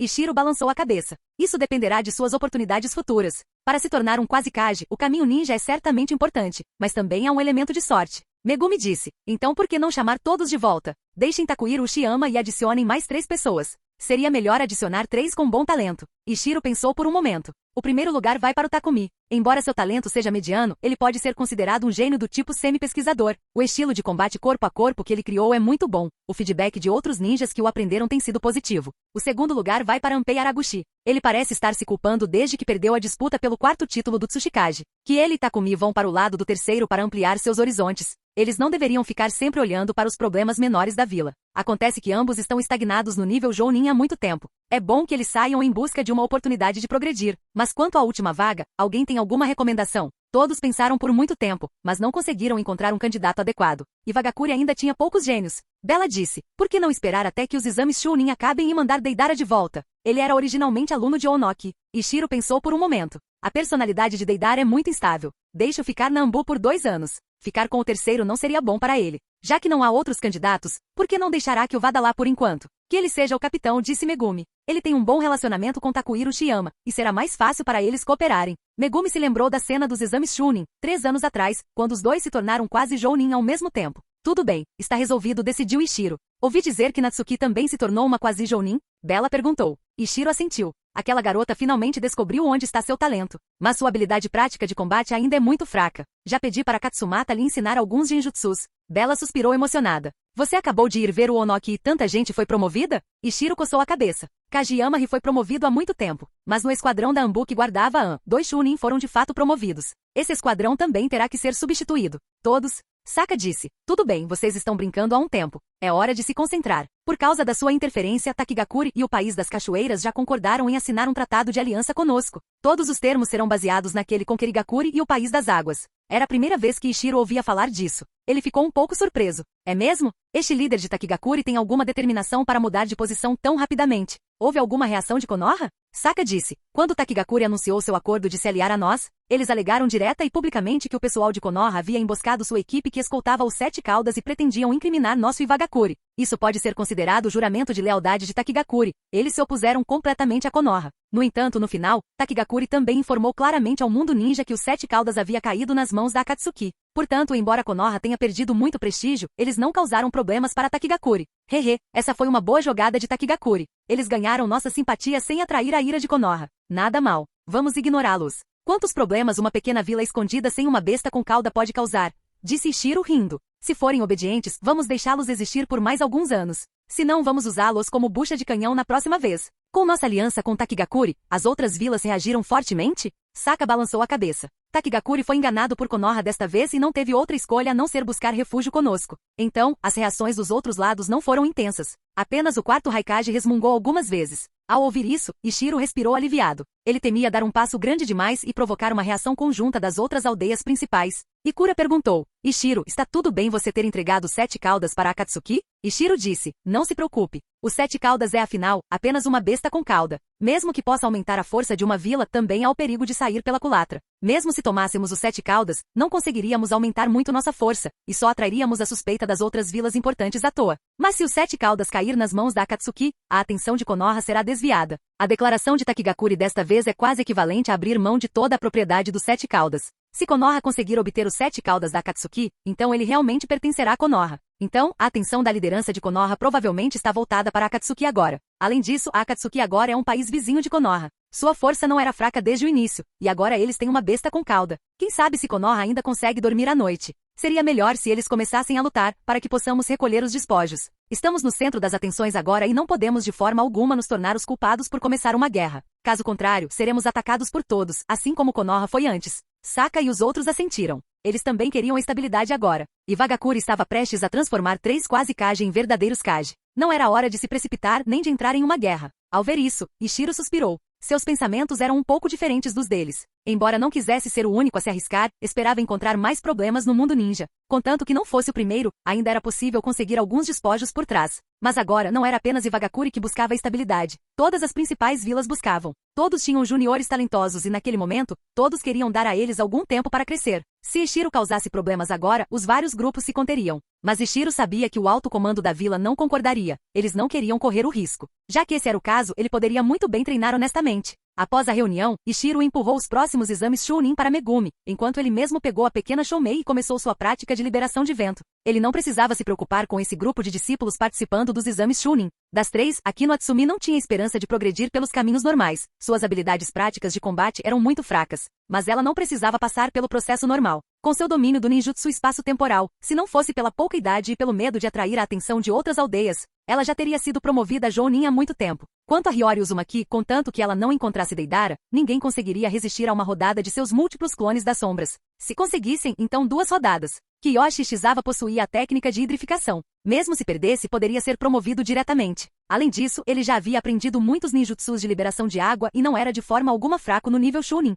Ishiro balançou a cabeça. Isso dependerá de suas oportunidades futuras. Para se tornar um quase Kage, o caminho ninja é certamente importante, mas também há um elemento de sorte. Megumi disse, então por que não chamar todos de volta? Deixem Takuhiro Uchiyama e adicionem mais 3 pessoas. Seria melhor adicionar 3 com bom talento. Ishiro pensou por um momento. O primeiro lugar vai para o Takumi. Embora seu talento seja mediano, ele pode ser considerado um gênio do tipo semi-pesquisador. O estilo de combate corpo a corpo que ele criou é muito bom. O feedback de outros ninjas que o aprenderam tem sido positivo. O segundo lugar vai para Anpei Araguchi. Ele parece estar se culpando desde que perdeu a disputa pelo 4º título do Tsuchikage. Que ele e Takumi vão para o lado do terceiro para ampliar seus horizontes. Eles não deveriam ficar sempre olhando para os problemas menores da vila. Acontece que ambos estão estagnados no nível Jounin há muito tempo. É bom que eles saiam em busca de uma oportunidade de progredir. Mas quanto à última vaga, alguém tem alguma recomendação? Todos pensaram por muito tempo, mas não conseguiram encontrar um candidato adequado. E Vagakuri ainda tinha poucos gênios. Bella disse, por que não esperar até que os exames Chunin acabem e mandar Deidara de volta? Ele era originalmente aluno de Onoki. Ishiro pensou por um momento. A personalidade de Deidara é muito instável. Deixe-o ficar na Ambu por 2 anos. Ficar com o terceiro não seria bom para ele. Já que não há outros candidatos, por que não deixará que o Wada lá por enquanto? Que ele seja o capitão, disse Megumi. Ele tem um bom relacionamento com Takuhiro Uchiyama, e será mais fácil para eles cooperarem. Megumi se lembrou da cena dos exames Chunin, 3 anos atrás, quando os dois se tornaram quase Jounin ao mesmo tempo. Tudo bem, está resolvido, decidiu Ishiro. Ouvi dizer que Natsuki também se tornou uma quase Jounin? Bella perguntou. Ishiro assentiu. Aquela garota finalmente descobriu onde está seu talento. Mas sua habilidade prática de combate ainda é muito fraca. Já pedi para Katsumata lhe ensinar alguns genjutsus. Bella suspirou emocionada. Você acabou de ir ver o Onoki e tanta gente foi promovida? Ishiro coçou a cabeça. Kageyama-ri foi promovido há muito tempo. Mas no esquadrão da Ambu que guardava An, 2 Chunin foram de fato promovidos. Esse esquadrão também terá que ser substituído. Todos? Saka disse. Tudo bem, vocês estão brincando há um tempo. É hora de se concentrar. Por causa da sua interferência, Takigakuri e o País das Cachoeiras já concordaram em assinar um tratado de aliança conosco. Todos os termos serão baseados naquele com Kirigakuri e o País das Águas. Era a primeira vez que Ishiro ouvia falar disso. Ele ficou um pouco surpreso. É mesmo? Este líder de Takigakuri tem alguma determinação para mudar de posição tão rapidamente. Houve alguma reação de Konoha? Sokka disse. Quando Takigakuri anunciou seu acordo de se aliar a nós, eles alegaram direta e publicamente que o pessoal de Konoha havia emboscado sua equipe que escoltava os 7 caudas e pretendiam incriminar nosso Iwagakuri. Isso pode ser considerado o juramento de lealdade de Takigakuri. Eles se opuseram completamente a Konoha. No entanto, no final, Takigakuri também informou claramente ao mundo ninja que os 7 caudas havia caído nas mãos da Akatsuki. Portanto, embora Konoha tenha perdido muito prestígio, eles não causaram problemas para Takigakuri. Hehe, essa foi uma boa jogada de Takigakuri. Eles ganharam nossa simpatia sem atrair a ira de Konoha. Nada mal. Vamos ignorá-los. Quantos problemas uma pequena vila escondida sem uma besta com cauda pode causar? Disse Ishiro rindo. Se forem obedientes, vamos deixá-los existir por mais alguns anos. Se não, vamos usá-los como bucha de canhão na próxima vez. Com nossa aliança com Takigakuri, as outras vilas reagiram fortemente? Sokka balançou a cabeça. Takigakuri foi enganado por Konoha desta vez e não teve outra escolha a não ser buscar refúgio conosco. Então, as reações dos outros lados não foram intensas. Apenas o quarto Raikage resmungou algumas vezes. Ao ouvir isso, Ishiro respirou aliviado. Ele temia dar um passo grande demais e provocar uma reação conjunta das outras aldeias principais. Ikura perguntou. Ishiro, está tudo bem você ter entregado 7 caudas para Akatsuki? Ishiro disse. Não se preocupe. Os 7 caudas é afinal, apenas uma besta com cauda. Mesmo que possa aumentar a força de uma vila, também há o perigo de sair pela culatra. Mesmo se tomássemos os 7 caudas, não conseguiríamos aumentar muito nossa força, e só atrairíamos a suspeita das outras vilas importantes à toa. Mas se os 7 caudas cair nas mãos da Akatsuki, a atenção de Konoha será desviada. A declaração de Takigakuri desta vez é quase equivalente a abrir mão de toda a propriedade dos 7 caudas. Se Konoha conseguir obter os 7 caudas da Akatsuki, então ele realmente pertencerá a Konoha. Então, a atenção da liderança de Konoha provavelmente está voltada para a Akatsuki agora. Além disso, a Akatsuki agora é um país vizinho de Konoha. Sua força não era fraca desde o início, e agora eles têm uma besta com cauda. Quem sabe se Konoha ainda consegue dormir à noite. Seria melhor se eles começassem a lutar, para que possamos recolher os despojos. Estamos no centro das atenções agora e não podemos de forma alguma nos tornar os culpados por começar uma guerra. Caso contrário, seremos atacados por todos, assim como Konoha foi antes. Sokka e os outros assentiram. Eles também queriam estabilidade agora. Iwagakuri estava prestes a transformar 3 quase Kage em verdadeiros Kage. Não era hora de se precipitar nem de entrar em uma guerra. Ao ver isso, Ishiro suspirou. Seus pensamentos eram um pouco diferentes dos deles. Embora não quisesse ser o único a se arriscar, esperava encontrar mais problemas no mundo ninja. Contanto que não fosse o primeiro, ainda era possível conseguir alguns despojos por trás. Mas agora não era apenas Iwagakuri que buscava a estabilidade. Todas as principais vilas buscavam. Todos tinham juniores talentosos e naquele momento, todos queriam dar a eles algum tempo para crescer. Se Ishiro causasse problemas agora, os vários grupos se conteriam. Mas Ishiro sabia que o alto comando da vila não concordaria. Eles não queriam correr o risco. Já que esse era o caso, ele poderia muito bem treinar honestamente. Após a reunião, Ishiro empurrou os próximos exames Chunin para Megumi, enquanto ele mesmo pegou a pequena Shoumei e começou sua prática de liberação de vento. Ele não precisava se preocupar com esse grupo de discípulos participando dos exames Chunin. Das 3, Akino Atsumi não tinha esperança de progredir pelos caminhos normais. Suas habilidades práticas de combate eram muito fracas, mas ela não precisava passar pelo processo normal. Com seu domínio do ninjutsu espaço-temporal, se não fosse pela pouca idade e pelo medo de atrair a atenção de outras aldeias, ela já teria sido promovida a Jounin há muito tempo. Quanto a Hiyori Uzumaki, contanto que ela não encontrasse Deidara, ninguém conseguiria resistir a uma rodada de seus múltiplos clones das sombras. Se conseguissem, então 2 rodadas. Kiyoshi Shizawa possuía a técnica de hidrificação. Mesmo se perdesse, poderia ser promovido diretamente. Além disso, ele já havia aprendido muitos ninjutsus de liberação de água e não era de forma alguma fraco no nível Chunin.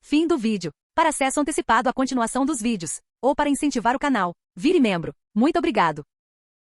Fim do vídeo. Para acesso antecipado à continuação dos vídeos, ou para incentivar o canal, vire membro. Muito obrigado.